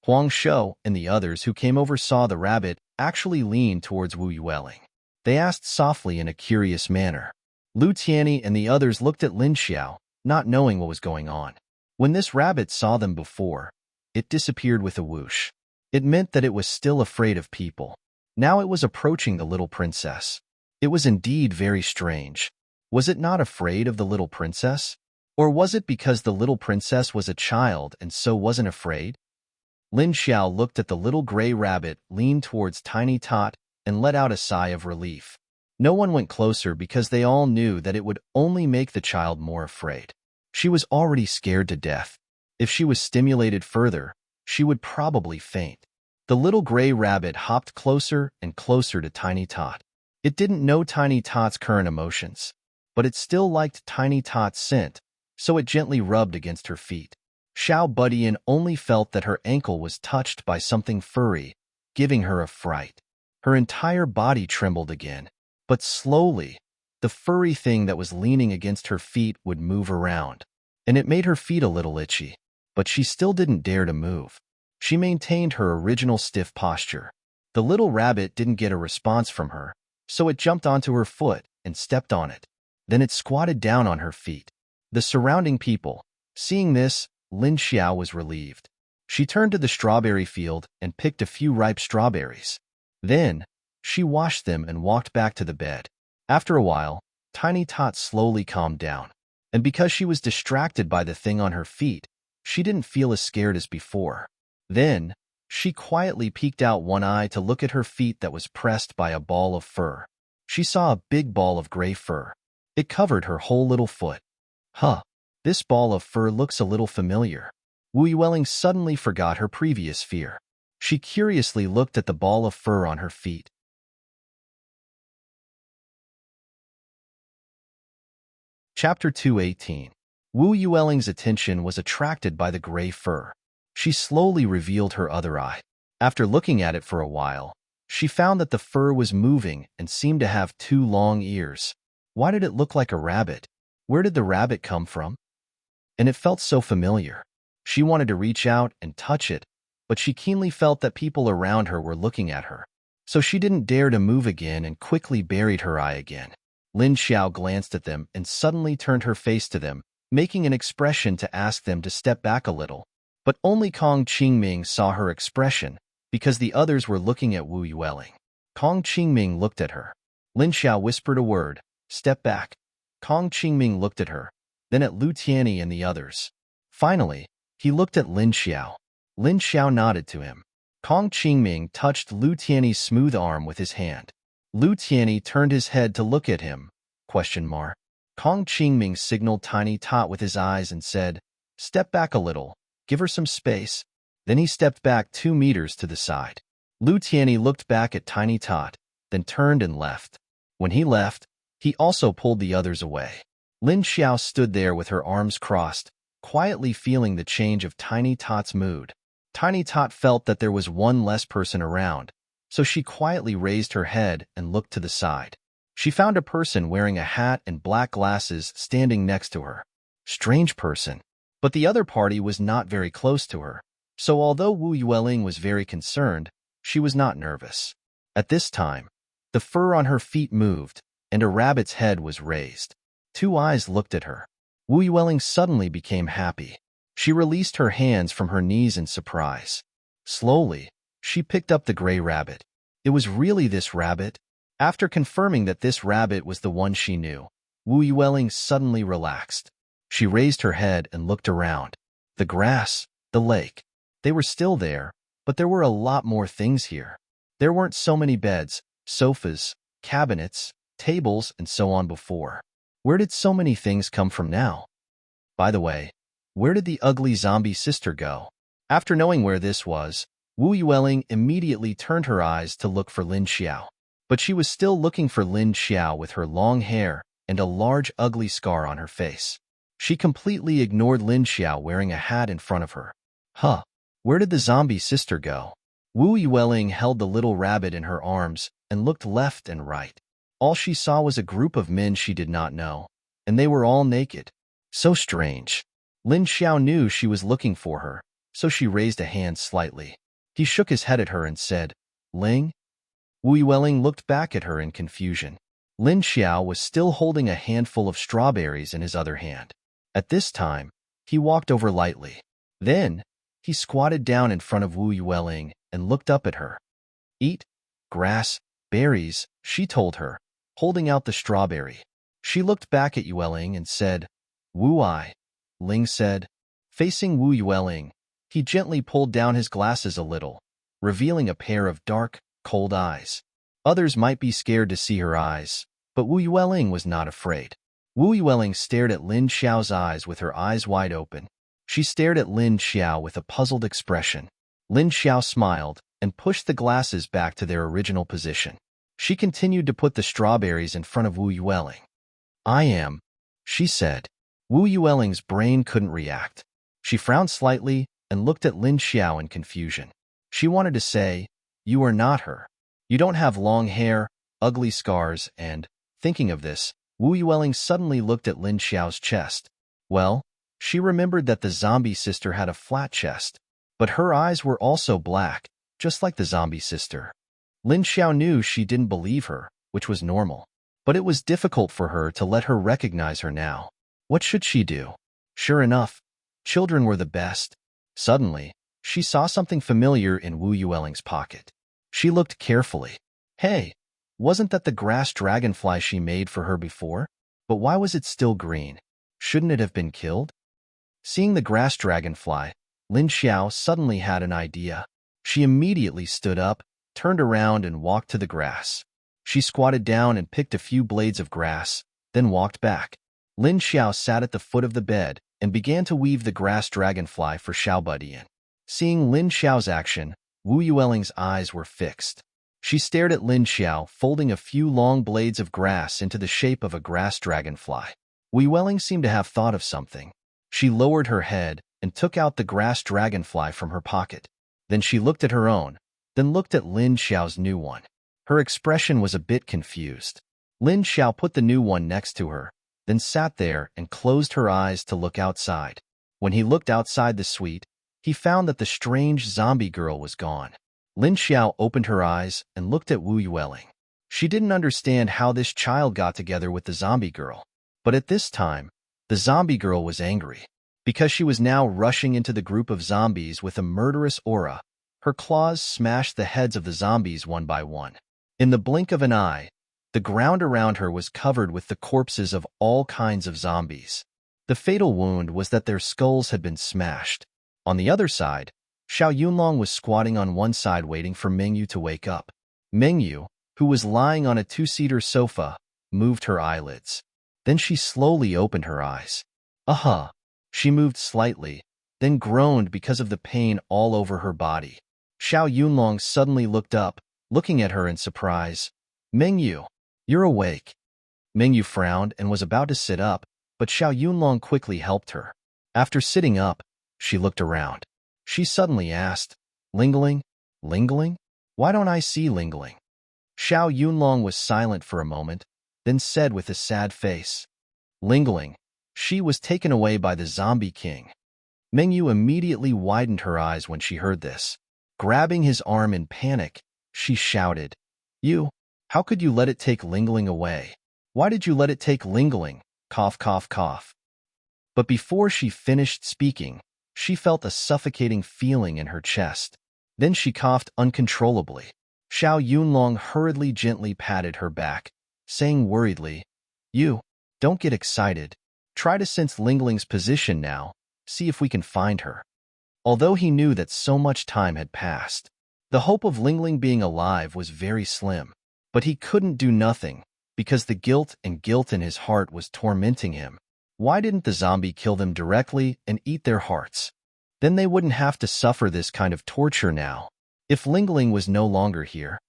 Huang Shou and the others who came over saw the rabbit actually lean towards Wu Yueling. They asked softly in a curious manner. Lu Tianyi and the others looked at Lin Xiao, not knowing what was going on. When this rabbit saw them before, it disappeared with a whoosh. It meant that it was still afraid of people. Now it was approaching the little princess. It was indeed very strange. Was it not afraid of the little princess? Or was it because the little princess was a child and so wasn't afraid? Lin Xiao looked at the little gray rabbit, leaned towards Tiny Tot, and let out a sigh of relief. No one went closer because they all knew that it would only make the child more afraid. She was already scared to death. If she was stimulated further, she would probably faint. The little gray rabbit hopped closer and closer to Tiny Tot. It didn't know Tiny Tot's current emotions, but it still liked Tiny Tot's scent, so it gently rubbed against her feet. Xiao Budian only felt that her ankle was touched by something furry, giving her a fright. Her entire body trembled again, but slowly, the furry thing that was leaning against her feet would move around, and it made her feet a little itchy, but she still didn't dare to move. She maintained her original stiff posture. The little rabbit didn't get a response from her, so it jumped onto her foot and stepped on it. Then it squatted down on her feet. the surrounding people. Seeing this, Lin Xiao was relieved. She turned to the strawberry field and picked a few ripe strawberries. Then, she washed them and walked back to the bed. After a while, Tiny Tot slowly calmed down. And because she was distracted by the thing on her feet, she didn't feel as scared as before. Then, she quietly peeked out one eye to look at her feet that was pressed by a ball of fur. She saw a big ball of gray fur. It covered her whole little foot. Huh, this ball of fur looks a little familiar. Wu Yueling suddenly forgot her previous fear. She curiously looked at the ball of fur on her feet. Chapter 218. Wu Yueling's attention was attracted by the gray fur. She slowly revealed her other eye. After looking at it for a while, she found that the fur was moving and seemed to have 2 long ears. Why did it look like a rabbit? Where did the rabbit come from? And it felt so familiar. She wanted to reach out and touch it, but she keenly felt that people around her were looking at her. So she didn't dare to move again and quickly buried her eye again. Lin Xiao glanced at them and suddenly turned her face to them, making an expression to ask them to step back a little. But only Kong Qingming saw her expression, because the others were looking at Wu Yueling. Kong Qingming looked at her. Lin Xiao whispered a word, "Step back." Kong Qingming looked at her, then at Lu Tianyi and the others. Finally, he looked at Lin Xiao. Lin Xiao nodded to him. Kong Qingming touched Lu Tianyi's smooth arm with his hand. Lu Tianyi turned his head to look at him. Kong Qingming signaled Tiny Tot with his eyes and said, "Step back a little. Give her some space." Then he stepped back 2 meters to the side. Lu Tianyi looked back at Tiny Tot, then turned and left. When he left, he also pulled the others away. Lin Xiao stood there with her arms crossed, quietly feeling the change of Tiny Tot's mood. Tiny Tot felt that there was one less person around, so she quietly raised her head and looked to the side. She found a person wearing a hat and black glasses standing next to her. Strange person. But the other party was not very close to her, so although Wu Yueling was very concerned, she was not nervous. At this time, the fur on her feet moved, and a rabbit's head was raised. 2 eyes looked at her. Wu Yueling suddenly became happy. She released her hands from her knees in surprise. Slowly, she picked up the gray rabbit. It was really this rabbit. After confirming that this rabbit was the one she knew, Wu Yueling suddenly relaxed. She raised her head and looked around. The grass, the lake, they were still there, but there were a lot more things here. There weren't so many beds, sofas, cabinets, tables, and so on before. Where did so many things come from now? By the way, where did the ugly zombie sister go? After knowing where this was, Wu Yueling immediately turned her eyes to look for Lin Xiao. But she was still looking for Lin Xiao with her long hair and a large ugly scar on her face. She completely ignored Lin Xiao wearing a hat in front of her. Huh, where did the zombie sister go? Wu Yueling held the little rabbit in her arms and looked left and right. All she saw was a group of men she did not know, and they were all naked. So strange. Lin Xiao knew she was looking for her, so she raised a hand slightly. He shook his head at her and said, "Ling?" Wu Yueling looked back at her in confusion. Lin Xiao was still holding a handful of strawberries in his other hand. At this time, he walked over lightly. Then, he squatted down in front of Wu Yueling and looked up at her. "Eat grass, berries," she told her, holding out the strawberry. She looked back at Yueling and said, "Wu I." Ling said. Facing Wu Yueling, he gently pulled down his glasses a little, revealing a pair of dark, cold eyes. Others might be scared to see her eyes, but Wu Yueling was not afraid. Wu Yueling stared at Lin Xiao's eyes with her eyes wide open. She stared at Lin Xiao with a puzzled expression. Lin Xiao smiled and pushed the glasses back to their original position. She continued to put the strawberries in front of Wu Yueling. "I am," she said. Wu Yueling's brain couldn't react. She frowned slightly and looked at Lin Xiao in confusion. She wanted to say, "You are not her. You don't have long hair, ugly scars," and, thinking of this, Wu Yueling suddenly looked at Lin Xiao's chest. Well, she remembered that the zombie sister had a flat chest, but her eyes were also black, just like the zombie sister. Lin Xiao knew she didn't believe her, which was normal, but it was difficult for her to let her recognize her now. What should she do? Sure enough, children were the best. Suddenly, she saw something familiar in Wu Yueling's pocket. She looked carefully. Hey, wasn't that the grass dragonfly she made for her before? But why was it still green? Shouldn't it have been killed? Seeing the grass dragonfly, Lin Xiao suddenly had an idea. She immediately stood up, turned around and walked to the grass. She squatted down and picked a few blades of grass, then walked back. Lin Xiao sat at the foot of the bed and began to weave the grass dragonfly for Xiao Budian. Seeing Lin Xiao's action, Wu Yueling's eyes were fixed. She stared at Lin Xiao, folding a few long blades of grass into the shape of a grass dragonfly. Wu Yueling seemed to have thought of something. She lowered her head and took out the grass dragonfly from her pocket. Then she looked at her own, then looked at Lin Xiao's new one. Her expression was a bit confused. Lin Xiao put the new one next to her, then sat there and closed her eyes to look outside. When he looked outside the suite, he found that the strange zombie girl was gone. Lin Xiao opened her eyes and looked at Wu Yueling. She didn't understand how this child got together with the zombie girl. But at this time, the zombie girl was angry. Because she was now rushing into the group of zombies with a murderous aura, her claws smashed the heads of the zombies one by one. In the blink of an eye, the ground around her was covered with the corpses of all kinds of zombies. The fatal wound was that their skulls had been smashed. On the other side, Xiao Yunlong was squatting on one side waiting for Mengyu to wake up. Mengyu, who was lying on a two-seater sofa, moved her eyelids. Then she slowly opened her eyes. Aha! She moved slightly, then groaned because of the pain all over her body. Xiao Yunlong suddenly looked up, looking at her in surprise. Mengyu, you're awake. Mengyu frowned and was about to sit up, but Xiao Yunlong quickly helped her. After sitting up, she looked around. She suddenly asked, Lingling? Lingling? Why don't I see Lingling? Xiao Yunlong was silent for a moment, then said with a sad face, Lingling, she was taken away by the zombie king. Mengyu immediately widened her eyes when she heard this. Grabbing his arm in panic, she shouted, You, how could you let it take Lingling away? Why did you let it take Lingling? Cough, cough, cough. But before she finished speaking, she felt a suffocating feeling in her chest. Then she coughed uncontrollably. Xiao Yunlong hurriedly gently patted her back, saying worriedly, You, don't get excited. Try to sense Lingling's position now, see if we can find her. Although he knew that so much time had passed, the hope of Lingling being alive was very slim. But he couldn't do nothing, because the guilt in his heart was tormenting him. Why didn't the zombie kill them directly and eat their hearts? Then they wouldn't have to suffer this kind of torture now, if Lingling was no longer here.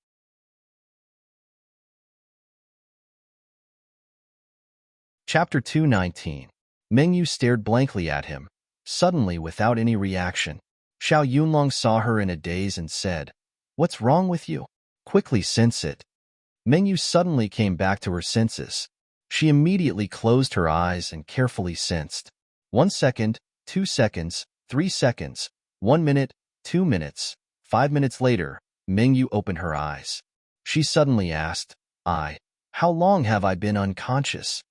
Chapter 219. Mengyu stared blankly at him, suddenly without any reaction. Xiao Yunlong saw her in a daze and said, What's wrong with you? Quickly sense it. Mengyu suddenly came back to her senses. She immediately closed her eyes and carefully sensed. 1 second, 2 seconds, 3 seconds, 1 minute, 2 minutes. 5 minutes later, Mengyu opened her eyes. She suddenly asked, How long have I been unconscious?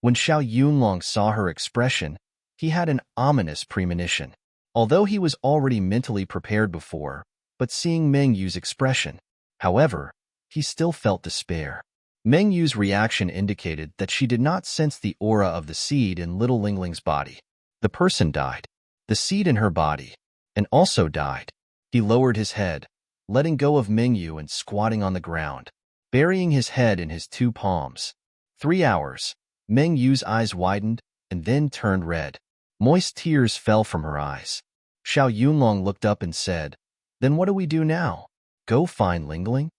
When Xiao Yunlong saw her expression, he had an ominous premonition. Although he was already mentally prepared before, but seeing Mengyu's expression, however, he still felt despair. Mengyu's reaction indicated that she did not sense the aura of the seed in little Lingling's body. The person died. The seed in her body, and also died. He lowered his head, letting go of Mengyu and squatting on the ground, burying his head in his 2 palms. 3 hours. Mengyu's eyes widened and then turned red. Moist tears fell from her eyes. Xiao Yunlong looked up and said, Then what do we do now? Go find Lingling?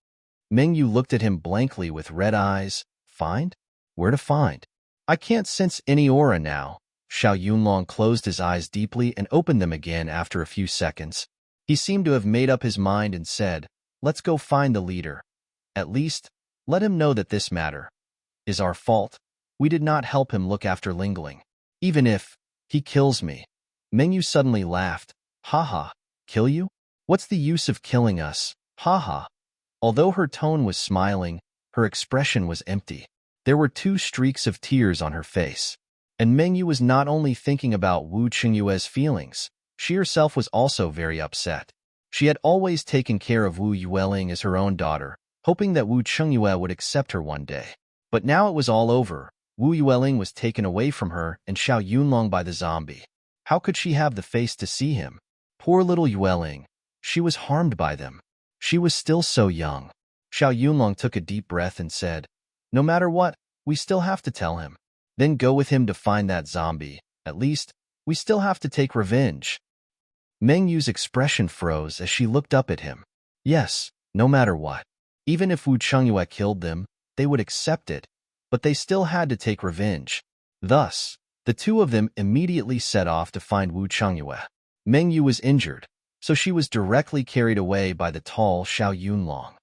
Mengyu looked at him blankly with red eyes. Find? Where to find? I can't sense any aura now. Xiao Yunlong closed his eyes deeply and opened them again after a few seconds. He seemed to have made up his mind and said, Let's go find the leader. At least, let him know that this matter is our fault. We did not help him look after Lingling. Even if he kills me. Mengyu suddenly laughed. Ha. Kill you? What's the use of killing us? Ha. Although her tone was smiling, her expression was empty. There were 2 streaks of tears on her face. And Mengyu was not only thinking about Wu Qingyue's feelings, she herself was also very upset. She had always taken care of Wu Yueling as her own daughter, hoping that Wu Qingyue would accept her one day. But now it was all over. Wu Yueling was taken away from her and Xiao Yunlong by the zombie. How could she have the face to see him? Poor little Yueling. She was harmed by them. She was still so young. Xiao Yunlong took a deep breath and said, "No matter what, we still have to tell him. Then go with him to find that zombie. At least, we still have to take revenge." Meng Yu's expression froze as she looked up at him. Yes, no matter what. Even if Wu Qingyue killed them, they would accept it, but they still had to take revenge. Thus, the two of them immediately set off to find Wu Qingyue. Meng Yu was injured, so she was directly carried away by the tall Xiao Yunlong.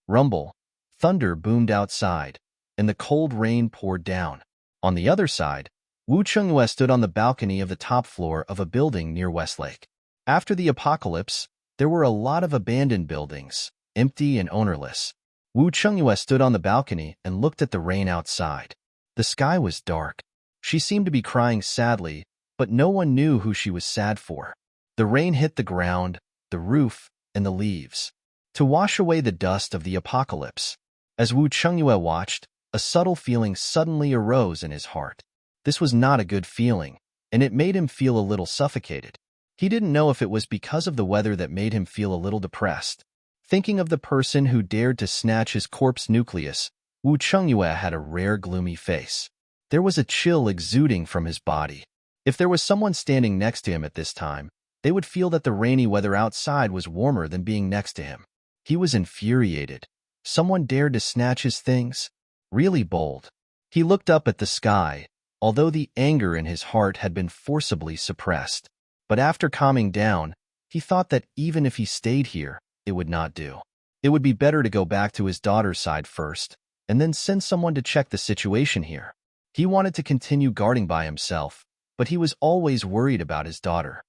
Rumble, thunder boomed outside, and the cold rain poured down. On the other side, Wu Qingyue stood on the balcony of the top floor of a building near Westlake. After the apocalypse, there were a lot of abandoned buildings, empty and ownerless. Wu Qingyue stood on the balcony and looked at the rain outside. The sky was dark. She seemed to be crying sadly, but no one knew who she was sad for. The rain hit the ground, the roof, and the leaves, to wash away the dust of the apocalypse. As Wu Qingyue watched, a subtle feeling suddenly arose in his heart. This was not a good feeling, and it made him feel a little suffocated. He didn't know if it was because of the weather that made him feel a little depressed. Thinking of the person who dared to snatch his corpse nucleus, Wu Qingyue had a rare gloomy face. There was a chill exuding from his body. If there was someone standing next to him at this time, they would feel that the rainy weather outside was warmer than being next to him. He was infuriated. Someone dared to snatch his things? Really bold. He looked up at the sky, although the anger in his heart had been forcibly suppressed. But after calming down, he thought that even if he stayed here, it would not do. It would be better to go back to his daughter's side first, and then send someone to check the situation here. He wanted to continue guarding by himself, but he was always worried about his daughter.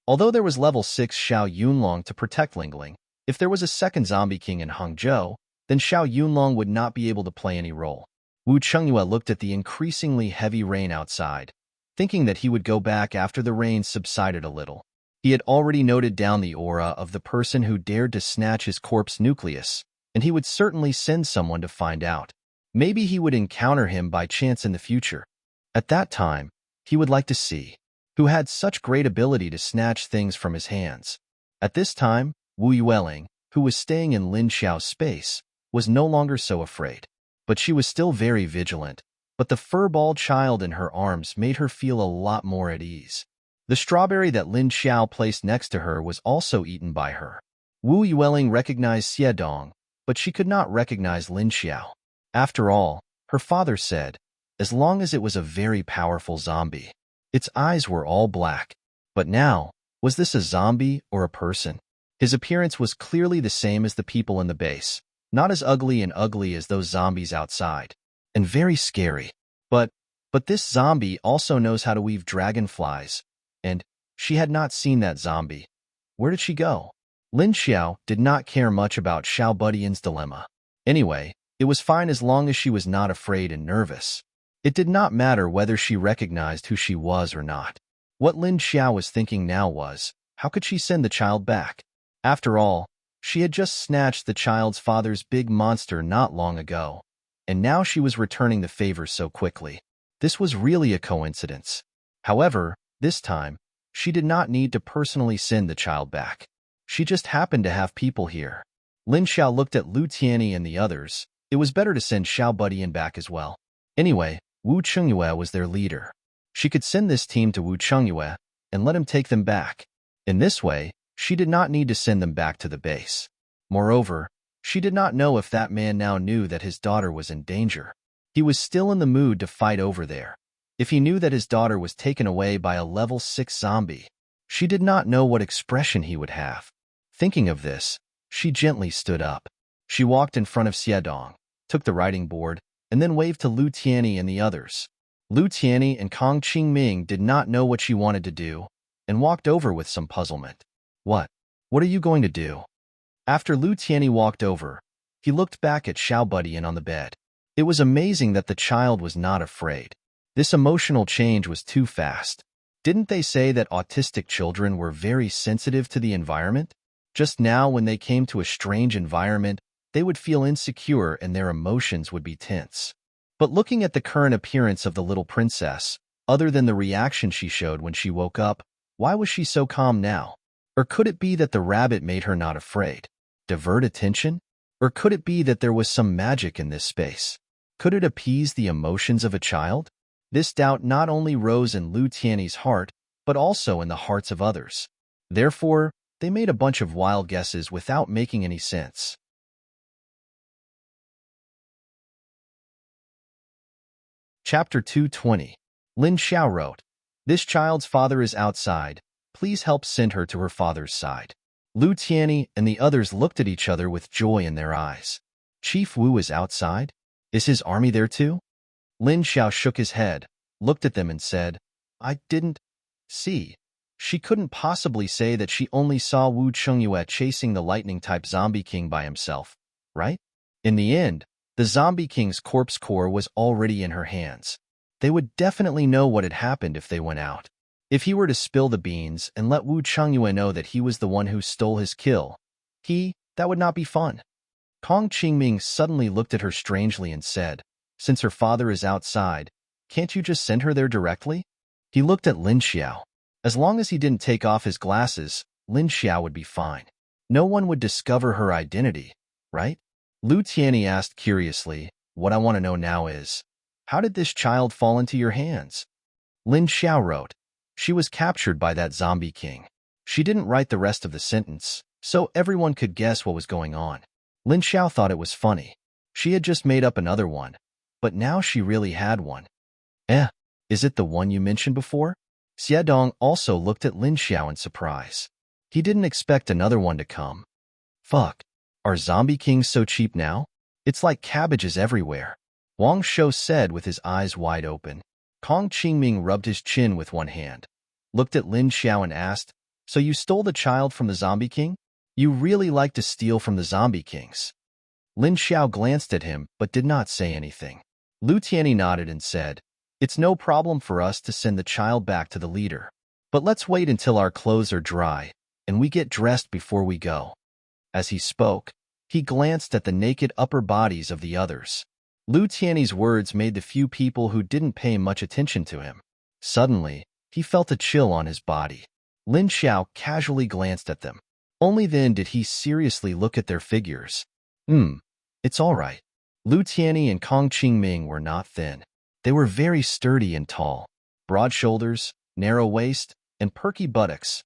Although there was level 6 Xiao Yunlong to protect Lingling, if there was a second zombie king in Hangzhou, then Xiao Yunlong would not be able to play any role. Wu Qingyue looked at the increasingly heavy rain outside, thinking that he would go back after the rain subsided a little. He had already noted down the aura of the person who dared to snatch his corpse nucleus, and he would certainly send someone to find out. Maybe he would encounter him by chance in the future. At that time, he would like to see who had such great ability to snatch things from his hands. At this time, Wu Yueling, who was staying in Lin Xiao's space, was no longer so afraid. But she was still very vigilant, but the furball child in her arms made her feel a lot more at ease. The strawberry that Lin Xiao placed next to her was also eaten by her. Wu Yueling recognized Xiedong, but she could not recognize Lin Xiao. After all, her father said, as long as it was a very powerful zombie. Its eyes were all black. But now, was this a zombie or a person? His appearance was clearly the same as the people in the base, not as ugly as those zombies outside, and very scary. But this zombie also knows how to weave dragonflies, and she had not seen that zombie. Where did she go? Lin Xiao did not care much about Xiao Budian's dilemma. Anyway, it was fine as long as she was not afraid and nervous. It did not matter whether she recognized who she was or not. What Lin Xiao was thinking now was, how could she send the child back? After all, she had just snatched the child's father's big monster not long ago, and now she was returning the favor so quickly. This was really a coincidence. However, this time, she did not need to personally send the child back. She just happened to have people here. Lin Xiao looked at Lu Tianyi and the others. It was better to send Xiao Budian back as well. Anyway, Wu Qingyue was their leader. She could send this team to Wu Qingyue and let him take them back. In this way, she did not need to send them back to the base. Moreover, she did not know if that man now knew that his daughter was in danger. He was still in the mood to fight over there. If he knew that his daughter was taken away by a level 6 zombie, she did not know what expression he would have. Thinking of this, she gently stood up. She walked in front of Xiedong, took the writing board, and then waved to Lu Tianyi and the others. Lu Tianyi and Kong Qingming did not know what she wanted to do, and walked over with some puzzlement. What are you going to do? After Lu Tianyi walked over, he looked back at Xiao Budian on the bed. It was amazing that the child was not afraid. This emotional change was too fast. Didn't they say that autistic children were very sensitive to the environment? Just now, when they came to a strange environment, they would feel insecure and their emotions would be tense. But looking at the current appearance of the little princess, other than the reaction she showed when she woke up, why was she so calm now? Or could it be that the rabbit made her not afraid? Divert attention? Or could it be that there was some magic in this space? Could it appease the emotions of a child? This doubt not only rose in Lu Tiany's heart, but also in the hearts of others. Therefore, they made a bunch of wild guesses without making any sense. Chapter 220. Lin Xiao wrote, "This child's father is outside. Please help send her to her father's side." Lu Tiany and the others looked at each other with joy in their eyes. Chief Wu is outside? Is his army there too? Lin Xiao shook his head, looked at them and said, "I didn't see." She couldn't possibly say that she only saw Wu Chengyue chasing the lightning-type zombie king by himself, right? In the end, the zombie king's corpse core was already in her hands. They would definitely know what had happened if they went out. If he were to spill the beans and let Wu Chengyue know that he was the one who stole his kill, that would not be fun. Kong Qingming suddenly looked at her strangely and said, "Since her father is outside, can't you just send her there directly?" He looked at Lin Xiao. As long as he didn't take off his glasses, Lin Xiao would be fine. No one would discover her identity, right? Lu Tiany asked curiously, "What I want to know now is, how did this child fall into your hands?" Lin Xiao wrote, "She was captured by that zombie king." She didn't write the rest of the sentence, so everyone could guess what was going on. Lin Xiao thought it was funny. She had just made up another one, but now she really had one. Is it the one you mentioned before? Xiedong also looked at Lin Xiao in surprise. He didn't expect another one to come. Fuck, are zombie kings so cheap now? It's like cabbages everywhere. Wang Shou said with his eyes wide open. Kong Qingming rubbed his chin with one hand, looked at Lin Xiao and asked, "So you stole the child from the zombie king? You really like to steal from the zombie kings." Lin Xiao glanced at him but did not say anything. Lu Tiany nodded and said, "It's no problem for us to send the child back to the leader. But let's wait until our clothes are dry and we get dressed before we go." As he spoke, he glanced at the naked upper bodies of the others. Lu Tiany's words made the few people who didn't pay much attention to him. Suddenly, he felt a chill on his body. Lin Xiao casually glanced at them. Only then did he seriously look at their figures. It's all right. Lu Tiany and Kong Qingming were not thin. They were very sturdy and tall. Broad shoulders, narrow waist, and perky buttocks.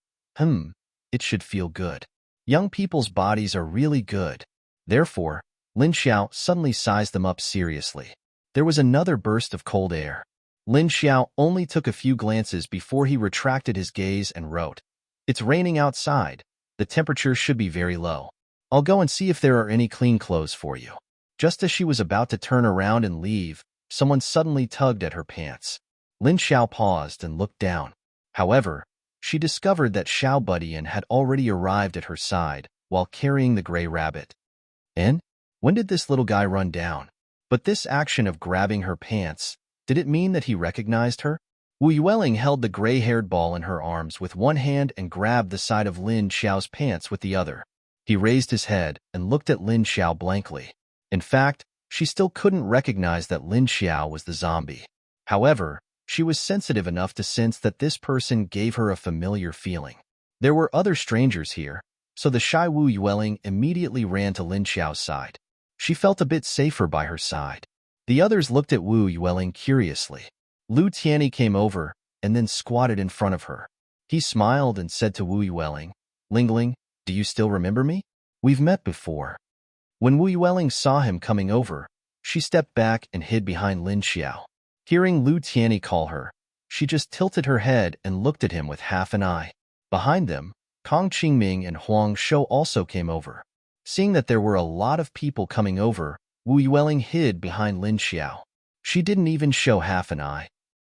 It should feel good. Young people's bodies are really good. Therefore, Lin Xiao suddenly sized them up seriously. There was another burst of cold air. Lin Xiao only took a few glances before he retracted his gaze and wrote, "It's raining outside. The temperature should be very low. I'll go and see if there are any clean clothes for you." Just as she was about to turn around and leave, someone suddenly tugged at her pants. Lin Xiao paused and looked down. However, she discovered that Xiao Budian had already arrived at her side while carrying the gray rabbit. And when did this little guy run down? But this action of grabbing her pants, did it mean that he recognized her? Wu Yueling held the gray-haired ball in her arms with one hand and grabbed the side of Lin Xiao's pants with the other. He raised his head and looked at Lin Xiao blankly. In fact, she still couldn't recognize that Lin Xiao was the zombie. However, she was sensitive enough to sense that this person gave her a familiar feeling. There were other strangers here, so the shy Wu Yueling immediately ran to Lin Xiao's side. She felt a bit safer by her side. The others looked at Wu Yueling curiously. Lu Tiany came over and then squatted in front of her. He smiled and said to Wu Yueling, "Lingling, do you still remember me? We've met before." When Wu Yueling saw him coming over, she stepped back and hid behind Lin Xiao. Hearing Lu Tiany call her, she just tilted her head and looked at him with half an eye. Behind them, Kong Qingming and Huang Shou also came over. Seeing that there were a lot of people coming over, Wu Yueling hid behind Lin Xiao. She didn't even show half an eye.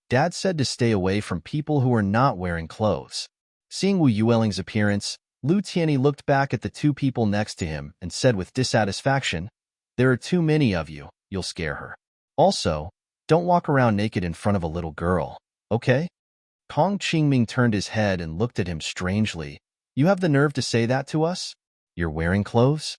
Dad said to stay away from people who are not wearing clothes. Seeing Wu Yueling's appearance, Lu Tiany looked back at the two people next to him and said with dissatisfaction, "There are too many of you, you'll scare her." Also, Don't walk around naked in front of a little girl, okay? Kong Qingming turned his head and looked at him strangely. You have the nerve to say that to us? You're wearing clothes?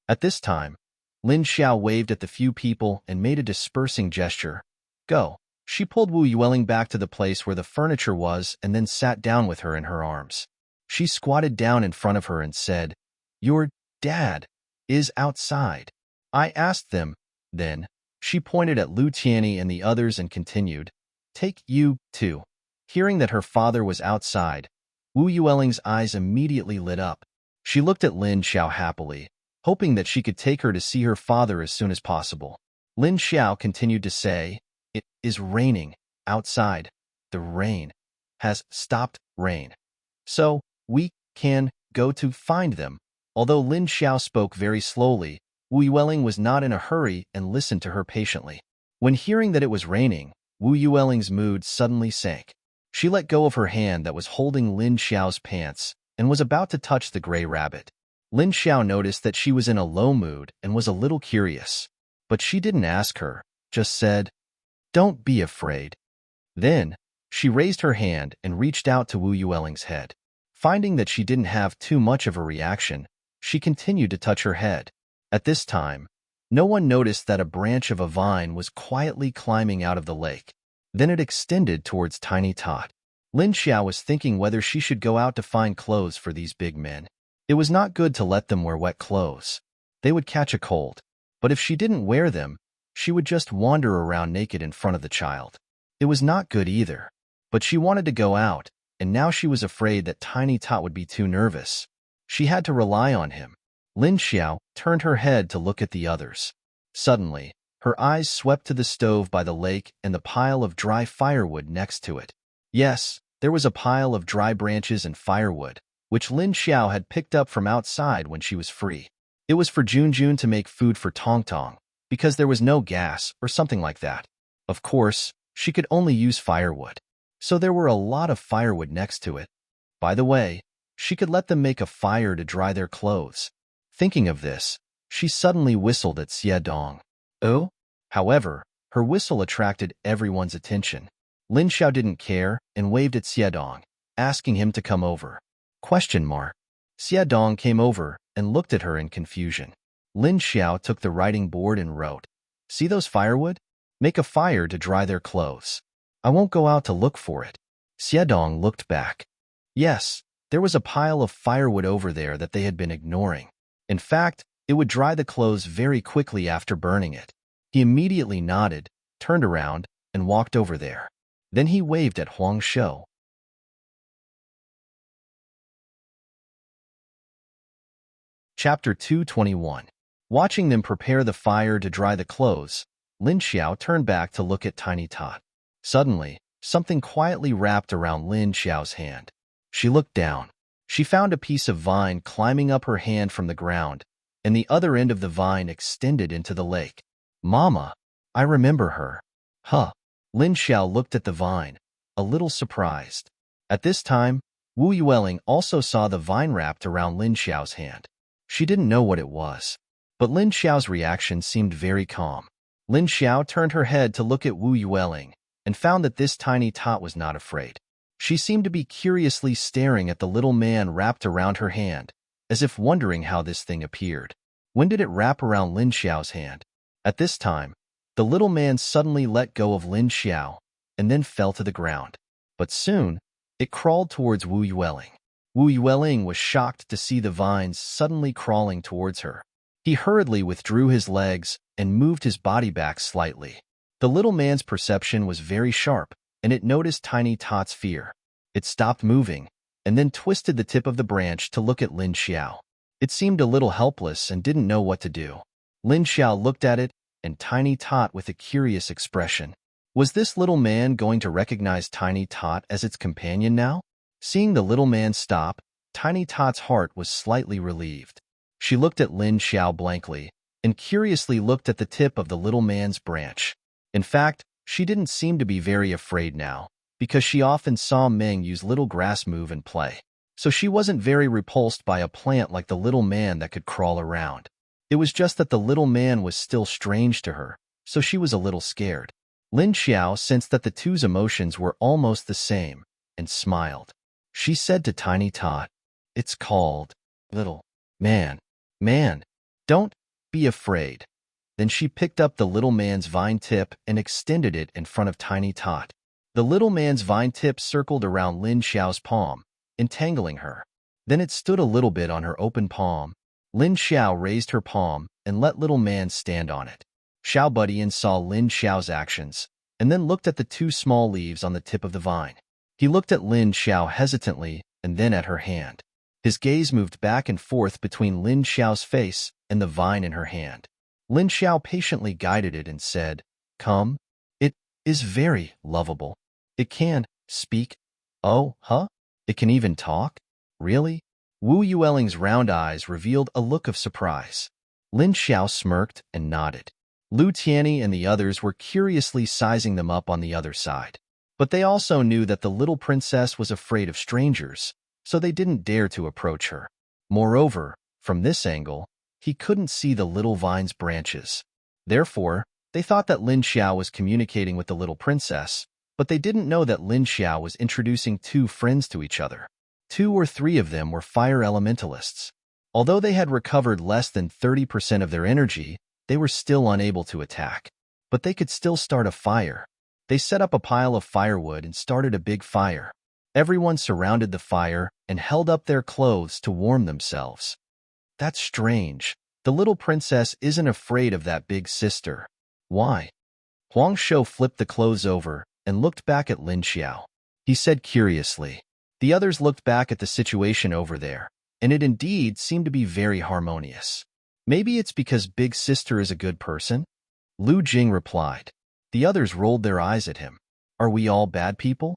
At this time, Lin Xiao waved at the few people and made a dispersing gesture. Go. She pulled Wu Yueling back to the place where the furniture was and then sat down with her in her arms. She squatted down in front of her and said, Your dad is outside. I asked them. Then, she pointed at Lu Tianyi and the others and continued, Take you, too. Hearing that her father was outside, Wu Yueling's eyes immediately lit up. She looked at Lin Xiao happily, hoping that she could take her to see her father as soon as possible. Lin Xiao continued to say, It is raining outside. The rain has stopped rain. So, we can go to find them. Although Lin Xiao spoke very slowly, Wu Yueling was not in a hurry and listened to her patiently. When hearing that it was raining, Wu Yueling's mood suddenly sank. She let go of her hand that was holding Lin Xiao's pants and was about to touch the gray rabbit. Lin Xiao noticed that she was in a low mood and was a little curious, but she didn't ask her, just said, Don't be afraid. Then, she raised her hand and reached out to Wu Yueling's head. Finding that she didn't have too much of a reaction, she continued to touch her head. At this time, no one noticed that a branch of a vine was quietly climbing out of the lake. Then it extended towards Tiny Tot. Lin Xiao was thinking whether she should go out to find clothes for these big men. It was not good to let them wear wet clothes. They would catch a cold. But if she didn't wear them, she would just wander around naked in front of the child. It was not good either. But she wanted to go out, and now she was afraid that Tiny Tot would be too nervous. She had to rely on him. Lin Xiao turned her head to look at the others. Suddenly, her eyes swept to the stove by the lake and the pile of dry firewood next to it. Yes, there was a pile of dry branches and firewood, which Lin Xiao had picked up from outside when she was free. It was for Junjun to make food for Tong Tong, because there was no gas or something like that. Of course, she could only use firewood. So there were a lot of firewood next to it. By the way, she could let them make a fire to dry their clothes. Thinking of this, she suddenly whistled at Xie Dong. Oh? However, her whistle attracted everyone's attention. Lin Xiao didn't care and waved at Xie Dong, asking him to come over. Xie Dong came over and looked at her in confusion. Lin Xiao took the writing board and wrote, See those firewood? Make a fire to dry their clothes. I won't go out to look for it. Xie Dong looked back. Yes, there was a pile of firewood over there that they had been ignoring. In fact, it would dry the clothes very quickly after burning it. He immediately nodded, turned around, and walked over there. Then he waved at Huang Shou. Chapter 221. Watching them prepare the fire to dry the clothes, Lin Xiao turned back to look at Tiny Tot. Suddenly, something quietly wrapped around Lin Xiao's hand. She looked down. She found a piece of vine climbing up her hand from the ground, and the other end of the vine extended into the lake. Mama, I remember her. Huh. Lin Xiao looked at the vine, a little surprised. At this time, Wu Yueling also saw the vine wrapped around Lin Xiao's hand. She didn't know what it was, but Lin Xiao's reaction seemed very calm. Lin Xiao turned her head to look at Wu Yueling and found that this Tiny Tot was not afraid. She seemed to be curiously staring at the little man wrapped around her hand, as if wondering how this thing appeared. When did it wrap around Lin Xiao's hand? At this time, the little man suddenly let go of Lin Xiao and then fell to the ground. But soon, it crawled towards Wu Yueling. Wu Yueling was shocked to see the vines suddenly crawling towards her. He hurriedly withdrew his legs and moved his body back slightly. The little man's perception was very sharp, and it noticed Tiny Tot's fear. It stopped moving, and then twisted the tip of the branch to look at Lin Xiao. It seemed a little helpless and didn't know what to do. Lin Xiao looked at it, and Tiny Tot with a curious expression. Was this little man going to recognize Tiny Tot as its companion now? Seeing the little man stop, Tiny Tot's heart was slightly relieved. She looked at Lin Xiao blankly, and curiously looked at the tip of the little man's branch. In fact, she didn't seem to be very afraid now, because she often saw Meng use little grass move and play. So she wasn't very repulsed by a plant like the little man that could crawl around. It was just that the little man was still strange to her, so she was a little scared. Lin Xiao sensed that the two's emotions were almost the same and smiled. She said to Tiny Tot, "It's called Little Man. Man, don't be afraid." Then she picked up the little man's vine tip and extended it in front of Tiny Tot. The little man's vine tip circled around Lin Xiao's palm, entangling her. Then it stood a little bit on her open palm. Lin Xiao raised her palm and let little man stand on it. Xiao Budian saw Lin Xiao's actions and then looked at the two small leaves on the tip of the vine. He looked at Lin Xiao hesitantly and then at her hand. His gaze moved back and forth between Lin Xiao's face and the vine in her hand. Lin Xiao patiently guided it and said, "Come. It is very lovable. It can speak. Oh, huh? It can even talk? Really?" Wu Yueling's round eyes revealed a look of surprise. Lin Xiao smirked and nodded. Lu Tianyi and the others were curiously sizing them up on the other side. But they also knew that the little princess was afraid of strangers, so they didn't dare to approach her. Moreover, from this angle, he couldn't see the little vine's branches. Therefore, they thought that Lin Xiao was communicating with the little princess, but they didn't know that Lin Xiao was introducing two friends to each other. 2 or 3 of them were fire elementalists. Although they had recovered less than 30% of their energy, they were still unable to attack. But they could still start a fire. They set up a pile of firewood and started a big fire. Everyone surrounded the fire and held up their clothes to warm themselves. That's strange. The little princess isn't afraid of that big sister. Why? Huang Shou flipped the clothes over and looked back at Lin Xiao. He said curiously. The others looked back at the situation over there, and it indeed seemed to be very harmonious. Maybe it's because Big Sister is a good person? Lu Jing replied. The others rolled their eyes at him. Are we all bad people?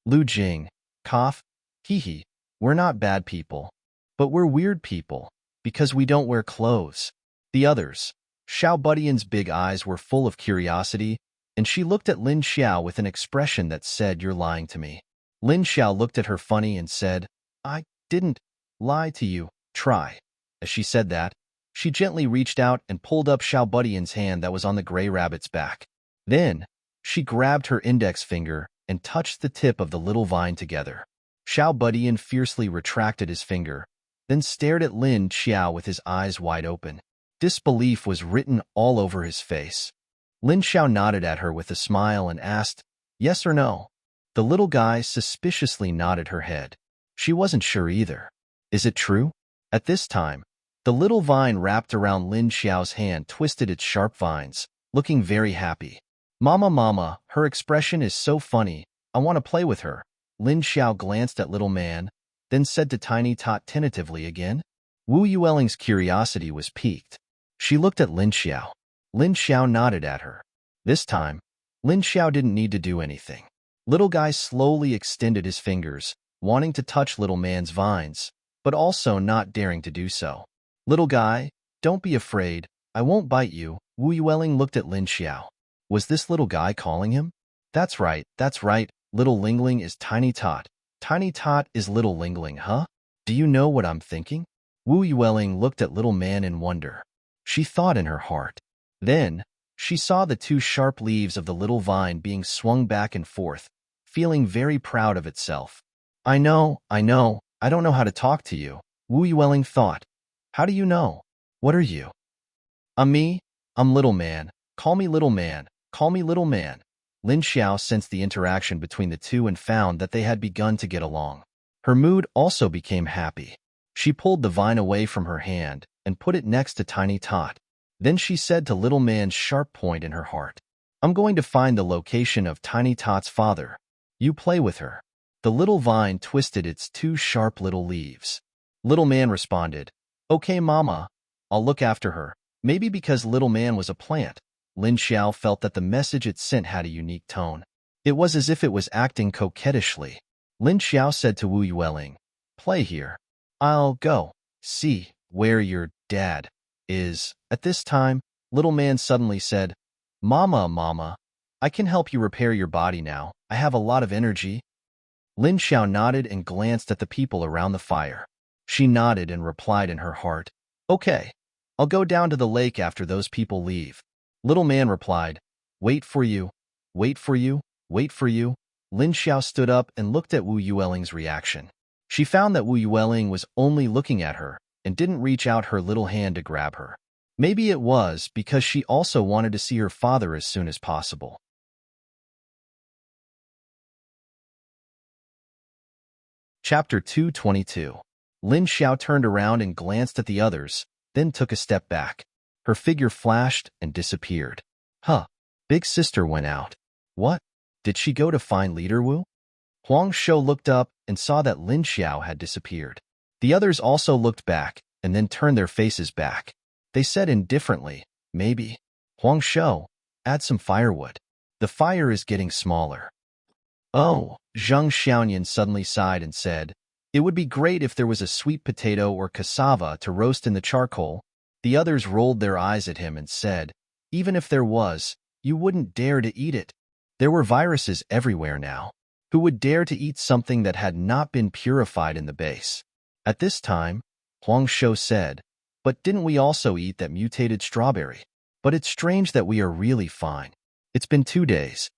Lu Jing, cough, hee, we're not bad people, but we're weird people, because we don't wear clothes. The others, Xiao Budian's big eyes were full of curiosity, and she looked at Lin Xiao with an expression that said, "You're lying to me." Lin Xiao looked at her funny and said, "I didn't lie to you. Try." As she said that, she gently reached out and pulled up Xiao Budian's hand that was on the gray rabbit's back. Then, she grabbed her index finger and touched the tip of the little vine together. Xiao Budian fiercely retracted his finger, then stared at Lin Xiao with his eyes wide open. Disbelief was written all over his face. Lin Xiao nodded at her with a smile and asked, "Yes or no?" The little guy suspiciously nodded her head. She wasn't sure either. Is it true? At this time, the little vine wrapped around Lin Xiao's hand twisted its sharp vines, looking very happy. Mama, her expression is so funny. I want to play with her." Lin Xiao glanced at little man, then said to Tiny Tot tentatively again. Wu Yueling's curiosity was piqued. She looked at Lin Xiao. Lin Xiao nodded at her. This time, Lin Xiao didn't need to do anything. Little guy slowly extended his fingers, wanting to touch little man's vines, but also not daring to do so. "Little guy, don't be afraid. I won't bite you." Wu Yueling looked at Lin Xiao. Was this little guy calling him? That's right. Little Lingling is Tiny Tot. Tiny Tot is Little Lingling, huh? Do you know what I'm thinking? Wu Yueling looked at little man in wonder. She thought in her heart. Then, she saw the two sharp leaves of the little vine being swung back and forth, feeling very proud of itself. I know. I don't know how to talk to you," Wu Yueling thought. "How do you know? What are you?" Me? I'm Little Man. Call me Little Man. Call me Little Man." Lin Xiao sensed the interaction between the two and found that they had begun to get along. Her mood also became happy. She pulled the vine away from her hand and put it next to Tiny Tot. Then she said to Little Man's sharp point in her heart, "I'm going to find the location of Tiny Tot's father. You play with her." The little vine twisted its two sharp little leaves. Little Man responded, "Okay, Mama. I'll look after her." Maybe because Little Man was a plant, Lin Xiao felt that the message it sent had a unique tone. It was as if it was acting coquettishly. Lin Xiao said to Wu Yueling, "Play here. I'll go see where your dad is." At this time, Little Man suddenly said, Mama, I can help you repair your body now. I have a lot of energy." Lin Xiao nodded and glanced at the people around the fire. She nodded and replied in her heart, "Okay, I'll go down to the lake after those people leave." Little Man replied, "Wait for you." Wait for you, wait for you. Lin Xiao stood up and looked at Wu Yueling's reaction. She found that Wu Yueling was only looking at her and didn't reach out her little hand to grab her. Maybe it was because she also wanted to see her father as soon as possible. Chapter 222. Lin Xiao turned around and glanced at the others, then took a step back. Her figure flashed and disappeared. Huh. Big sister went out. What? Did she go to find Leader Wu? Huang Shou looked up and saw that Lin Xiao had disappeared. The others also looked back and then turned their faces back. They said indifferently, maybe. Huang Shou, add some firewood. The fire is getting smaller. Oh, Zheng Xiaoyan suddenly sighed and said, it would be great if there was a sweet potato or cassava to roast in the charcoal. The others rolled their eyes at him and said, even if there was, you wouldn't dare to eat it. There were viruses everywhere now. Who would dare to eat something that had not been purified in the base? At this time, Huang Shou said, but didn't we also eat that mutated strawberry? But it's strange that we are really fine. It's been 2 days.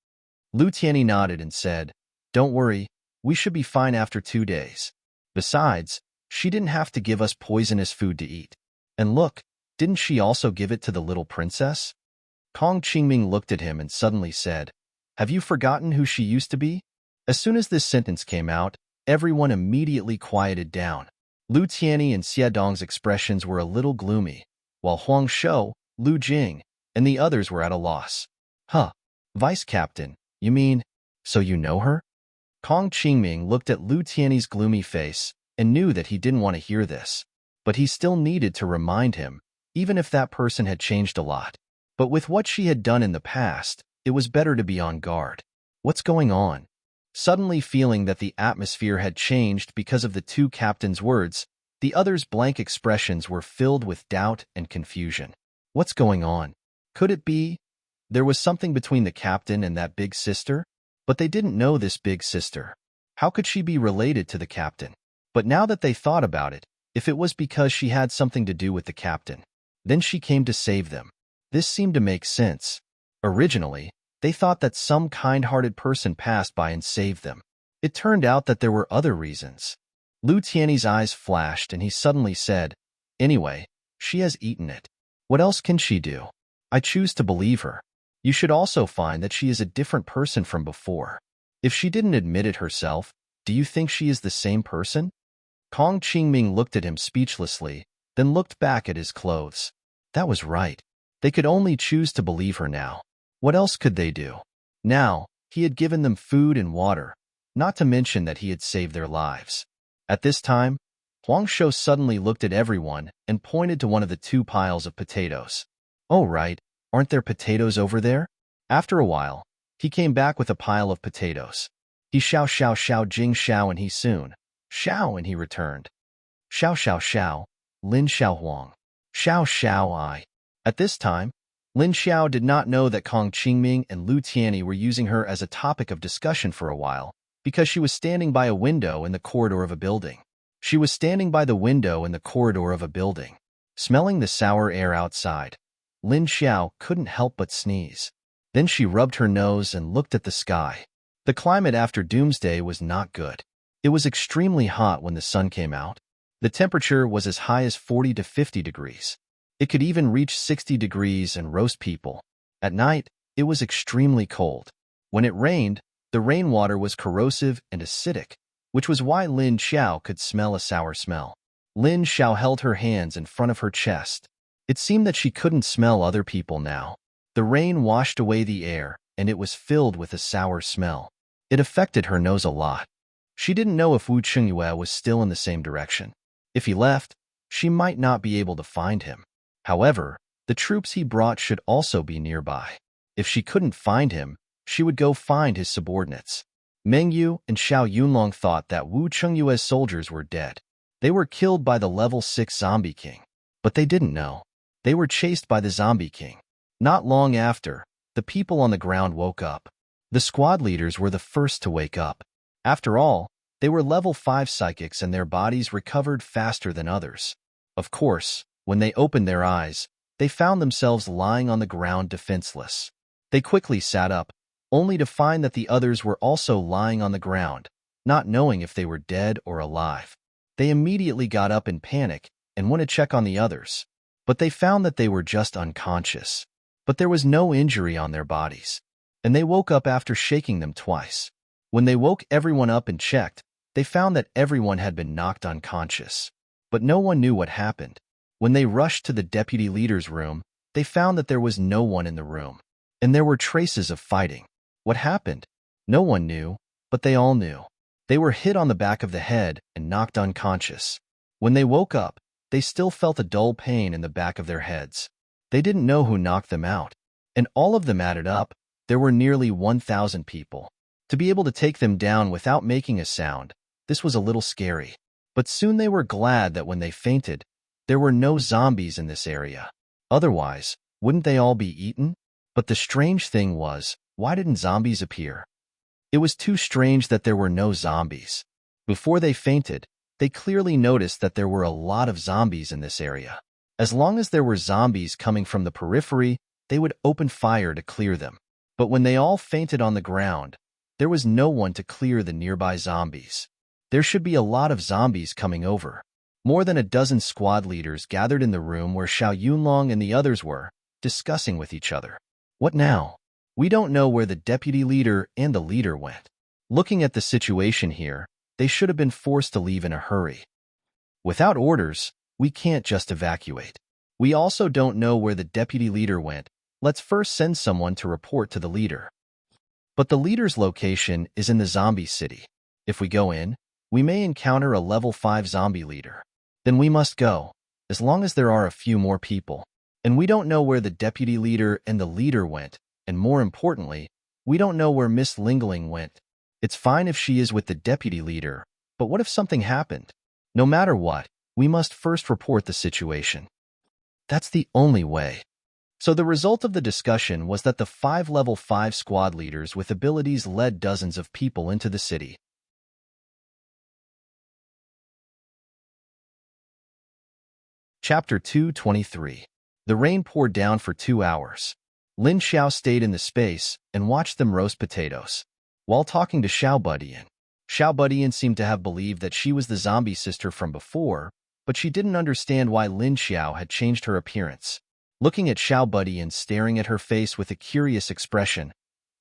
Lu Tianyi nodded and said, don't worry, we should be fine after 2 days. Besides, she didn't have to give us poisonous food to eat. And look, didn't she also give it to the little princess? Kong Qingming looked at him and suddenly said, have you forgotten who she used to be? As soon as this sentence came out, everyone immediately quieted down. Lu Tianyi and Xie Dong's expressions were a little gloomy, while Huang Shou, Lu Jing, and the others were at a loss. Huh, Vice Captain, you mean, so you know her? Kong Qingming looked at Lu Tianyi's gloomy face and knew that he didn't want to hear this, but he still needed to remind him, even if that person had changed a lot. But with what she had done in the past, it was better to be on guard. What's going on? Suddenly feeling that the atmosphere had changed because of the two captains' words, the others' blank expressions were filled with doubt and confusion. What's going on? Could it be there was something between the captain and that big sister? But they didn't know this big sister. How could she be related to the captain? But now that they thought about it, if it was because she had something to do with the captain, then she came to save them. This seemed to make sense. Originally, they thought that some kind-hearted person passed by and saved them. It turned out that there were other reasons. Lu Tianyi's eyes flashed and he suddenly said, anyway, she has eaten it. What else can she do? I choose to believe her. You should also find that she is a different person from before. If she didn't admit it herself, do you think she is the same person? Kong Qingming looked at him speechlessly, then looked back at his clothes. That was right. They could only choose to believe her now. What else could they do? Now, he had given them food and water, not to mention that he had saved their lives. At this time, Huang Shou suddenly looked at everyone and pointed to one of the 2 piles of potatoes. Oh right, aren't there potatoes over there? After a while, he came back with a pile of potatoes. He xiao jing xiao and he soon. Xiao and he returned. Xiao, Lin Xiao Huang. Xiao I. At this time, Lin Xiao did not know that Kong Qingming and Lu Tianyi were using her as a topic of discussion for a while, because she was standing by a window in the corridor of a building. Smelling the sour air outside, Lin Xiao couldn't help but sneeze. Then she rubbed her nose and looked at the sky. The climate after Doomsday was not good. It was extremely hot when the sun came out. The temperature was as high as 40 to 50 degrees. It could even reach 60 degrees and roast people. At night, it was extremely cold. When it rained, the rainwater was corrosive and acidic, which was why Lin Xiao could smell a sour smell. Lin Xiao held her hands in front of her chest. It seemed that she couldn't smell other people now. The rain washed away the air, and it was filled with a sour smell. It affected her nose a lot. She didn't know if Wu Chengyue was still in the same direction. If he left, she might not be able to find him. However, the troops he brought should also be nearby. If she couldn't find him, she would go find his subordinates. Meng Yu and Xiao Yunlong thought that Wu Chengyue's soldiers were dead. They were killed by the level 6 zombie king. But they didn't know. They were chased by the zombie king. Not long after, the people on the ground woke up. The squad leaders were the first to wake up. After all, they were level 5 psychics and their bodies recovered faster than others. Of course, when they opened their eyes, they found themselves lying on the ground defenseless. They quickly sat up, only to find that the others were also lying on the ground, not knowing if they were dead or alive. They immediately got up in panic and went to check on the others, but they found that they were just unconscious. But there was no injury on their bodies, and they woke up after shaking them twice. When they woke everyone up and checked, they found that everyone had been knocked unconscious, but no one knew what happened. When they rushed to the deputy leader's room, they found that there was no one in the room, and there were traces of fighting. What happened? No one knew, but they all knew. They were hit on the back of the head and knocked unconscious. When they woke up, they still felt a dull pain in the back of their heads. They didn't know who knocked them out, and all of them added up, there were nearly 1,000 people. To be able to take them down without making a sound, this was a little scary. But soon they were glad that when they fainted, there were no zombies in this area. Otherwise, wouldn't they all be eaten? But the strange thing was, why didn't zombies appear? It was too strange that there were no zombies. Before they fainted, they clearly noticed that there were a lot of zombies in this area. As long as there were zombies coming from the periphery, they would open fire to clear them. But when they all fainted on the ground, there was no one to clear the nearby zombies. There should be a lot of zombies coming over. More than a dozen squad leaders gathered in the room where Xiao Yunlong and the others were, discussing with each other. What now? We don't know where the deputy leader and the leader went. Looking at the situation here, they should have been forced to leave in a hurry. Without orders, we can't just evacuate. We also don't know where the deputy leader went. Let's first send someone to report to the leader. But the leader's location is in the zombie city. If we go in, we may encounter a level 5 zombie leader. Then we must go, as long as there are a few more people. And we don't know where the deputy leader and the leader went, and more importantly, we don't know where Miss Lingling went. It's fine if she is with the deputy leader, but what if something happened? No matter what, we must first report the situation. That's the only way. So the result of the discussion was that the 5 level 5 squad leaders with abilities led dozens of people into the city. Chapter 223. The rain poured down for 2 hours. Lin Xiao stayed in the space and watched them roast potatoes. While talking to Xiao Budian seemed to have believed that she was the zombie sister from before, but she didn't understand why Lin Xiao had changed her appearance. Looking at Xiao Budian staring at her face with a curious expression,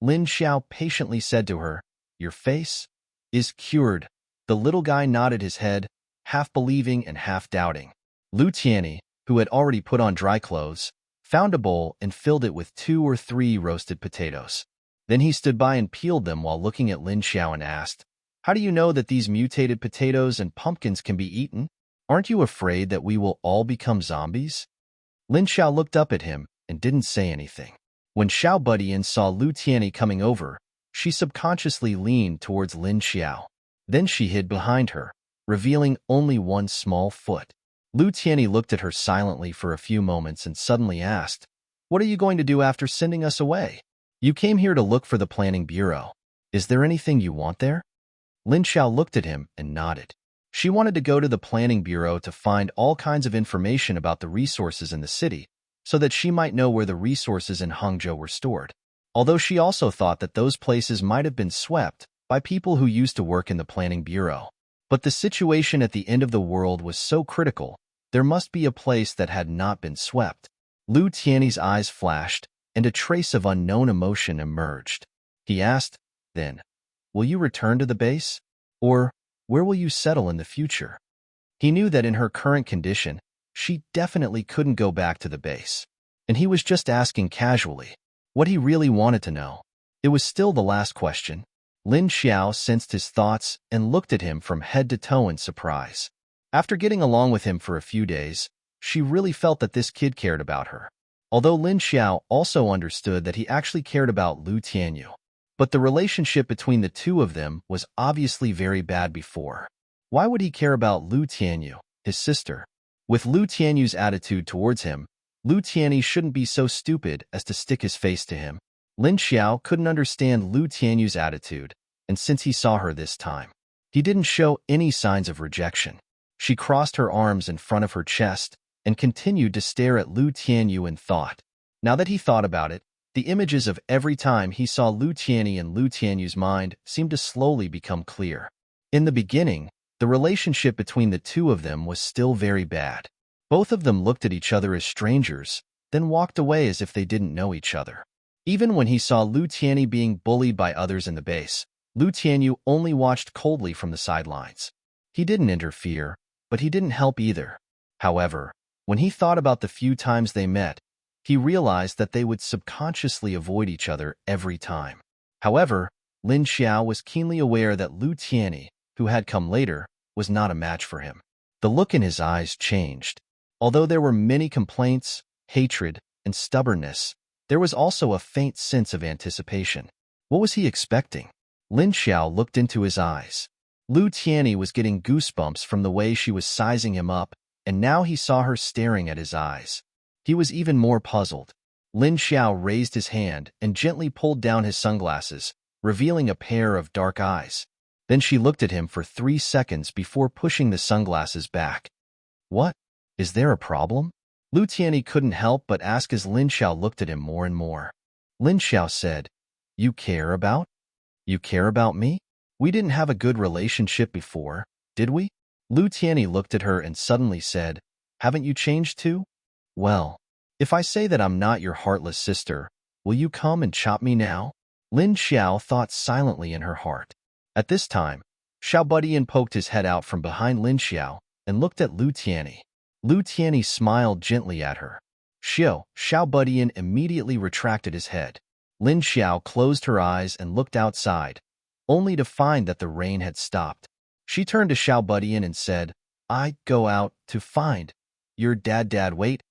Lin Xiao patiently said to her, "Your face is cured." The little guy nodded his head, half believing and half doubting. Lu Tianyi, who had already put on dry clothes, found a bowl and filled it with 2 or 3 roasted potatoes. Then he stood by and peeled them while looking at Lin Xiao and asked, "How do you know that these mutated potatoes and pumpkins can be eaten? Aren't you afraid that we will all become zombies?" Lin Xiao looked up at him and didn't say anything. When Xiao Budian saw Lu Tianyi coming over, she subconsciously leaned towards Lin Xiao. Then she hid behind her, revealing only one small foot. Lu Tianyi looked at her silently for a few moments and suddenly asked, "What are you going to do after sending us away? You came here to look for the planning bureau. Is there anything you want there?" Lin Xiao looked at him and nodded. She wanted to go to the planning bureau to find all kinds of information about the resources in the city, so that she might know where the resources in Hangzhou were stored. Although she also thought that those places might have been swept by people who used to work in the planning bureau. But the situation at the end of the world was so critical, there must be a place that had not been swept. Lu Tianyi's eyes flashed, and a trace of unknown emotion emerged. He asked, "Then, will you return to the base? Or, where will you settle in the future?" He knew that in her current condition, she definitely couldn't go back to the base. And he was just asking casually. What he really wanted to know. It was still the last question. Lin Xiao sensed his thoughts and looked at him from head to toe in surprise. After getting along with him for a few days, she really felt that this kid cared about her. Although Lin Xiao also understood that he actually cared about Lu Tianyi. But the relationship between the two of them was obviously very bad before. Why would he care about Lu Tianyi, his sister? With Lu Tianyi's attitude towards him, Lu Tianyi shouldn't be so stupid as to stick his face to him. Lin Xiao couldn't understand Lu Tianyi's attitude, and since he saw her this time, he didn't show any signs of rejection. She crossed her arms in front of her chest and continued to stare at Lu Tianyi in thought. Now that he thought about it, The images of every time he saw Lu Tianyi in Lu Tianyu's mind seemed to slowly become clear. In the beginning, the relationship between the two of them was still very bad. Both of them looked at each other as strangers, then walked away as if they didn't know each other. Even when he saw Lu Tianyi being bullied by others in the base, Lu Tianyu only watched coldly from the sidelines. He didn't interfere, but he didn't help either. However, when he thought about the few times they met, he realized that they would subconsciously avoid each other every time. However, Lin Xiao was keenly aware that Lu Tianyi, who had come later, was not a match for him. The look in his eyes changed. Although there were many complaints, hatred, and stubbornness, there was also a faint sense of anticipation. What was he expecting? Lin Xiao looked into his eyes. Lu Tianyi was getting goosebumps from the way she was sizing him up, and now he saw her staring at his eyes. He was even more puzzled. Lin Xiao raised his hand and gently pulled down his sunglasses, revealing a pair of dark eyes. Then she looked at him for 3 seconds before pushing the sunglasses back. What? Is there a problem? Lu Tianyi couldn't help but ask as Lin Xiao looked at him more and more. Lin Xiao said, You care about me? We didn't have a good relationship before, did we? Lu Tianyi looked at her and suddenly said, Haven't you changed too? Well, if I say that I'm not your heartless sister, will you come and chop me now? Lin Xiao thought silently in her heart. At this time, Xiao Budian poked his head out from behind Lin Xiao and looked at Lu Tianyi. Lu Tianyi smiled gently at her. Xiao Budian immediately retracted his head. Lin Xiao closed her eyes and looked outside, only to find that the rain had stopped. She turned to Xiao Budian and said, I go out to find your dad wait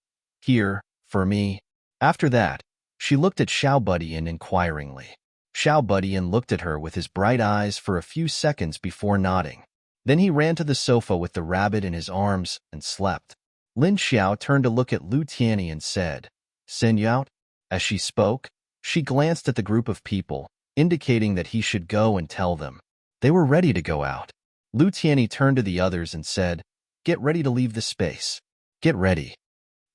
here for me. After that, she looked at Xiao Budian inquiringly. Xiao Budian looked at her with his bright eyes for a few seconds before nodding. Then he ran to the sofa with the rabbit in his arms and slept. Lin Xiao turned to look at Lu Tianyi and said, Send you out? As she spoke, she glanced at the group of people, indicating that he should go and tell them. They were ready to go out. Lu Tianyi turned to the others and said, Get ready to leave the space. Get ready.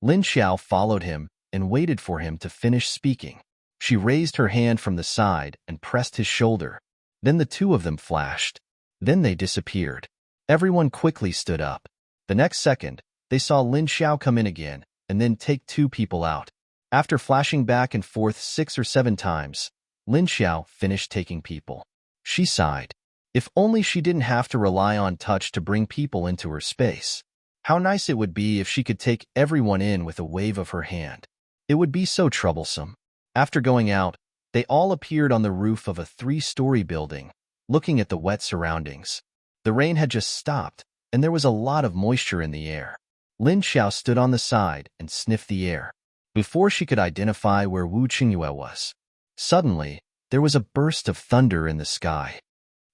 Lin Xiao followed him and waited for him to finish speaking. She raised her hand from the side and pressed his shoulder. Then the two of them flashed. Then they disappeared. Everyone quickly stood up. The next second, they saw Lin Xiao come in again and then take 2 people out. After flashing back and forth 6 or 7 times, Lin Xiao finished taking people. She sighed. If only she didn't have to rely on touch to bring people into her space. How nice it would be if she could take everyone in with a wave of her hand. It would be so troublesome. After going out, they all appeared on the roof of a 3-story building, looking at the wet surroundings. The rain had just stopped, and there was a lot of moisture in the air. Lin Xiao stood on the side and sniffed the air, before she could identify where Wu Qingyue was. Suddenly, there was a burst of thunder in the sky.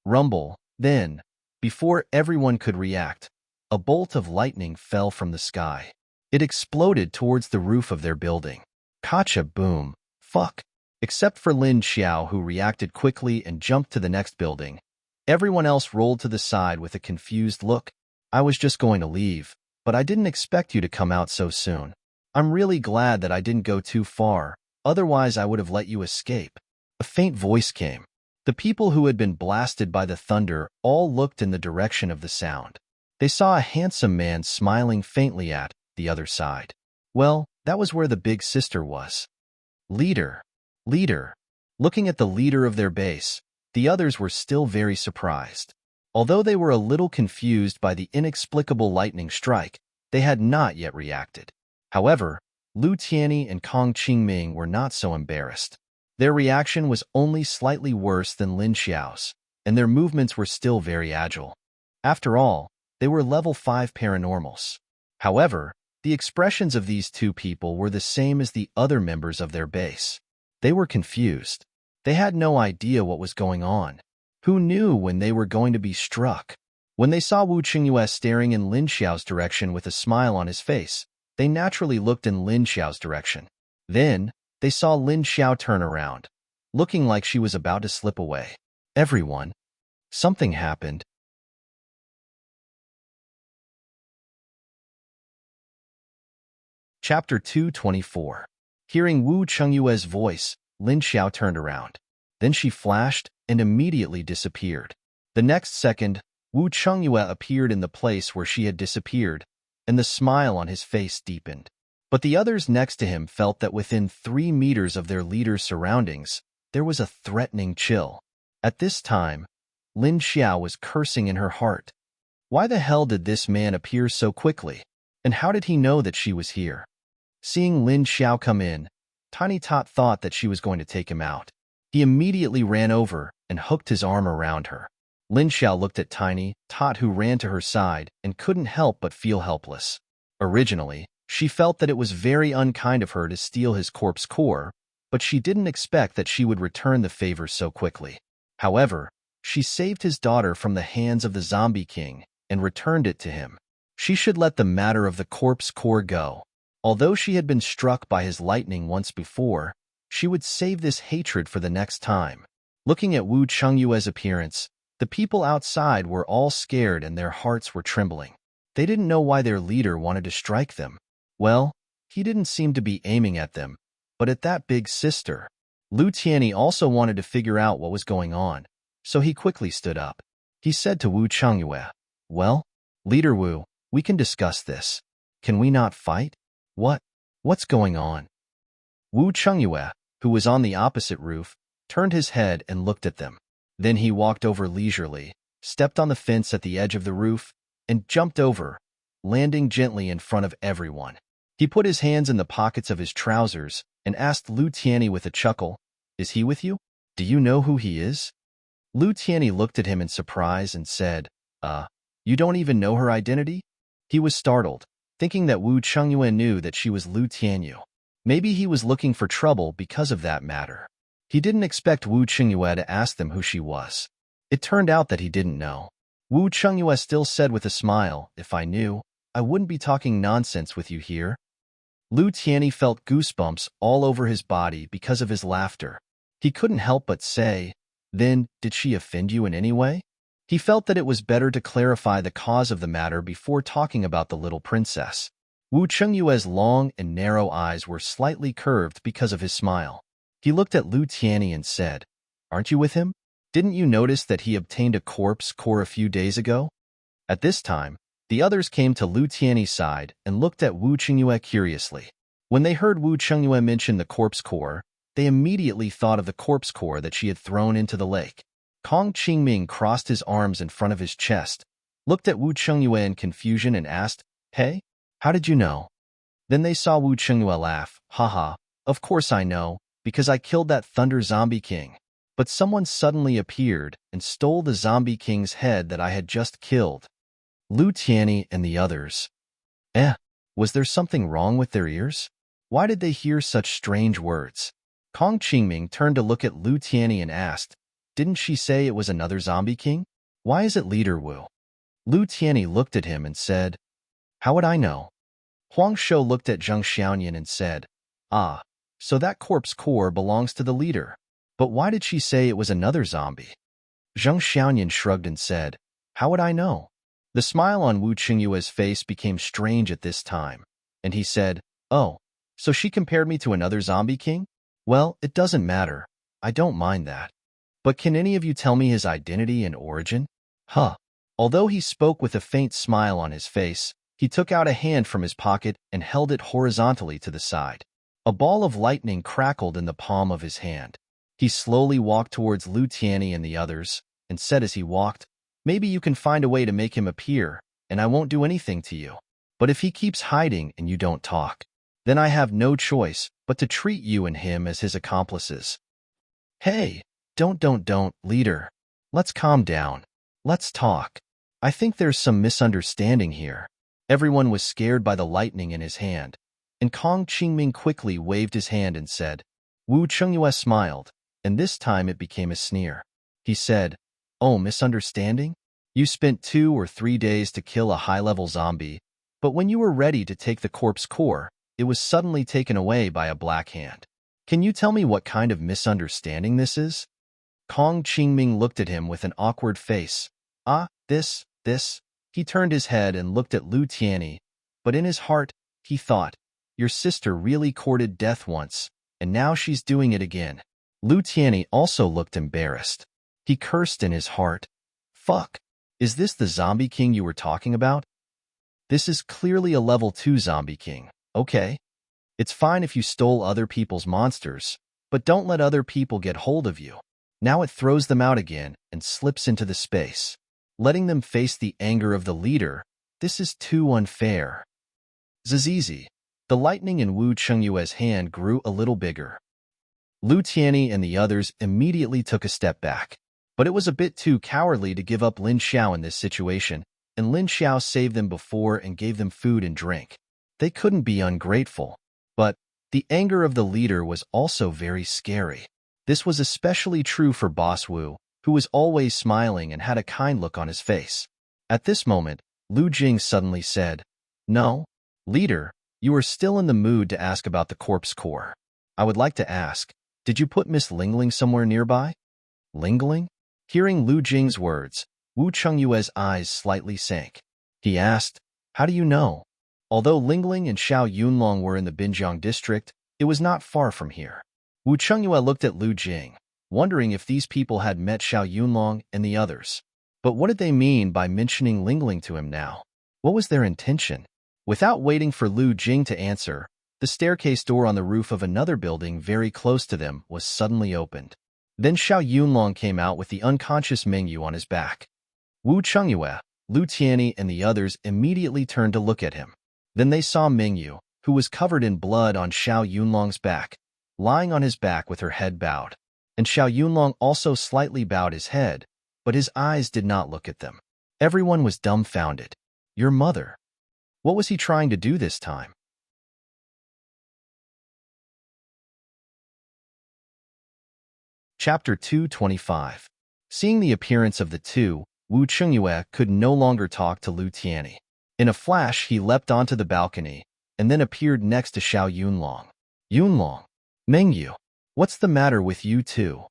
Rumble, then, before everyone could react, a bolt of lightning fell from the sky. It exploded towards the roof of their building. Gotcha, boom, fuck. Except for Lin Xiao, who reacted quickly and jumped to the next building. Everyone else rolled to the side with a confused look. I was just going to leave, but I didn't expect you to come out so soon. I'm really glad that I didn't go too far, otherwise I would have let you escape. A faint voice came. The people who had been blasted by the thunder all looked in the direction of the sound. They saw a handsome man smiling faintly at the other side. Well, that was where the big sister was. Leader. Looking at the leader of their base, the others were still very surprised. Although they were a little confused by the inexplicable lightning strike, they had not yet reacted. However, Lu Tianyi and Kong Qingming were not so embarrassed. Their reaction was only slightly worse than Lin Xiao's, and their movements were still very agile. After all, they were level 5 paranormals. However, the expressions of these 2 people were the same as the other members of their base. They were confused. They had no idea what was going on. Who knew when they were going to be struck? When they saw Wu Qingyue staring in Lin Xiao's direction with a smile on his face, they naturally looked in Lin Xiao's direction. Then, they saw Lin Xiao turn around, looking like she was about to slip away. Everyone. Something happened. Chapter 224. Hearing Wu Qingyue's voice, Lin Xiao turned around. Then she flashed and immediately disappeared. The next second, Wu Chengyue appeared in the place where she had disappeared, and the smile on his face deepened. But the others next to him felt that within 3 meters of their leader's surroundings, there was a threatening chill. At this time, Lin Xiao was cursing in her heart. Why the hell did this man appear so quickly? And how did he know that she was here? Seeing Lin Xiao come in, Tiny Tot thought that she was going to take him out. He immediately ran over and hooked his arm around her. Lin Xiao looked at Tiny Tot, who ran to her side and couldn't help but feel helpless. Originally, she felt that it was very unkind of her to steal his corpse core, but she didn't expect that she would return the favor so quickly. However, she saved his daughter from the hands of the Zombie King and returned it to him. She should let the matter of the corpse core go. Although she had been struck by his lightning once before, she would save this hatred for the next time. Looking at Wu Chengyue's appearance, the people outside were all scared and their hearts were trembling. They didn't know why their leader wanted to strike them. Well, he didn't seem to be aiming at them, but at that big sister. Lu Tianyi also wanted to figure out what was going on, so he quickly stood up. He said to Wu Chengyue, "Well, Leader Wu, we can discuss this. Can we not fight? What's going on?" Wu Chengyue, who was on the opposite roof, turned his head and looked at them. Then he walked over leisurely, stepped on the fence at the edge of the roof, and jumped over, landing gently in front of everyone. He put his hands in the pockets of his trousers and asked Lu Tianyi with a chuckle, "Is he with you? Do you know who he is?" Lu Tianyi looked at him in surprise and said, You don't even know her identity?" He was startled, thinking that Wu Chengyue knew that she was Lu Tianyi. Maybe he was looking for trouble because of that matter. He didn't expect Wu Chengyue to ask them who she was. It turned out that he didn't know. Wu Chengyue still said with a smile, "If I knew, I wouldn't be talking nonsense with you here." Lu Tianyi felt goosebumps all over his body because of his laughter. He couldn't help but say, "Then, did she offend you in any way?" He felt that it was better to clarify the cause of the matter before talking about the little princess. Wu Chengyue's long and narrow eyes were slightly curved because of his smile. He looked at Lu Tianyi and said, "Aren't you with him? Didn't you notice that he obtained a corpse core a few days ago?" At this time, the others came to Lu Tianyi's side and looked at Wu Chengyue curiously. When they heard Wu Chengyue mention the corpse core, they immediately thought of the corpse core that she had thrown into the lake. Kong Qingming crossed his arms in front of his chest, looked at Wu Chengyue in confusion and asked, "Hey, how did you know?" Then they saw Wu Chengyue laugh. "Haha, of course I know, because I killed that Thunder Zombie King. But someone suddenly appeared and stole the Zombie King's head that I had just killed." Lu Tianyi and the others. Was there something wrong with their ears? Why did they hear such strange words? Kong Qingming turned to look at Lu Tianyi and asked, "Didn't she say it was another Zombie King? Why is it Leader Wu?" Lu Tianyi looked at him and said, "How would I know?" Huang Shou looked at Zheng Xiaoyan and said, So that corpse core belongs to the leader. But why did she say it was another zombie?" Zheng Xiaoyan shrugged and said, "How would I know?" The smile on Wu Chengyue's face became strange at this time, and he said, "Oh, so she compared me to another zombie king? Well, it doesn't matter. I don't mind that. But can any of you tell me his identity and origin?" Although he spoke with a faint smile on his face, he took out a hand from his pocket and held it horizontally to the side. A ball of lightning crackled in the palm of his hand. He slowly walked towards Lu Tianyi and the others, and said as he walked, "Maybe you can find a way to make him appear, and I won't do anything to you. But if he keeps hiding and you don't talk, then I have no choice but to treat you and him as his accomplices." "Hey, don't, leader. Let's calm down. Let's talk. I think there's some misunderstanding here." Everyone was scared by the lightning in his hand, and Kong Qingming quickly waved his hand and said. Wu Chengyue smiled, and this time it became a sneer. He said, "Oh, misunderstanding? You spent 2 or 3 days to kill a high-level zombie, but when you were ready to take the corpse core, it was suddenly taken away by a black hand. Can you tell me what kind of misunderstanding this is?" Kong Qingming looked at him with an awkward face. This. He turned his head and looked at Lu Tianyi, but in his heart, he thought, "Your sister really courted death once, and now she's doing it again." Lu Tianyi also looked embarrassed. He cursed in his heart. Fuck. Is this the zombie king you were talking about? This is clearly a level 2 zombie king, okay? It's fine if you stole other people's monsters, but don't let other people get hold of you. Now it throws them out again and slips into the space, letting them face the anger of the leader. This is too unfair. Zizizi. The lightning in Wu Chengyue's hand grew a little bigger. Lu Tianyi and the others immediately took a step back, but it was a bit too cowardly to give up Lin Xiao in this situation, and Lin Xiao saved them before and gave them food and drink. They couldn't be ungrateful, but the anger of the leader was also very scary. This was especially true for Boss Wu, who was always smiling and had a kind look on his face. At this moment, Lu Jing suddenly said, "No, leader, you are still in the mood to ask about the corpse core. I would like to ask, did you put Miss Lingling somewhere nearby?" Lingling? Hearing Lu Jing's words, Wu Chengyue's eyes slightly sank. He asked, "How do you know?" Although Lingling and Xiao Yunlong were in the Binjiang district, it was not far from here. Wu Chengyue looked at Lu Jing, wondering if these people had met Xiao Yunlong and the others. But what did they mean by mentioning Lingling to him now? What was their intention? Without waiting for Lu Jing to answer, the staircase door on the roof of another building very close to them was suddenly opened. Then Xiao Yunlong came out with the unconscious Mingyu on his back. Wu Chengyue, Lu Tianyi, and the others immediately turned to look at him. Then they saw Mingyu, who was covered in blood on Xiao Yunlong's back, lying on his back with her head bowed. And Xiao Yunlong also slightly bowed his head, but his eyes did not look at them. Everyone was dumbfounded. Your mother. What was he trying to do this time? Chapter 225. Seeing the appearance of the two, Wu Chengyue could no longer talk to Lu Tianyi. In a flash, he leapt onto the balcony, and then appeared next to Xiao Yunlong. Yunlong. Mingyu. What's the matter with you two?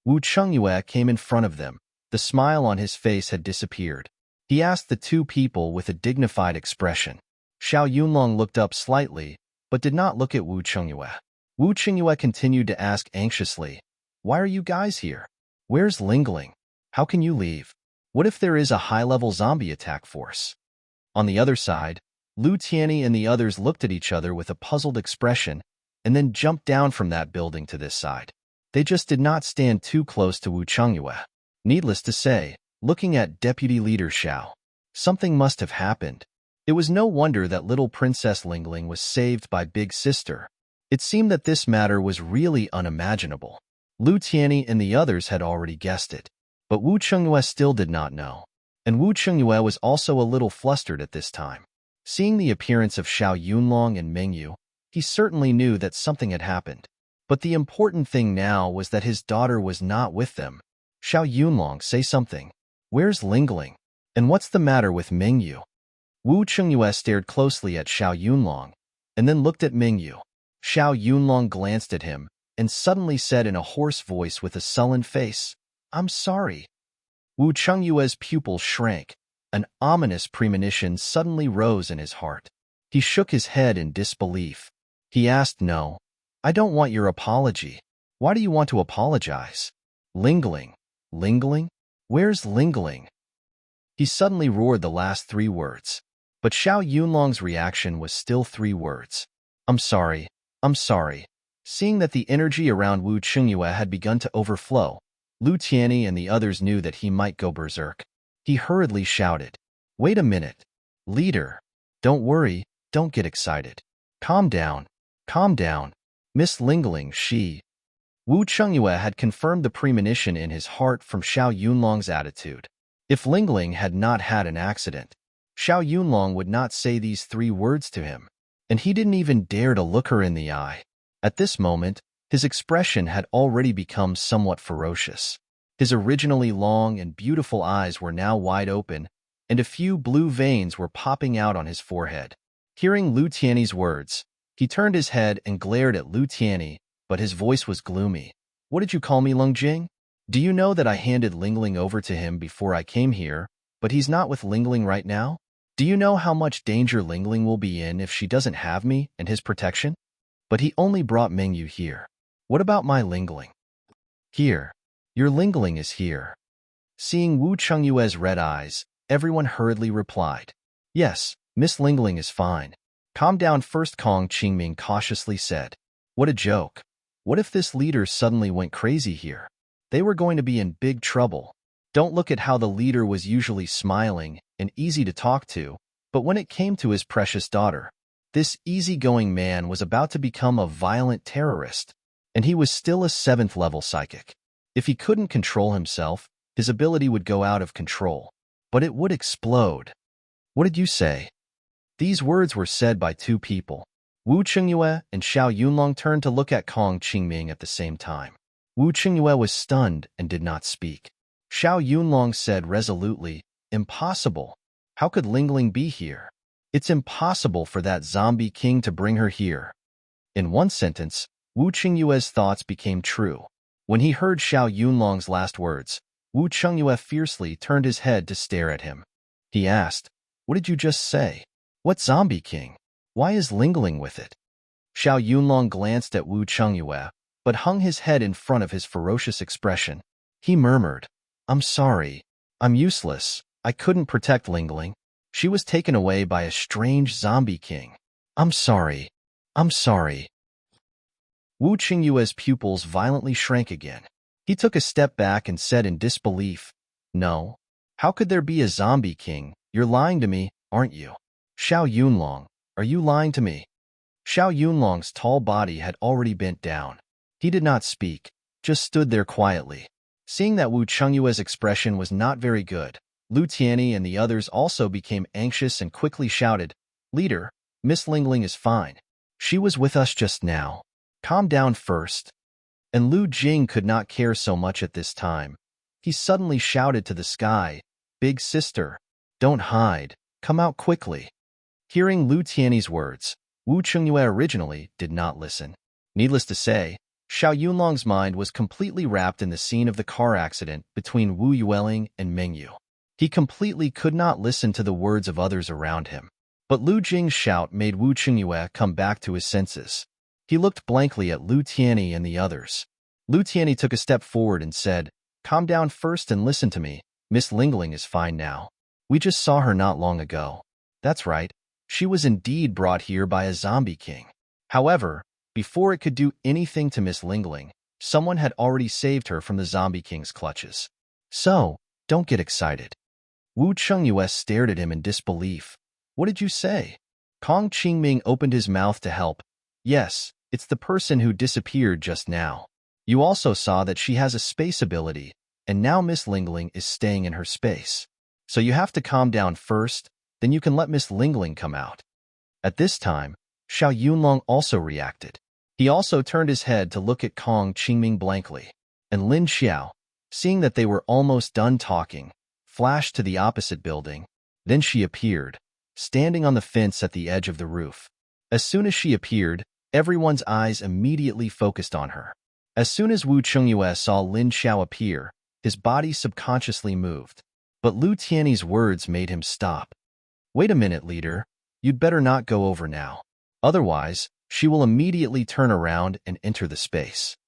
Wu Chengyue came in front of them. The smile on his face had disappeared. He asked the two people with a dignified expression. Xiao Yunlong looked up slightly, but did not look at Wu Chengyue. Wu Chengyue continued to ask anxiously, "Why are you guys here? Where's Lingling? How can you leave? What if there is a high-level zombie attack force?" On the other side, Lu Tianyi and the others looked at each other with a puzzled expression and then jumped down from that building to this side. They just did not stand too close to Wu Chengyue. Needless to say, looking at Deputy Leader Xiao, something must have happened. It was no wonder that little Princess Lingling was saved by Big Sister. It seemed that this matter was really unimaginable. Lu Tianyi and the others had already guessed it, but Wu Chengyue still did not know. And Wu Chengyue was also a little flustered at this time. Seeing the appearance of Xiao Yunlong and Mingyu, he certainly knew that something had happened. But the important thing now was that his daughter was not with them. Xiao Yunlong, say something. Where's Lingling? And what's the matter with Mingyu? Wu Chengyue stared closely at Xiao Yunlong, and then looked at Mingyu. Xiao Yunlong glanced at him, and suddenly said in a hoarse voice with a sullen face, "I'm sorry." Wu Chengyue's pupil shrank. An ominous premonition suddenly rose in his heart. He shook his head in disbelief. He asked, "No, I don't want your apology. Why do you want to apologize?" Lingling. Lingling? Where's Lingling? He suddenly roared the last three words. But Xiao Yunlong's reaction was still three words. I'm sorry. Seeing that the energy around Wu Chengyue had begun to overflow, Lu Tianyi and the others knew that he might go berserk. He hurriedly shouted, "Wait a minute. Leader. Don't worry, don't get excited. Calm down. Miss Lingling, she..." Wu Chengyue had confirmed the premonition in his heart from Xiao Yunlong's attitude. If Lingling had not had an accident, Xiao Yunlong would not say these three words to him, and he didn't even dare to look her in the eye. At this moment, his expression had already become somewhat ferocious. His originally long and beautiful eyes were now wide open, and a few blue veins were popping out on his forehead. Hearing Lu Tianyi's words, he turned his head and glared at Lu Tianyi, but his voice was gloomy. "What did you call me, Lung Jing? Do you know that I handed Lingling over to him before I came here, but he's not with Lingling right now? Do you know how much danger Lingling will be in if she doesn't have me and his protection? But he only brought Mingyu here. What about my Lingling? Here. Your Lingling is here. Seeing Wu Chengyue's red eyes, everyone hurriedly replied. Yes, Miss Lingling is fine. Calm down first, Kong Qingming cautiously said. What a joke. What if this leader suddenly went crazy here? They were going to be in big trouble. Don't look at how the leader was usually smiling and easy to talk to, but when it came to his precious daughter, this easygoing man was about to become a violent terrorist, and he was still a 7th-level psychic. If he couldn't control himself, his ability would go out of control, but it would explode. What did you say? These words were said by two people. Wu Chengyue and Xiao Yunlong turned to look at Kong Qingming at the same time. Wu Chengyue was stunned and did not speak. Xiao Yunlong said resolutely, Impossible. How could Lingling be here? It's impossible for that zombie king to bring her here. In one sentence, Wu Chengyue's thoughts became true. When he heard Xiao Yunlong's last words, Wu Chengyue fiercely turned his head to stare at him. He asked, What did you just say? What zombie king? Why is Lingling with it? Xiao Yunlong glanced at Wu Chengyue, but hung his head in front of his ferocious expression. He murmured, I'm sorry. I'm useless. I couldn't protect Lingling. She was taken away by a strange zombie king. I'm sorry. I'm sorry. Wu Chengyue's pupils violently shrank again. He took a step back and said in disbelief, No. How could there be a zombie king? You're lying to me, aren't you? Xiao Yunlong, are you lying to me? Xiao Yunlong's tall body had already bent down. He did not speak, just stood there quietly. Seeing that Wu Chengyue's expression was not very good, Lu Tianyi and the others also became anxious and quickly shouted, Leader, Miss Lingling is fine. She was with us just now. Calm down first. And Lu Jing could not care so much at this time. He suddenly shouted to the sky, Big sister, don't hide, come out quickly. Hearing Lu Tianyi's words, Wu Chengyue originally did not listen. Needless to say, Xiao Yunlong's mind was completely wrapped in the scene of the car accident between Wu Yueling and Mengyu. He completely could not listen to the words of others around him. But Lu Jing's shout made Wu Chengyue come back to his senses. He looked blankly at Lu Tianyi and the others. Lu Tianyi took a step forward and said, Calm down first and listen to me. Miss Lingling is fine now. We just saw her not long ago. That's right. She was indeed brought here by a zombie king. However, before it could do anything to Miss Lingling, someone had already saved her from the zombie king's clutches. So, don't get excited. Wu Chengyue stared at him in disbelief. What did you say? Kong Qingming opened his mouth to help. Yes, it's the person who disappeared just now. You also saw that she has a space ability, and now Miss Lingling is staying in her space. So you have to calm down first, then you can let Miss Lingling come out. At this time, Xiao Yunlong also reacted. He also turned his head to look at Kong Qingming blankly, and Lin Xiao, seeing that they were almost done talking, flashed to the opposite building. Then she appeared, standing on the fence at the edge of the roof. As soon as she appeared, everyone's eyes immediately focused on her. As soon as Wu Chengyue saw Lin Xiao appear, his body subconsciously moved. But Lu Tianyi's words made him stop. Wait a minute, leader. You'd better not go over now. Otherwise, she will immediately turn around and enter the space.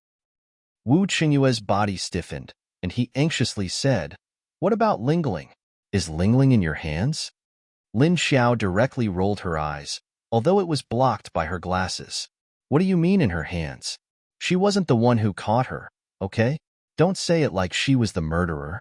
Wu Chengyue's body stiffened, and he anxiously said, What about Lingling? Is Lingling in your hands? Lin Xiao directly rolled her eyes, although it was blocked by her glasses. What do you mean in her hands? She wasn't the one who caught her, okay? Don't say it like she was the murderer.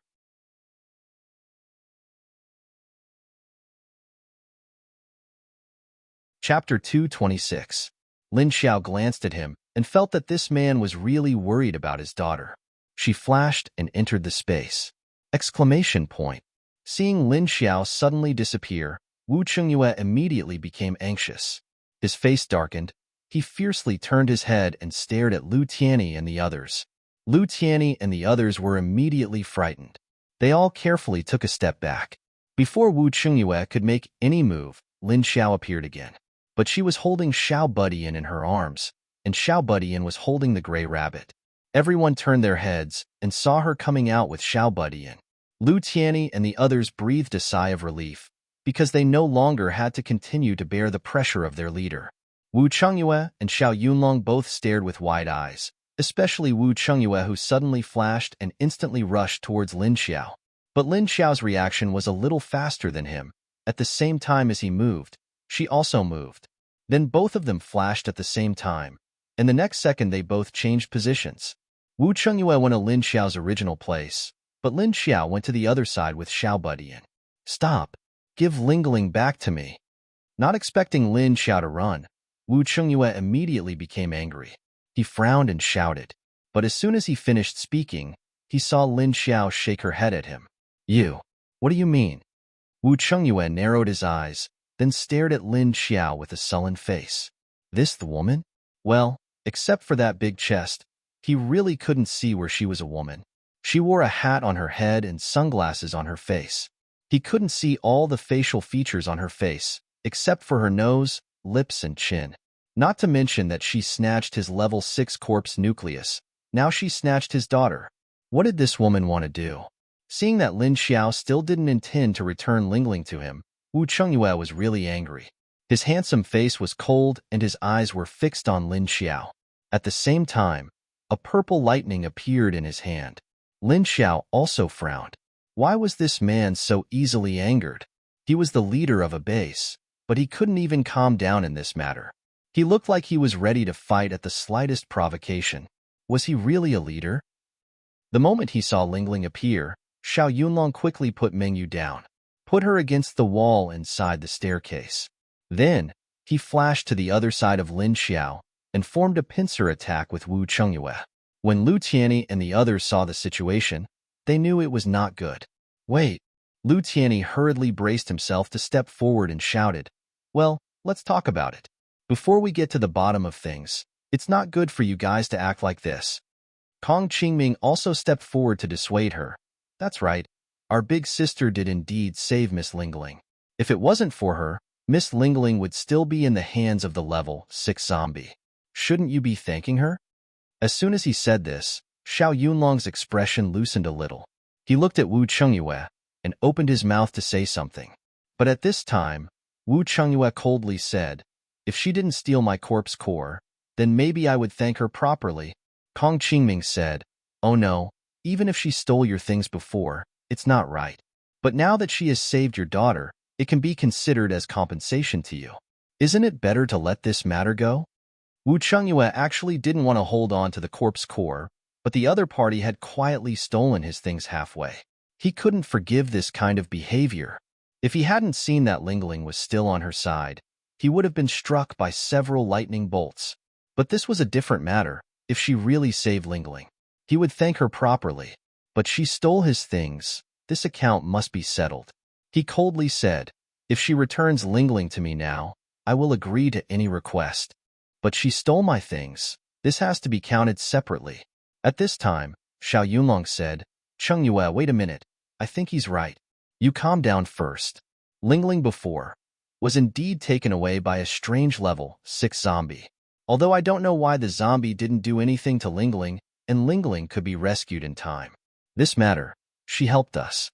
Chapter 226. Lin Xiao glanced at him and felt that this man was really worried about his daughter. She flashed and entered the space. Exclamation point. Seeing Lin Xiao suddenly disappear, Wu Chengyue immediately became anxious. His face darkened. He fiercely turned his head and stared at Lu Tianyi and the others. Lu Tianyi and the others were immediately frightened. They all carefully took a step back. Before Wu Chengyue could make any move, Lin Xiao appeared again. But she was holding Xiao Budian in her arms, and Xiao Budian was holding the gray rabbit. Everyone turned their heads and saw her coming out with Xiao Budian. Lu Tianyi and the others breathed a sigh of relief, because they no longer had to continue to bear the pressure of their leader. Wu Chengyue and Xiao Yunlong both stared with wide eyes, especially Wu Chengyue, who suddenly flashed and instantly rushed towards Lin Xiao. But Lin Xiao's reaction was a little faster than him. At the same time as he moved, she also moved. Then both of them flashed at the same time, and the next second they both changed positions. Wu Chengyue went to Lin Xiao's original place, but Lin Xiao went to the other side with Xiao Budian. Stop! Give Lingling back to me. Not expecting Lin Xiao to run, Wu Chengyue immediately became angry. He frowned and shouted. But as soon as he finished speaking, he saw Lin Xiao shake her head at him. You! What do you mean? Wu Chengyue narrowed his eyes, then stared at Lin Xiao with a sullen face. This the woman? Well, except for that big chest, he really couldn't see where she was a woman. She wore a hat on her head and sunglasses on her face. He couldn't see all the facial features on her face, except for her nose, lips, and chin. Not to mention that she snatched his level 6 corpse nucleus. Now she snatched his daughter. What did this woman want to do? Seeing that Lin Xiao still didn't intend to return Lingling to him, Wu Chengyue was really angry. His handsome face was cold and his eyes were fixed on Lin Xiao. At the same time, a purple lightning appeared in his hand. Lin Xiao also frowned. Why was this man so easily angered? He was the leader of a base, but he couldn't even calm down in this matter. He looked like he was ready to fight at the slightest provocation. Was he really a leader? The moment he saw Lingling appear, Xiao Yunlong quickly put Mengyu down, put her against the wall inside the staircase. Then, he flashed to the other side of Lin Xiao and formed a pincer attack with Wu Chengyue. When Lu Tianyi and the others saw the situation, they knew it was not good. Wait! Lu Tianyi hurriedly braced himself to step forward and shouted, Well, let's talk about it. Before we get to the bottom of things, it's not good for you guys to act like this. Kong Qingming also stepped forward to dissuade her. That's right. Our big sister did indeed save Miss Lingling. If it wasn't for her, Miss Lingling would still be in the hands of the level 6 zombie. Shouldn't you be thanking her? As soon as he said this, Xiao Yunlong's expression loosened a little. He looked at Wu Chengyue and opened his mouth to say something. But at this time, Wu Chengyue coldly said, If she didn't steal my corpse core, then maybe I would thank her properly. Kong Qingming said, Oh no, even if she stole your things before, it's not right. But now that she has saved your daughter, it can be considered as compensation to you. Isn't it better to let this matter go? Wu Chengyue actually didn't want to hold on to the corpse core, but the other party had quietly stolen his things halfway. He couldn't forgive this kind of behavior. If he hadn't seen that Lingling was still on her side, he would have been struck by several lightning bolts. But this was a different matter. If she really saved Lingling, he would thank her properly. But she stole his things. This account must be settled. He coldly said, If she returns Lingling to me now, I will agree to any request. But she stole my things. This has to be counted separately. At this time, Xiao Yunlong said, Chengyue, wait a minute. I think he's right. You calm down first. Lingling before was indeed taken away by a strange level 6 zombie. Although I don't know why the zombie didn't do anything to Lingling, and Lingling could be rescued in time. This matter, she helped us.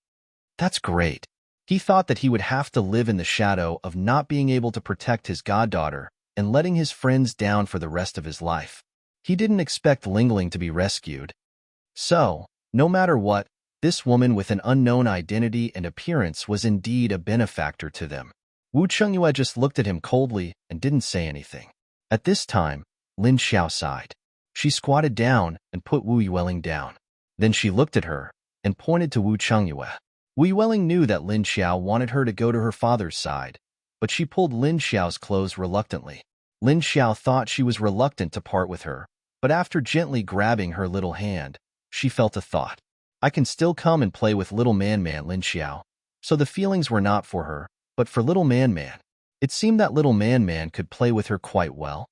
That's great. He thought that he would have to live in the shadow of not being able to protect his goddaughter and letting his friends down for the rest of his life. He didn't expect Lingling to be rescued. So, no matter what, this woman with an unknown identity and appearance was indeed a benefactor to them. Wu Chengyue just looked at him coldly and didn't say anything. At this time, Lin Xiao sighed. She squatted down and put Wu Yueling down. Then she looked at her and pointed to Wu Chengyue. Wu Yueling knew that Lin Xiao wanted her to go to her father's side, but she pulled Lin Xiao's clothes reluctantly. Lin Xiao thought she was reluctant to part with her, but after gently grabbing her little hand, she felt a thought. I can still come and play with little Man-Man Lin Xiao. So the feelings were not for her, but for little Man-Man. It seemed that little Man-Man could play with her quite well.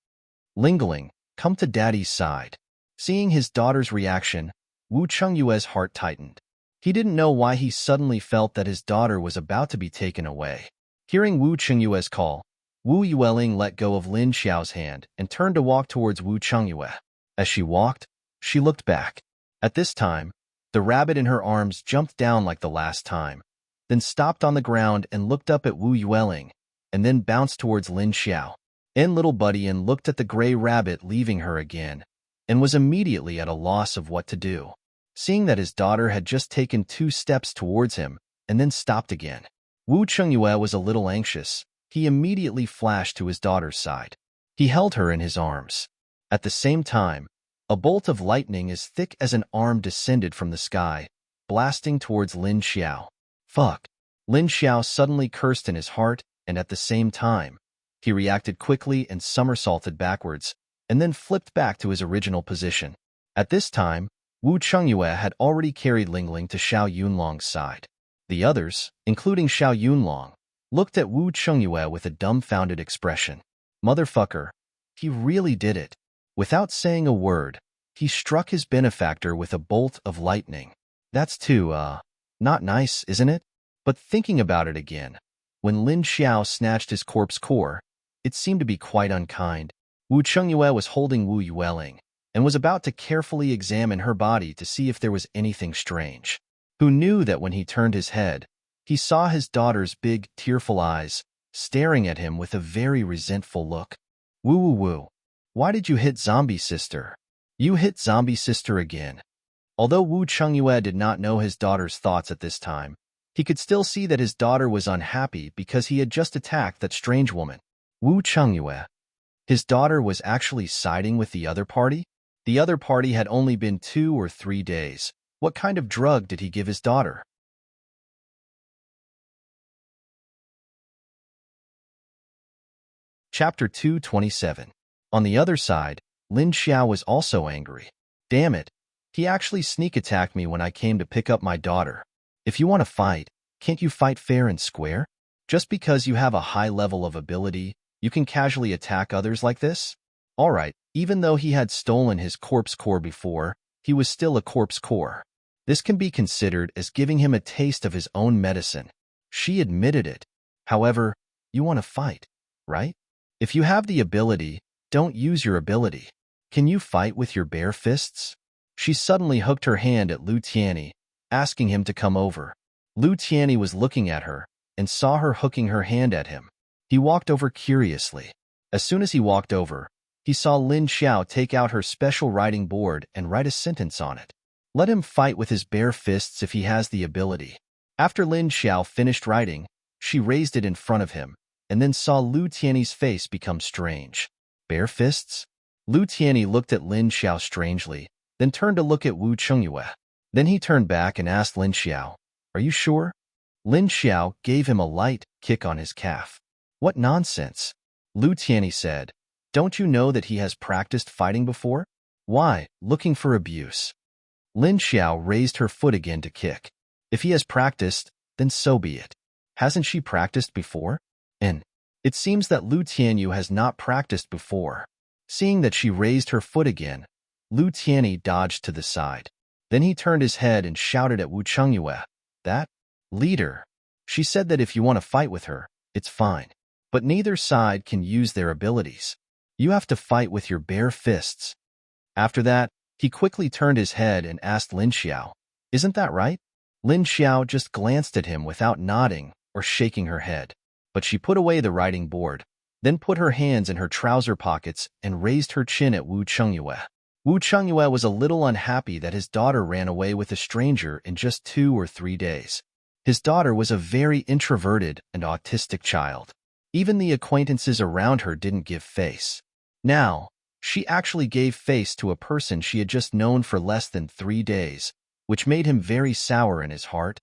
Lingling, come to Daddy's side. Seeing his daughter's reaction, Wu Chengyue's heart tightened. He didn't know why he suddenly felt that his daughter was about to be taken away. Hearing Wu Chengyue's call, Wu Yueling let go of Lin Xiao's hand and turned to walk towards Wu Chengyue. As she walked, she looked back. At this time, the rabbit in her arms jumped down like the last time, then stopped on the ground and looked up at Wu Yueling, and then bounced towards Lin Xiao. And little Budian looked at the gray rabbit leaving her again, and was immediately at a loss of what to do. Seeing that his daughter had just taken 2 steps towards him and then stopped again, Wu Chengyue was a little anxious. He immediately flashed to his daughter's side. He held her in his arms. At the same time, a bolt of lightning as thick as an arm descended from the sky, blasting towards Lin Xiao. Fuck! Lin Xiao suddenly cursed in his heart, and at the same time, he reacted quickly and somersaulted backwards, and then flipped back to his original position. At this time, Wu Chengyue had already carried Lingling to Xiao Yunlong's side. The others, including Xiao Yunlong, looked at Wu Chengyue with a dumbfounded expression. Motherfucker, he really did it. Without saying a word, he struck his benefactor with a bolt of lightning. That's too, not nice, isn't it? But thinking about it again, when Lin Xiao snatched his corpse core, it seemed to be quite unkind. Wu Chengyue was holding Wu Yueling and was about to carefully examine her body to see if there was anything strange. Who knew that when he turned his head, he saw his daughter's big, tearful eyes staring at him with a very resentful look. Woo woo woo. Why did you hit zombie sister? You hit zombie sister again. Although Wu Chengyue did not know his daughter's thoughts at this time, he could still see that his daughter was unhappy because he had just attacked that strange woman. Wu Chengyue. His daughter was actually siding with the other party? The other party had only been 2 or 3 days. What kind of drug did he give his daughter? Chapter 227. On the other side, Lin Xiao was also angry. Damn it. He actually sneak attacked me when I came to pick up my daughter. If you want to fight, can't you fight fair and square? Just because you have a high level of ability, you can casually attack others like this? Alright, even though he had stolen his corpse core before, he was still a corpse core. This can be considered as giving him a taste of his own medicine. She admitted it. However, you want to fight, right? If you have the ability, don't use your ability. Can you fight with your bare fists? She suddenly hooked her hand at Lu Tianyi, asking him to come over. Lu Tianyi was looking at her and saw her hooking her hand at him. He walked over curiously. As soon as he walked over, he saw Lin Xiao take out her special writing board and write a sentence on it. Let him fight with his bare fists if he has the ability. After Lin Xiao finished writing, she raised it in front of him, and then saw Lu Tianyi's face become strange. Bare fists? Lu Tianyi looked at Lin Xiao strangely, then turned to look at Wu Chengyue. Then he turned back and asked Lin Xiao, "Are you sure?" Lin Xiao gave him a light kick on his calf. "What nonsense?" Lu Tianyi said. "Don't you know that he has practiced fighting before? Why, looking for abuse?" Lin Xiao raised her foot again to kick. If he has practiced, then so be it. Hasn't she practiced before? And it seems that Lu Tianyi has not practiced before. Seeing that she raised her foot again, Lu Tianyi dodged to the side. Then he turned his head and shouted at Wu Chengyue, "That leader." She said that if you want to fight with her, it's fine. But neither side can use their abilities. You have to fight with your bare fists. After that, he quickly turned his head and asked Lin Xiao, "Isn't that right?" Lin Xiao just glanced at him without nodding or shaking her head. But she put away the writing board, then put her hands in her trouser pockets and raised her chin at Wu Chengyue. Wu Chengyue was a little unhappy that his daughter ran away with a stranger in just 2 or 3 days. His daughter was a very introverted and autistic child. Even the acquaintances around her didn't give face. Now, she actually gave face to a person she had just known for less than 3 days, which made him very sour in his heart.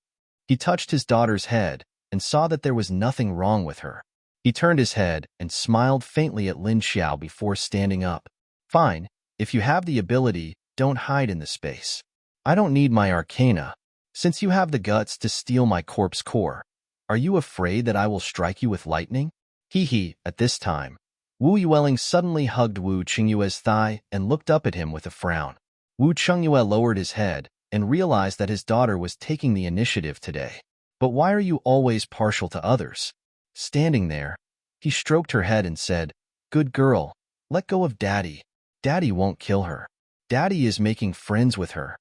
He touched his daughter's head and saw that there was nothing wrong with her. He turned his head and smiled faintly at Lin Xiao before standing up. "Fine, if you have the ability, don't hide in the space. I don't need my arcana. Since you have the guts to steal my corpse core, are you afraid that I will strike you with lightning?" Hee. At this time, Wu Yueling suddenly hugged Wu Chengyue's thigh and looked up at him with a frown. Wu Chengyue lowered his head and realized that his daughter was taking the initiative today. "But why are you always partial to others?" Standing there, he stroked her head and said, "Good girl, let go of Daddy. Daddy won't kill her. Daddy is making friends with her."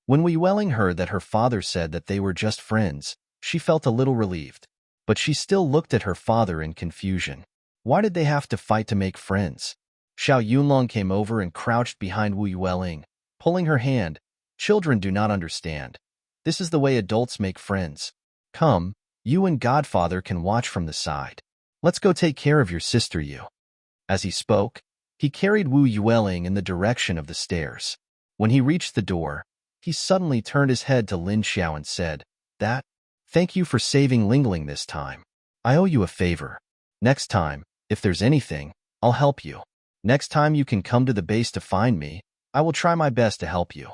When Wu Yueling heard that her father said that they were just friends, she felt a little relieved. But she still looked at her father in confusion. Why did they have to fight to make friends? Xiao Yunlong came over and crouched behind Wu Yueling, pulling her hand. Children do not understand. This is the way adults make friends. Come, you and Godfather can watch from the side. Let's go take care of your sister, Yu. As he spoke, he carried Wu Yueling in the direction of the stairs. When he reached the door, he suddenly turned his head to Lin Xiao and said, Thank you for saving Lingling this time. I owe you a favor. Next time, if there's anything, I'll help you. Next time you can come to the base to find me, I will try my best to help you.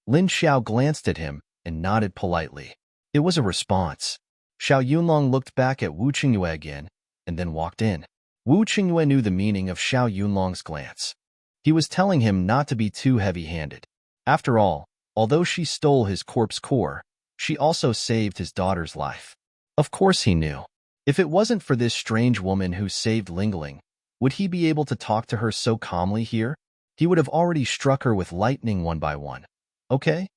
Lin Xiao glanced at him and nodded politely. It was a response. Xiao Yunlong looked back at Wu Qingyue again and then walked in. Wu Qingyue knew the meaning of Xiao Yunlong's glance. He was telling him not to be too heavy-handed. After all, although she stole his corpse core, she also saved his daughter's life. Of course he knew. If it wasn't for this strange woman who saved Lingling, would he be able to talk to her so calmly here? He would have already struck her with lightning one by one. Okay?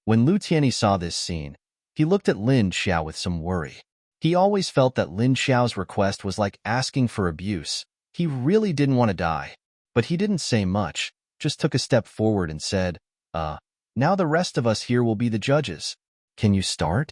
When Lu Tianyi saw this scene, he looked at Lin Xiao with some worry. He always felt that Lin Xiao's request was like asking for abuse. He really didn't want to die. But he didn't say much, just took a step forward and said, now the rest of us here will be the judges. Can you start?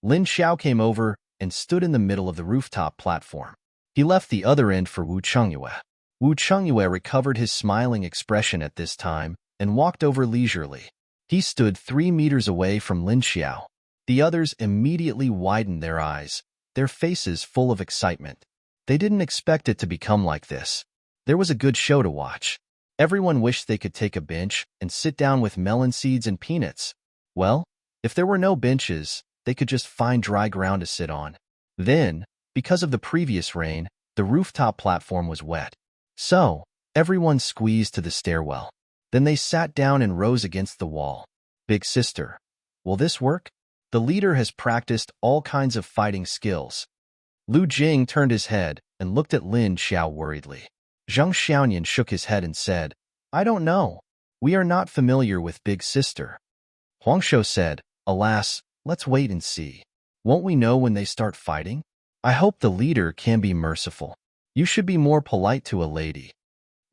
Lin Xiao came over and stood in the middle of the rooftop platform. He left the other end for Wu Qingyue. Wu Qingyue recovered his smiling expression at this time and walked over leisurely. He stood 3 meters away from Lin Xiao. The others immediately widened their eyes, their faces full of excitement. They didn't expect it to become like this. There was a good show to watch. Everyone wished they could take a bench and sit down with melon seeds and peanuts. Well, if there were no benches, they could just find dry ground to sit on. Then, because of the previous rain, the rooftop platform was wet. So, everyone squeezed to the stairwell. Then they sat down and rose against the wall. Big sister, will this work? The leader has practiced all kinds of fighting skills. Lu Jing turned his head and looked at Lin Xiao worriedly. Zhang Xiaoyan shook his head and said, I don't know. We are not familiar with Big Sister. Huang Shou said, Alas, let's wait and see. Won't we know when they start fighting? I hope the leader can be merciful. You should be more polite to a lady.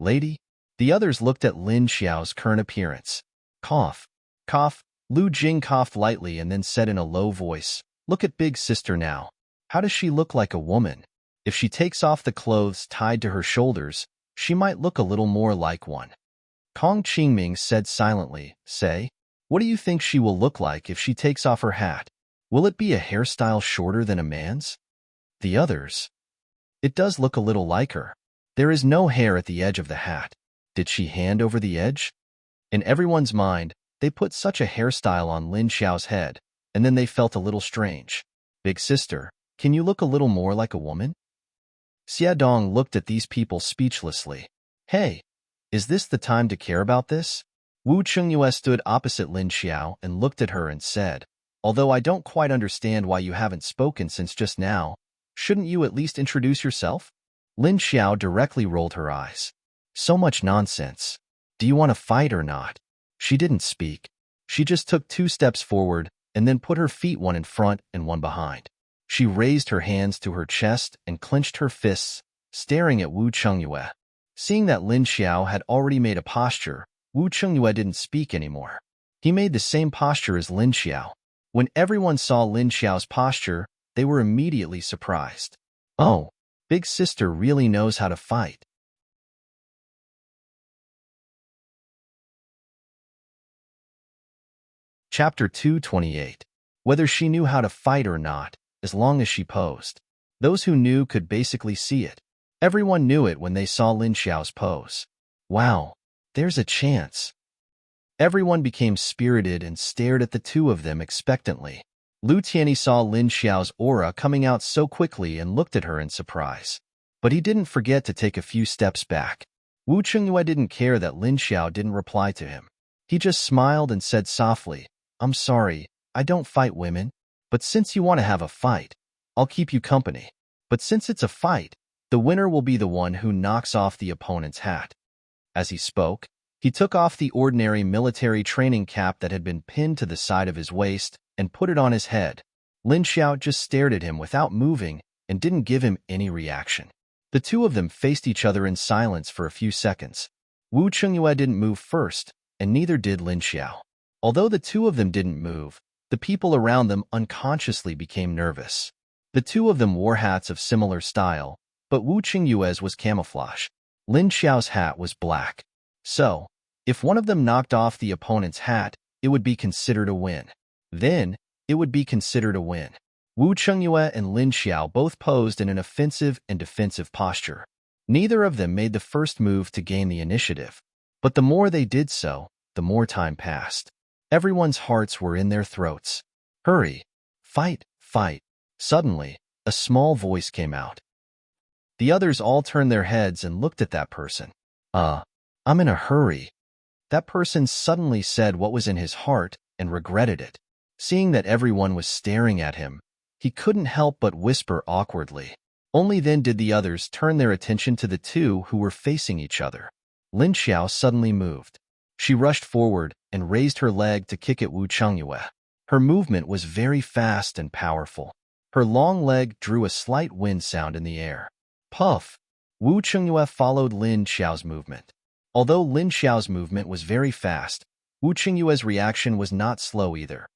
Lady? The others looked at Lin Xiao's current appearance. Cough. Cough. Lu Jing coughed lightly and then said in a low voice, Look at Big Sister now. How does she look like a woman? If she takes off the clothes tied to her shoulders, she might look a little more like one. Kong Qingming said silently, Say, what do you think she will look like if she takes off her hat? Will it be a hairstyle shorter than a man's? The others. It does look a little like her. There is no hair at the edge of the hat. Did she hand over the edge? In everyone's mind, they put such a hairstyle on Lin Xiao's head, and then they felt a little strange. Big sister, can you look a little more like a woman? Xia Dong looked at these people speechlessly. Hey, is this the time to care about this? Wu Qingyue stood opposite Lin Xiao and looked at her and said, Although I don't quite understand why you haven't spoken since just now, shouldn't you at least introduce yourself? Lin Xiao directly rolled her eyes. So much nonsense. Do you want to fight or not? She didn't speak. She just took 2 steps forward and then put her feet one in front and one behind. She raised her hands to her chest and clenched her fists, staring at Wu Qingyue. Seeing that Lin Xiao had already made a posture, Wu Qingyue didn't speak anymore. He made the same posture as Lin Xiao. When everyone saw Lin Xiao's posture, they were immediately surprised. Oh, Big Sister really knows how to fight. Chapter 228. Whether she knew how to fight or not, as long as she posed. Those who knew could basically see it. Everyone knew it when they saw Lin Xiao's pose. Wow, there's a chance. Everyone became spirited and stared at the two of them expectantly. Lu Tianyi saw Lin Xiao's aura coming out so quickly and looked at her in surprise. But he didn't forget to take a few steps back. Wu Qingyue didn't care that Lin Xiao didn't reply to him. He just smiled and said softly, I'm sorry, I don't fight women. But since you want to have a fight, I'll keep you company. But since it's a fight, the winner will be the one who knocks off the opponent's hat. As he spoke, he took off the ordinary military training cap that had been pinned to the side of his waist and put it on his head. Lin Xiao just stared at him without moving and didn't give him any reaction. The two of them faced each other in silence for a few seconds. Wu Chengyue didn't move first, and neither did Lin Xiao. Although the two of them didn't move, the people around them unconsciously became nervous. The two of them wore hats of similar style, but Wu Chengyue's was camouflage. Lin Xiao's hat was black. So, if one of them knocked off the opponent's hat, it would be considered a win. Then, it would be considered a win. Wu Chengyue and Lin Xiao both posed in an offensive and defensive posture. Neither of them made the first move to gain the initiative. But the more they did so, the more time passed. Everyone's hearts were in their throats. Hurry! Fight! Fight! Suddenly, a small voice came out. The others all turned their heads and looked at that person. I'm in a hurry. That person suddenly said what was in his heart and regretted it. Seeing that everyone was staring at him, he couldn't help but whisper awkwardly. Only then did the others turn their attention to the two who were facing each other. Lin Xiao suddenly moved. She rushed forward and raised her leg to kick at Wu Chengyue. Her movement was very fast and powerful. Her long leg drew a slight wind sound in the air. Puff! Wu Chengyue followed Lin Xiao's movement. Although Lin Xiao's movement was very fast, Wu Chengyue's reaction was not slow either.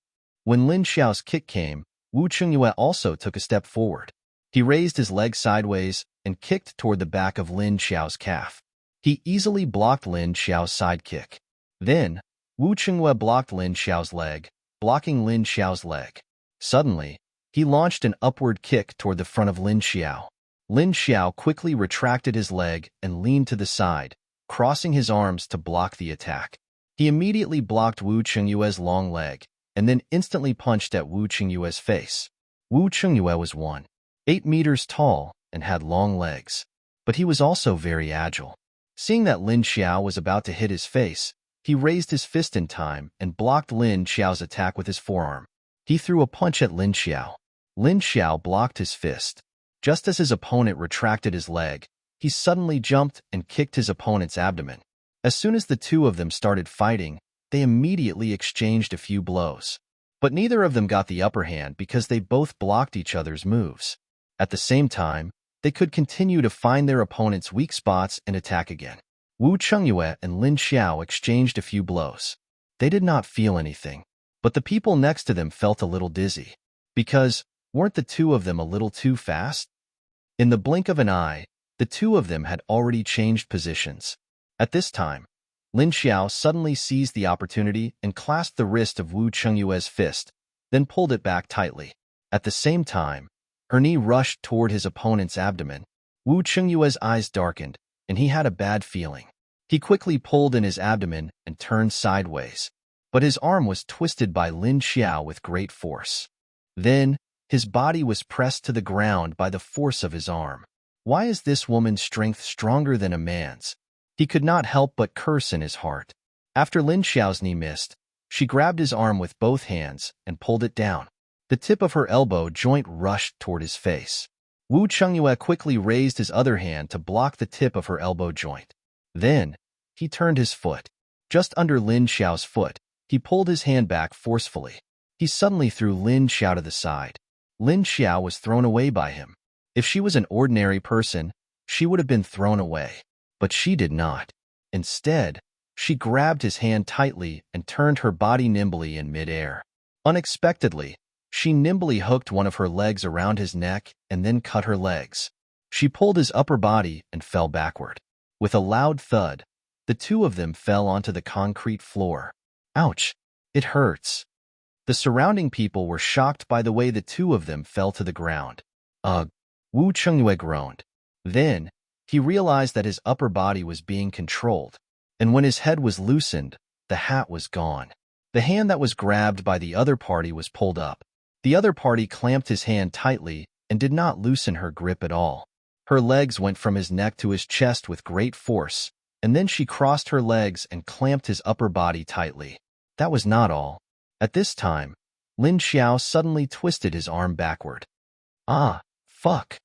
When Lin Xiao's kick came, Wu Chengyue also took a step forward. He raised his leg sideways and kicked toward the back of Lin Xiao's calf. He easily blocked Lin Xiao's side kick. Then, Wu Chengyue blocked Lin Xiao's leg, blocking Lin Xiao's leg. Suddenly, he launched an upward kick toward the front of Lin Xiao. Lin Xiao quickly retracted his leg and leaned to the side, crossing his arms to block the attack. He immediately blocked Wu Chengyue's long leg, and then instantly punched at Wu Chengyue's face. Wu Chengyue was 1.8 meters tall and had long legs, but he was also very agile. Seeing that Lin Xiao was about to hit his face, he raised his fist in time and blocked Lin Xiao's attack with his forearm. He threw a punch at Lin Xiao. Lin Xiao blocked his fist. Just as his opponent retracted his leg, he suddenly jumped and kicked his opponent's abdomen. As soon as the two of them started fighting, they immediately exchanged a few blows. But neither of them got the upper hand because they both blocked each other's moves. At the same time, they could continue to find their opponent's weak spots and attack again. Wu Chengyue and Lin Xiao exchanged a few blows. They did not feel anything, but the people next to them felt a little dizzy. Because, weren't the two of them a little too fast? In the blink of an eye, the two of them had already changed positions. At this time, Lin Xiao suddenly seized the opportunity and clasped the wrist of Wu Chengyue's fist, then pulled it back tightly. At the same time, her knee rushed toward his opponent's abdomen. Wu Chengyue's eyes darkened, and he had a bad feeling. He quickly pulled in his abdomen and turned sideways, but his arm was twisted by Lin Xiao with great force. Then, his body was pressed to the ground by the force of his arm. Why is this woman's strength stronger than a man's? He could not help but curse in his heart. After Lin Xiao's knee missed, she grabbed his arm with both hands and pulled it down. The tip of her elbow joint rushed toward his face. Wu Chengyue quickly raised his other hand to block the tip of her elbow joint. Then, he turned his foot. Just under Lin Xiao's foot, he pulled his hand back forcefully. He suddenly threw Lin Xiao to the side. Lin Xiao was thrown away by him. If she was an ordinary person, she would have been thrown away. But she did not. Instead, she grabbed his hand tightly and turned her body nimbly in midair. Unexpectedly, she nimbly hooked one of her legs around his neck and then cut her legs. She pulled his upper body and fell backward. With a loud thud, the two of them fell onto the concrete floor. Ouch! It hurts. The surrounding people were shocked by the way the two of them fell to the ground. Ugh! Wu Chengyue groaned. Then, he realized that his upper body was being controlled, and when his head was loosened, the hat was gone. The hand that was grabbed by the other party was pulled up. The other party clamped his hand tightly and did not loosen her grip at all. Her legs went from his neck to his chest with great force, and then she crossed her legs and clamped his upper body tightly. That was not all. At this time, Lin Xiao suddenly twisted his arm backward. Ah, fuck.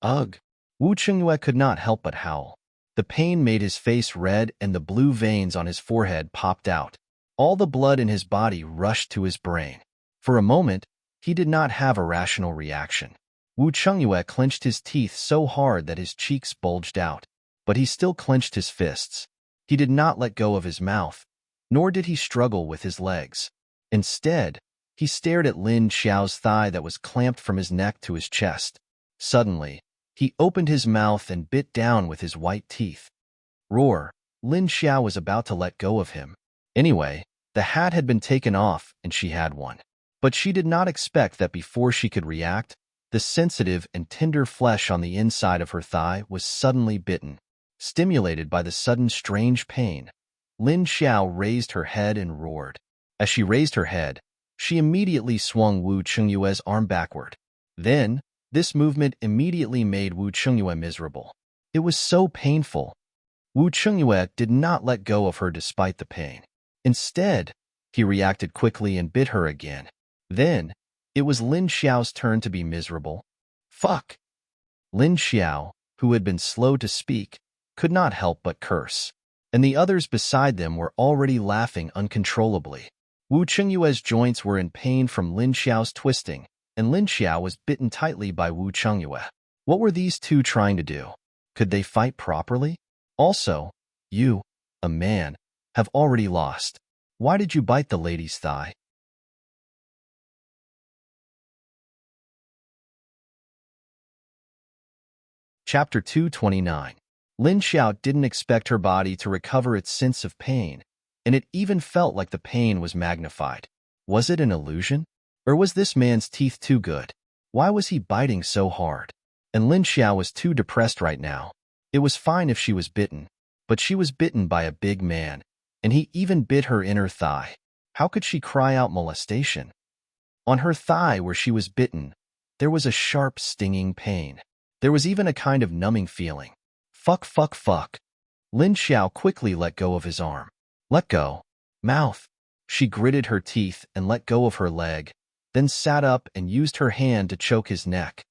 Ugh. Wu Chengyue could not help but howl. The pain made his face red and the blue veins on his forehead popped out. All the blood in his body rushed to his brain. For a moment, he did not have a rational reaction. Wu Chengyue clenched his teeth so hard that his cheeks bulged out. But he still clenched his fists. He did not let go of his mouth, nor did he struggle with his legs. Instead, he stared at Lin Xiao's thigh that was clamped from his neck to his chest. Suddenly, he opened his mouth and bit down with his white teeth. Roar! Lin Xiao was about to let go of him. Anyway, the hat had been taken off and she had one. But she did not expect that before she could react, the sensitive and tender flesh on the inside of her thigh was suddenly bitten. Stimulated by the sudden strange pain, Lin Xiao raised her head and roared. As she raised her head, she immediately swung Wu Chengyue's arm backward. Then, this movement immediately made Wu Chengyue miserable. It was so painful. Wu Chengyue did not let go of her despite the pain. Instead, he reacted quickly and bit her again. Then, it was Lin Xiao's turn to be miserable. Fuck! Lin Xiao, who had been slow to speak, could not help but curse. And the others beside them were already laughing uncontrollably. Wu Chengyue's joints were in pain from Lin Xiao's twisting, and Lin Xiao was bitten tightly by Wu Chengyue. What were these two trying to do? Could they fight properly? Also, you, a man, have already lost. Why did you bite the lady's thigh? Chapter 229. Lin Xiao didn't expect her body to recover its sense of pain, and it even felt like the pain was magnified. Was it an illusion? Or was this man's teeth too good? Why was he biting so hard? And Lin Xiao was too depressed right now. It was fine if she was bitten, but she was bitten by a big man, and he even bit her inner thigh. How could she cry out molestation? On her thigh where she was bitten, there was a sharp, stinging pain. There was even a kind of numbing feeling. Fuck, fuck, fuck. Lin Xiao quickly let go of his arm. Let go. Mouth. She gritted her teeth and let go of her leg, then sat up and used her hand to choke his neck.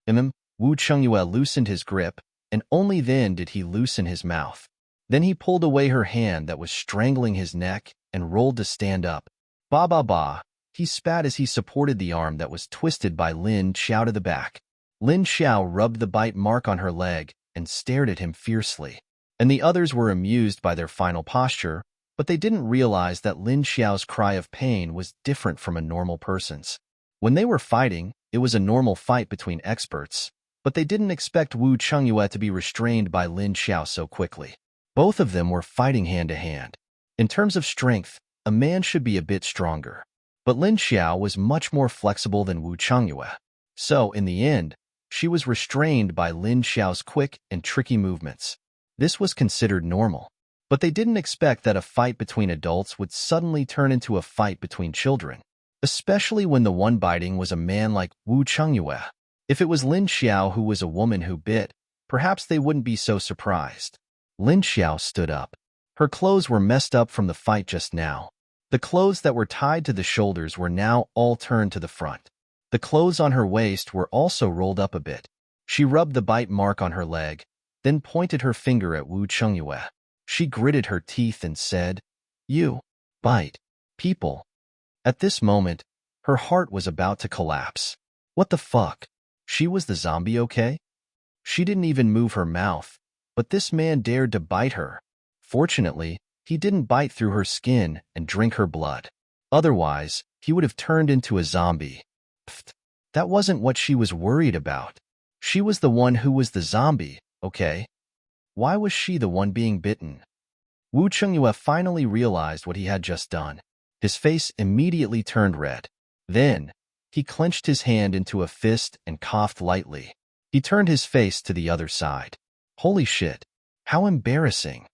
Wu Chengyue loosened his grip, and only then did he loosen his mouth. Then he pulled away her hand that was strangling his neck and rolled to stand up. Ba ba ba. He spat as he supported the arm that was twisted by Lin Xiao to the back. Lin Xiao rubbed the bite mark on her leg and stared at him fiercely. And the others were amused by their final posture, but they didn't realize that Lin Xiao's cry of pain was different from a normal person's. When they were fighting, it was a normal fight between experts, but they didn't expect Wu Chengyue to be restrained by Lin Xiao so quickly. Both of them were fighting hand-to-hand. In terms of strength, a man should be a bit stronger. But Lin Xiao was much more flexible than Wu Chengyue. So, in the end, she was restrained by Lin Xiao's quick and tricky movements. This was considered normal. But they didn't expect that a fight between adults would suddenly turn into a fight between children, especially when the one biting was a man like Wu Chengyue. If it was Lin Xiao who was a woman who bit, perhaps they wouldn't be so surprised. Lin Xiao stood up. Her clothes were messed up from the fight just now. The clothes that were tied to the shoulders were now all turned to the front. The clothes on her waist were also rolled up a bit. She rubbed the bite mark on her leg, then pointed her finger at Wu Chengyue. She gritted her teeth and said, "You bite people." At this moment, her heart was about to collapse. What the fuck? She was the zombie, okay? She didn't even move her mouth, but this man dared to bite her. Fortunately, he didn't bite through her skin and drink her blood. Otherwise, he would have turned into a zombie. Pfft, that wasn't what she was worried about. She was the one who was the zombie, okay? Why was she the one being bitten? Wu Chengyue finally realized what he had just done. His face immediately turned red. Then, he clenched his hand into a fist and coughed lightly. He turned his face to the other side. Holy shit, how embarrassing.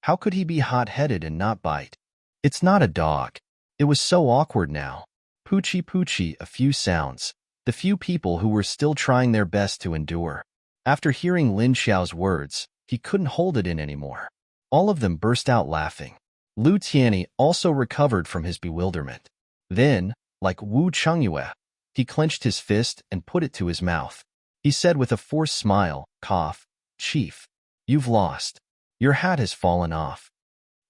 How could he be hot-headed and not bite? It's not a dog. It was so awkward now. Poochie poochie, a few sounds. The few people who were still trying their best to endure. After hearing Lin Xiao's words, he couldn't hold it in anymore. All of them burst out laughing. Lu Tianyi also recovered from his bewilderment. Then, like Wu Chengyue, he clenched his fist and put it to his mouth. He said with a forced smile, cough, "Chief, you've lost. Your hat has fallen off."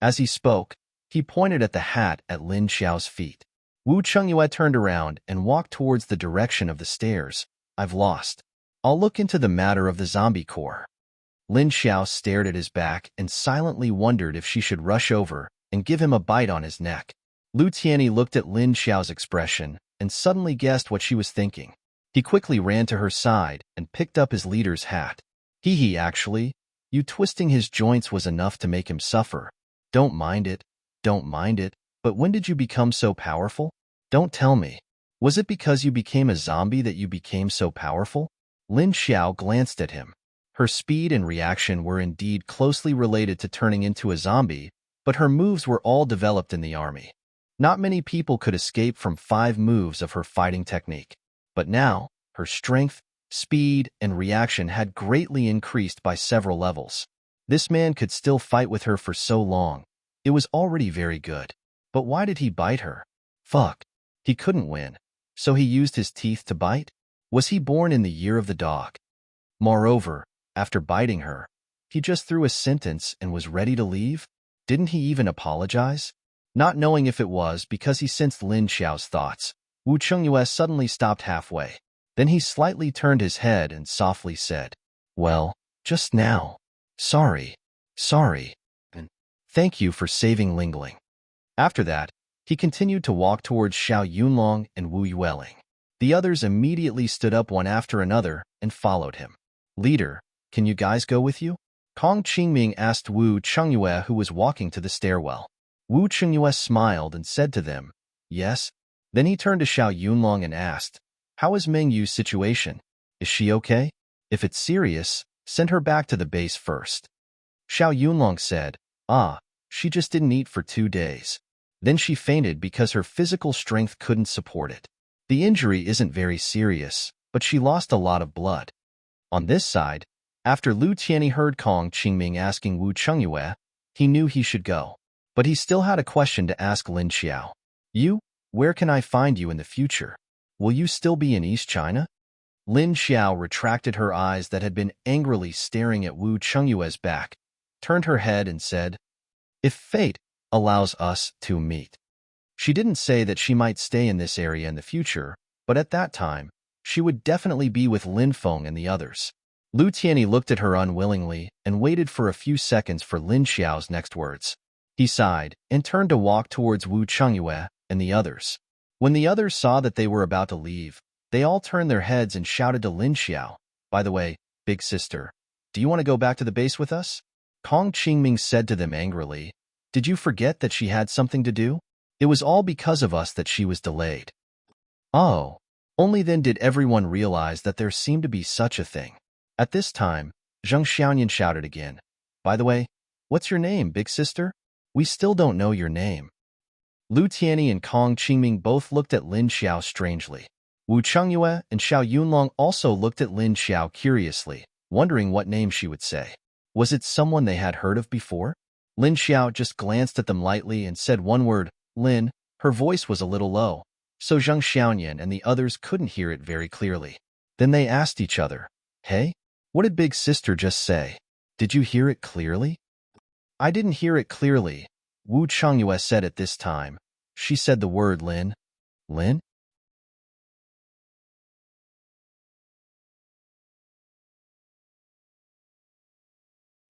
As he spoke, he pointed at the hat at Lin Xiao's feet. Wu Chengyue turned around and walked towards the direction of the stairs, I've lost. I'll look into the matter of the zombie core. Lin Xiao stared at his back and silently wondered if she should rush over and give him a bite on his neck. Lu Tianyi looked at Lin Xiao's expression and suddenly guessed what she was thinking. He quickly ran to her side and picked up his leader's hat. Hee, actually, you twisting his joints was enough to make him suffer. Don't mind it. Don't mind it. But when did you become so powerful? Don't tell me. Was it because you became a zombie that you became so powerful? Lin Xiao glanced at him. Her speed and reaction were indeed closely related to turning into a zombie, but her moves were all developed in the army. Not many people could escape from 5 moves of her fighting technique. But now, her strength, speed, and reaction had greatly increased by several levels. This man could still fight with her for so long. It was already very good. But why did he bite her? Fuck. He couldn't win. So he used his teeth to bite? Was he born in the year of the dog? Moreover, after biting her, he just threw a sentence and was ready to leave? Didn't he even apologize? Not knowing if it was because he sensed Lin Xiao's thoughts, Wu Chengyue suddenly stopped halfway. Then he slightly turned his head and softly said, "Well, just now. Sorry. And thank you for saving Lingling." After that, he continued to walk towards Xiao Yunlong and Wu Yueling. The others immediately stood up one after another and followed him. "Leader, can you guys go with you?" Kong Qingming asked Wu Chengyue, who was walking to the stairwell. Wu Chengyue smiled and said to them, "Yes." Then he turned to Xiao Yunlong and asked, "How is Meng Yu's situation? Is she okay? If it's serious, send her back to the base first." Xiao Yunlong said, She just didn't eat for 2 days. Then she fainted because her physical strength couldn't support it. The injury isn't very serious, but she lost a lot of blood." On this side, after Lu Tianyi heard Kong Qingming asking Wu Chengyue, he knew he should go. But he still had a question to ask Lin Xiao. "You? Where can I find you in the future? Will you still be in East China?" Lin Xiao retracted her eyes that had been angrily staring at Wu Chengyue's back, turned her head and said, "If fate allows us to meet." She didn't say that she might stay in this area in the future, but at that time, she would definitely be with Lin Feng and the others. Lu Tianyi looked at her unwillingly and waited for a few seconds for Lin Xiao's next words. He sighed and turned to walk towards Wu Chengyue and the others. When the others saw that they were about to leave, they all turned their heads and shouted to Lin Xiao, "By the way, big sister, do you want to go back to the base with us?" Kong Qingming said to them angrily, "Did you forget that she had something to do? It was all because of us that she was delayed." Oh, only then did everyone realize that there seemed to be such a thing. At this time, Zheng Xiaoyan shouted again, "By the way, what's your name, big sister? We still don't know your name." Lu Tianyi and Kong Qingming both looked at Lin Xiao strangely. Wu Chengyue and Xiao Yunlong also looked at Lin Xiao curiously, wondering what name she would say. Was it someone they had heard of before? Lin Xiao just glanced at them lightly and said one word, "Lin." Her voice was a little low, so Zheng Xiaoyan and the others couldn't hear it very clearly. Then they asked each other, "Hey, what did big sister just say? Did you hear it clearly?" "I didn't hear it clearly," Wu Chengyue said at this time. She said the word Lin. Lin?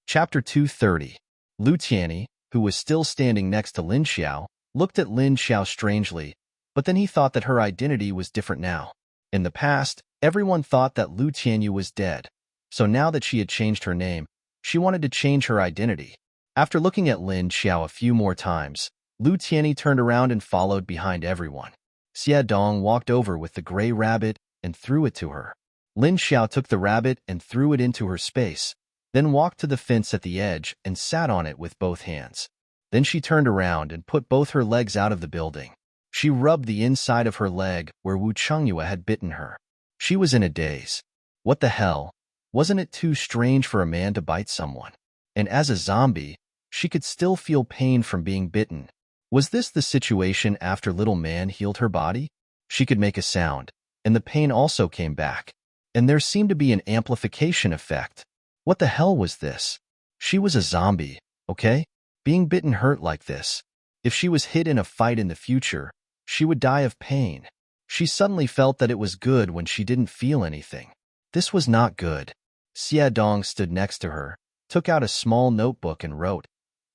Chapter 230. Lu Tianyi, who was still standing next to Lin Xiao, looked at Lin Xiao strangely, but then he thought that her identity was different now. In the past, everyone thought that Lu Tianyi was dead, so now that she had changed her name, she wanted to change her identity. After looking at Lin Xiao a few more times, Lu Tianyi turned around and followed behind everyone. Xie Dong walked over with the gray rabbit and threw it to her. Lin Xiao took the rabbit and threw it into her space, then walked to the fence at the edge and sat on it with both hands. Then she turned around and put both her legs out of the building. She rubbed the inside of her leg where Wu Chengyue had bitten her. She was in a daze. What the hell? Wasn't it too strange for a man to bite someone? And as a zombie, she could still feel pain from being bitten. Was this the situation after little man healed her body? She could make a sound, and the pain also came back. And there seemed to be an amplification effect. What the hell was this? She was a zombie, okay? Being bitten hurt like this. If she was hit in a fight in the future, she would die of pain. She suddenly felt that it was good when she didn't feel anything. This was not good. Xie Dong stood next to her, took out a small notebook and wrote,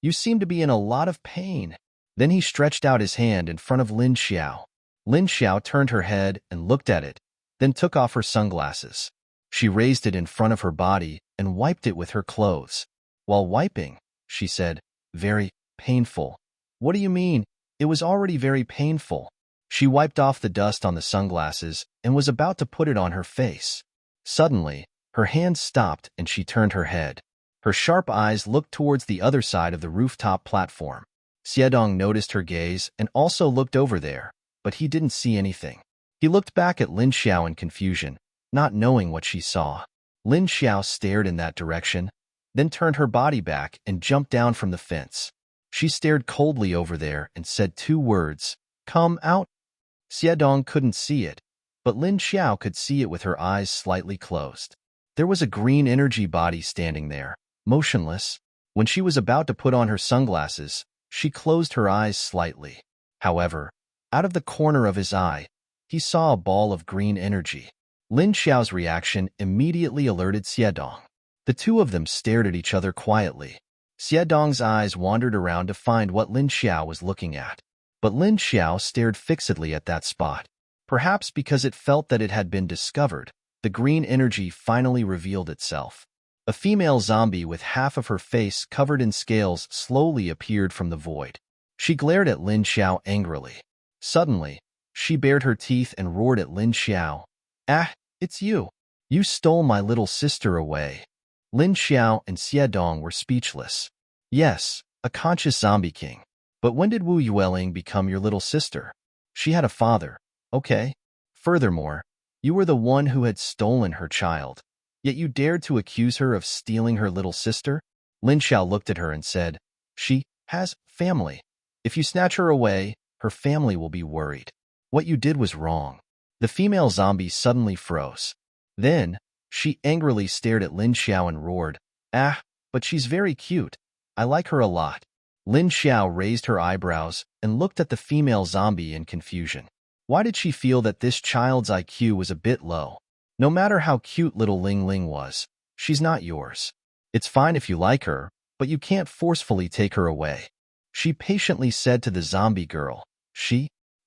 "You seem to be in a lot of pain." Then he stretched out his hand in front of Lin Xiao. Lin Xiao turned her head and looked at it, then took off her sunglasses. She raised it in front of her body and wiped it with her clothes. While wiping, she said, "Very painful." "What do you mean? It was already very painful." She wiped off the dust on the sunglasses and was about to put it on her face. Suddenly, her hand stopped and she turned her head. Her sharp eyes looked towards the other side of the rooftop platform. Xiedong noticed her gaze and also looked over there, but he didn't see anything. He looked back at Lin Xiao in confusion, not knowing what she saw. Lin Xiao stared in that direction, then turned her body back and jumped down from the fence. She stared coldly over there and said 2 words, "Come out." Xiedong couldn't see it, but Lin Xiao could see it with her eyes slightly closed. There was a green energy body standing there, motionless. When she was about to put on her sunglasses, she closed her eyes slightly. However, out of the corner of his eye, he saw a ball of green energy. Lin Xiao's reaction immediately alerted Xiedong. The two of them stared at each other quietly. Xiedong's eyes wandered around to find what Lin Xiao was looking at. But Lin Xiao stared fixedly at that spot. Perhaps because it felt that it had been discovered, the green energy finally revealed itself. A female zombie with half of her face covered in scales slowly appeared from the void. She glared at Lin Xiao angrily. Suddenly, she bared her teeth and roared at Lin Xiao. "Ah, it's you! You stole my little sister away." Lin Xiao and Xiedong were speechless. "Yes, a conscious zombie king. But when did Wu Yueling become your little sister? She had a father, okay? Furthermore, you were the one who had stolen her child. Yet you dared to accuse her of stealing her little sister?" Lin Xiao looked at her and said, "She has family. If you snatch her away, her family will be worried. What you did was wrong." The female zombie suddenly froze. Then, she angrily stared at Lin Xiao and roared, "Ah, but she's very cute. I like her a lot." Lin Xiao raised her eyebrows and looked at the female zombie in confusion. Why did she feel that this child's IQ was a bit low? No matter how cute little Ling Ling was, she's not yours. It's fine if you like her, but you can't forcefully take her away. She patiently said to the zombie girl,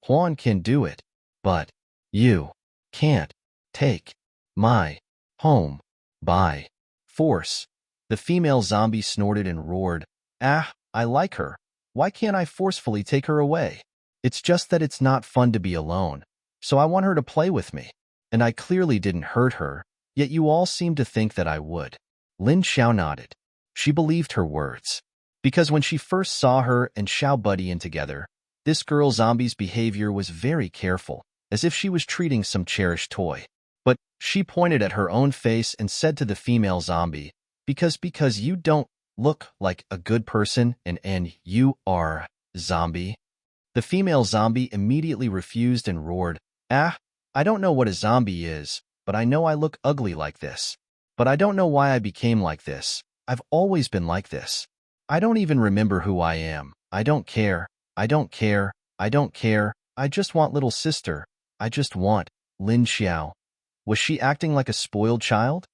Huan can do it, but you can't take my home by force." The female zombie snorted and roared, "Ah, I like her. Why can't I forcefully take her away? It's just that it's not fun to be alone, so I want her to play with me. And I clearly didn't hurt her, yet you all seem to think that I would." Lin Xiao nodded. She believed her words. Because when she first saw her and Xiao Buddy in together, this girl zombie's behavior was very careful, as if she was treating some cherished toy. But she pointed at her own face and said to the female zombie, because you don't look like a good person and you are zombie." The female zombie immediately refused and roared, "Ah, I don't know what a zombie is, but I know I look ugly like this. But I don't know why I became like this. I've always been like this. I don't even remember who I am. I don't care. I don't care. I don't care. I just want little sister. I just want." Lin Xiao. Was she acting like a spoiled child?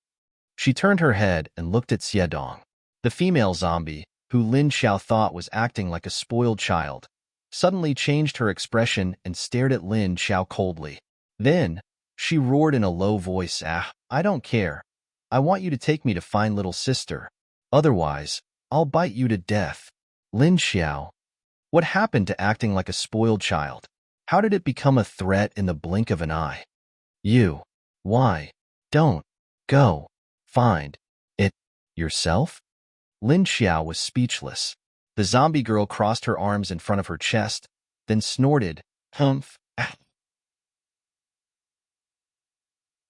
She turned her head and looked at Xiedong. The female zombie, who Lin Xiao thought was acting like a spoiled child, suddenly changed her expression and stared at Lin Xiao coldly. Then, she roared in a low voice, "Ah, I don't care. I want you to take me to find little sister. Otherwise, I'll bite you to death." Lin Xiao. What happened to acting like a spoiled child? How did it become a threat in the blink of an eye? Why don't go find it yourself? Lin Xiao was speechless. The zombie girl crossed her arms in front of her chest, then snorted, "Humph, ah."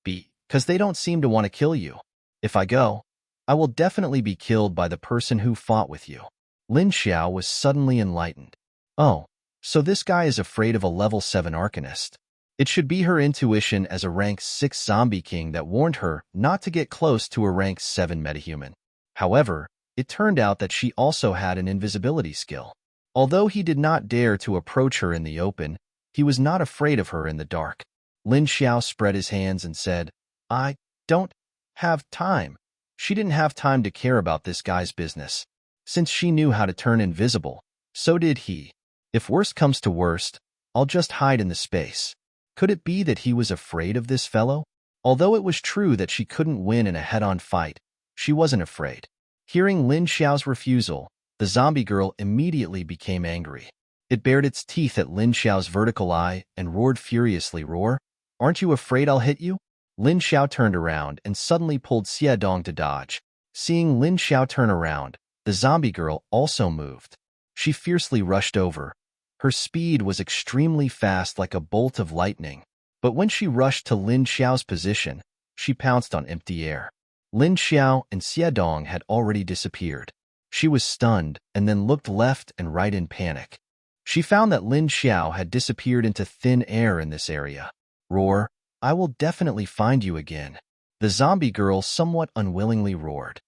Because they don't seem to want to kill you. If I go, I will definitely be killed by the person who fought with you." Lin Xiao was suddenly enlightened. Oh, so this guy is afraid of a level 7 Arcanist. It should be her intuition as a rank 6 zombie king that warned her not to get close to a rank 7 metahuman. However, it turned out that she also had an invisibility skill. Although he did not dare to approach her in the open, he was not afraid of her in the dark. Lin Xiao spread his hands and said, I don't have time. She didn't have time to care about this guy's business. Since she knew how to turn invisible, so did he. If worst comes to worst, I'll just hide in the space. Could it be that he was afraid of this fellow? Although it was true that she couldn't win in a head-on fight, she wasn't afraid. Hearing Lin Xiao's refusal, the zombie girl immediately became angry. It bared its teeth at Lin Xiao's vertical eye and roared furiously, Roar, aren't you afraid I'll hit you? Lin Xiao turned around and suddenly pulled Xie Dong to dodge. Seeing Lin Xiao turn around, the zombie girl also moved. She fiercely rushed over. Her speed was extremely fast, like a bolt of lightning. But when she rushed to Lin Xiao's position, she pounced on empty air. Lin Xiao and Xie Dong had already disappeared. She was stunned and then looked left and right in panic. She found that Lin Xiao had disappeared into thin air in this area. Roar, I will definitely find you again. The zombie girl somewhat unwillingly roared.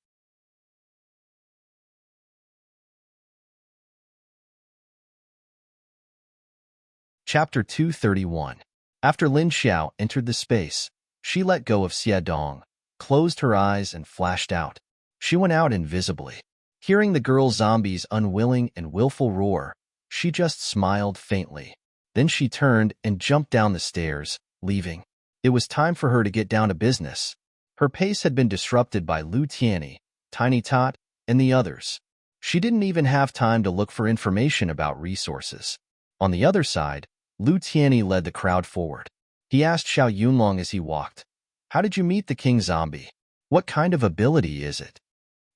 Chapter 231. After Lin Xiao entered the space, she let go of Xie Dong, closed her eyes, and flashed out. She went out invisibly. Hearing the girl zombie's unwilling and willful roar, she just smiled faintly. Then she turned and jumped down the stairs, leaving. It was time for her to get down to business. Her pace had been disrupted by Lu Tianyi, Tiny Tot, and the others. She didn't even have time to look for information about resources. On the other side, Lu Tianyi led the crowd forward. He asked Xiao Yunlong as he walked, How did you meet the king zombie? What kind of ability is it?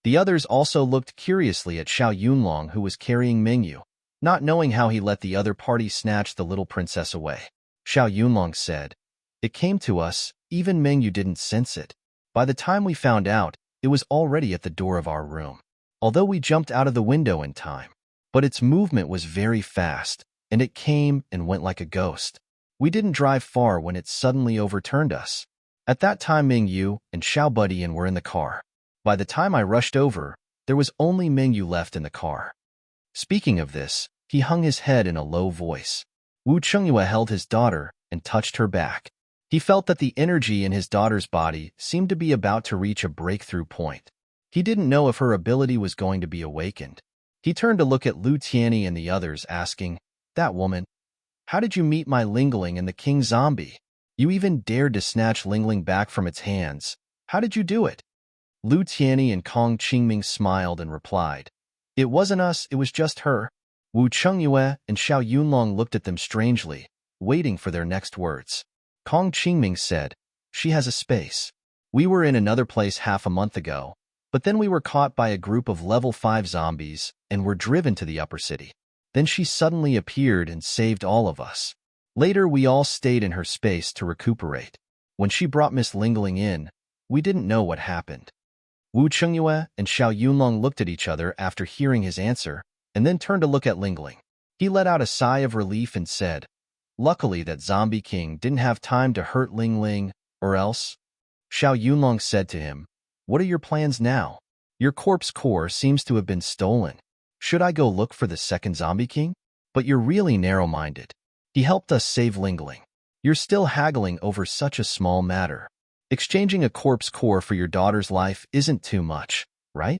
The others also looked curiously at Xiao Yunlong, who was carrying Mingyu, not knowing how he let the other party snatch the little princess away. Xiao Yunlong said, It came to us, even Mingyu didn't sense it. By the time we found out, it was already at the door of our room. Although we jumped out of the window in time, but its movement was very fast, and it came and went like a ghost. We didn't drive far when it suddenly overturned us. At that time, Mingyu and Xiao Budian were in the car. By the time I rushed over, there was only Mingyu left in the car. Speaking of this, he hung his head in a low voice. Wu Chengyue held his daughter and touched her back. He felt that the energy in his daughter's body seemed to be about to reach a breakthrough point. He didn't know if her ability was going to be awakened. He turned to look at Lu Tianyi and the others, asking, That woman, how did you meet my Lingling and the king zombie? You even dared to snatch Lingling back from its hands. How did you do it? Lu Tianyi and Kong Qingming smiled and replied, It wasn't us, it was just her. Wu Chengyue and Xiao Yunlong looked at them strangely, waiting for their next words. Kong Qingming said, She has a space. We were in another place half a month ago, but then we were caught by a group of level 5 zombies and were driven to the upper city. Then she suddenly appeared and saved all of us. Later, we all stayed in her space to recuperate. When she brought Miss Lingling in, we didn't know what happened. Wu Chengyue and Xiao Yunlong looked at each other after hearing his answer, and then turned to look at Lingling. He let out a sigh of relief and said, Luckily that zombie king didn't have time to hurt Lingling, or else. Xiao Yunlong said to him, What are your plans now? Your corpse core seems to have been stolen. Should I go look for the second zombie king? But you're really narrow-minded. He helped us save Lingling. You're still haggling over such a small matter. Exchanging a corpse core for your daughter's life isn't too much, right?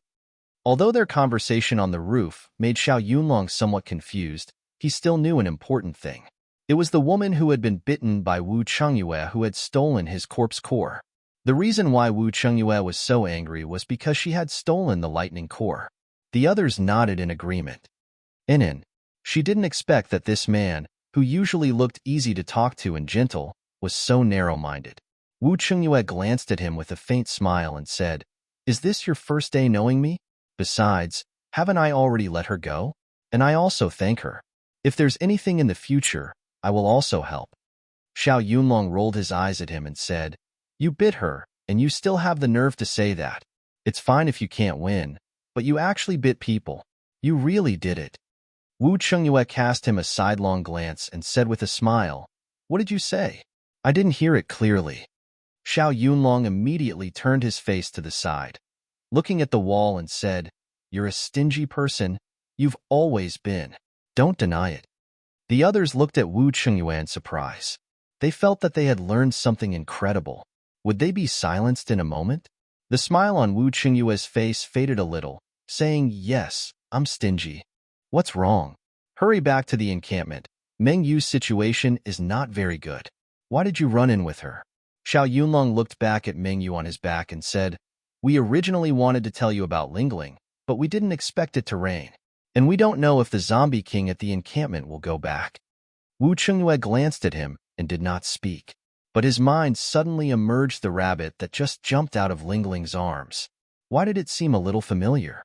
Although their conversation on the roof made Xiao Yunlong somewhat confused, he still knew an important thing. It was the woman who had been bitten by Wu Chengyue who had stolen his corpse core. The reason why Wu Chengyue was so angry was because she had stolen the lightning core. The others nodded in agreement. She didn't expect that this man, who usually looked easy to talk to and gentle, was so narrow-minded. Wu Chengyue glanced at him with a faint smile and said, Is this your first day knowing me? Besides, haven't I already let her go? And I also thank her. If there's anything in the future, I will also help. Xiao Yunlong rolled his eyes at him and said, You bit her, and you still have the nerve to say that. It's fine if you can't win, but you actually bit people. You really did it. Wu Chengyue cast him a sidelong glance and said with a smile, What did you say? I didn't hear it clearly. Xiao Yunlong immediately turned his face to the side, looking at the wall and said, You're a stingy person. You've always been. Don't deny it. The others looked at Wu Chengyue in surprise. They felt that they had learned something incredible. Would they be silenced in a moment? The smile on Wu Qingyue's face faded a little, saying, "Yes, I'm stingy." "What's wrong?" "Hurry back to the encampment. Meng Yu's situation is not very good." "Why did you run in with her?" Xiao Yunlong looked back at Meng Yu on his back and said, "We originally wanted to tell you about Lingling, but we didn't expect it to rain. And we don't know if the zombie king at the encampment will go back." Wu Qingyue glanced at him and did not speak. But his mind suddenly emerged the rabbit that just jumped out of Lingling's arms. Why did it seem a little familiar?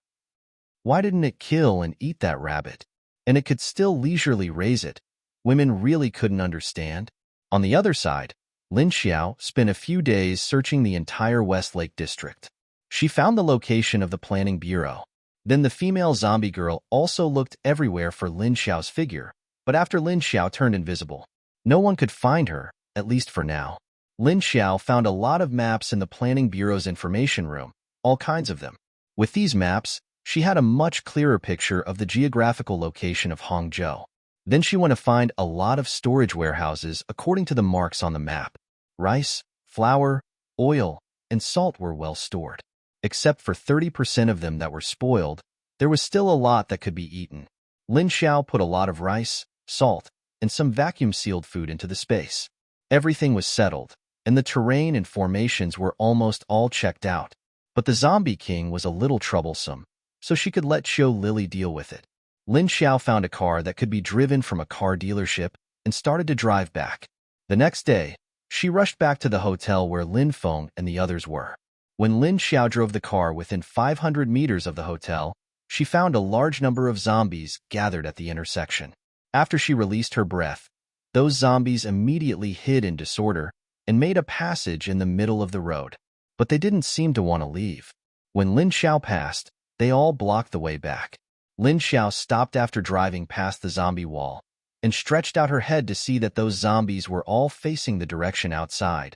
Why didn't it kill and eat that rabbit? And it could still leisurely raise it. Women really couldn't understand. On the other side, Lin Xiao spent a few days searching the entire Westlake district. She found the location of the planning bureau. Then the female zombie girl also looked everywhere for Lin Xiao's figure, but after Lin Xiao turned invisible, no one could find her, at least for now. Lin Xiao found a lot of maps in the planning bureau's information room, all kinds of them. With these maps, she had a much clearer picture of the geographical location of Hangzhou. Then she went to find a lot of storage warehouses according to the marks on the map. Rice, flour, oil, and salt were well stored. Except for 30% of them that were spoiled, there was still a lot that could be eaten. Lin Xiao put a lot of rice, salt, and some vacuum-sealed food into the space. Everything was settled, and the terrain and formations were almost all checked out. But the zombie king was a little troublesome, so she could let Xiao Lily deal with it. Lin Xiao found a car that could be driven from a car dealership and started to drive back. The next day, she rushed back to the hotel where Lin Feng and the others were. When Lin Xiao drove the car within 500 meters of the hotel, she found a large number of zombies gathered at the intersection. After she released her breath, those zombies immediately hid in disorder and made a passage in the middle of the road. But they didn't seem to want to leave. When Lin Xiao passed, they all blocked the way back. Lin Xiao stopped after driving past the zombie wall and stretched out her head to see that those zombies were all facing the direction outside,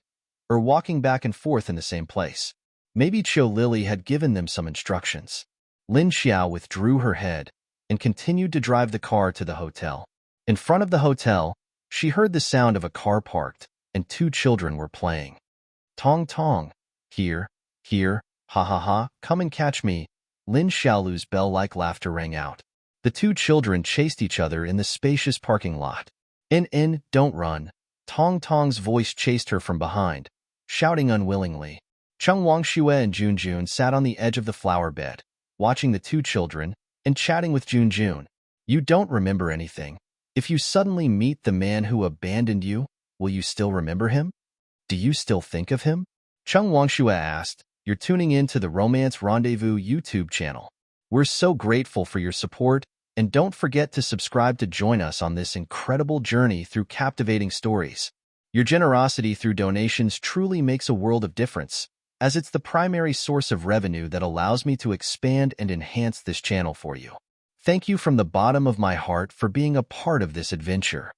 or walking back and forth in the same place. Maybe Qiu Lily had given them some instructions. Lin Xiao withdrew her head and continued to drive the car to the hotel. In front of the hotel, she heard the sound of a car parked, and 2 children were playing. "Tong tong, here, here, ha ha ha, come and catch me." Lin Xiaolu's bell-like laughter rang out. The 2 children chased each other in the spacious parking lot. In, don't run." Tong Tong's voice chased her from behind, shouting unwillingly. Cheng Wangxue and Jun Jun sat on the edge of the flower bed, watching the 2 children and chatting with Jun Jun. "You don't remember anything. If you suddenly meet the man who abandoned you, will you still remember him? Do you still think of him?" Cheng Wangxue asked. "You're tuning in to the Romance Rendezvous YouTube channel. We're so grateful for your support, and don't forget to subscribe to join us on this incredible journey through captivating stories. Your generosity through donations truly makes a world of difference, as it's the primary source of revenue that allows me to expand and enhance this channel for you. Thank you from the bottom of my heart for being a part of this adventure.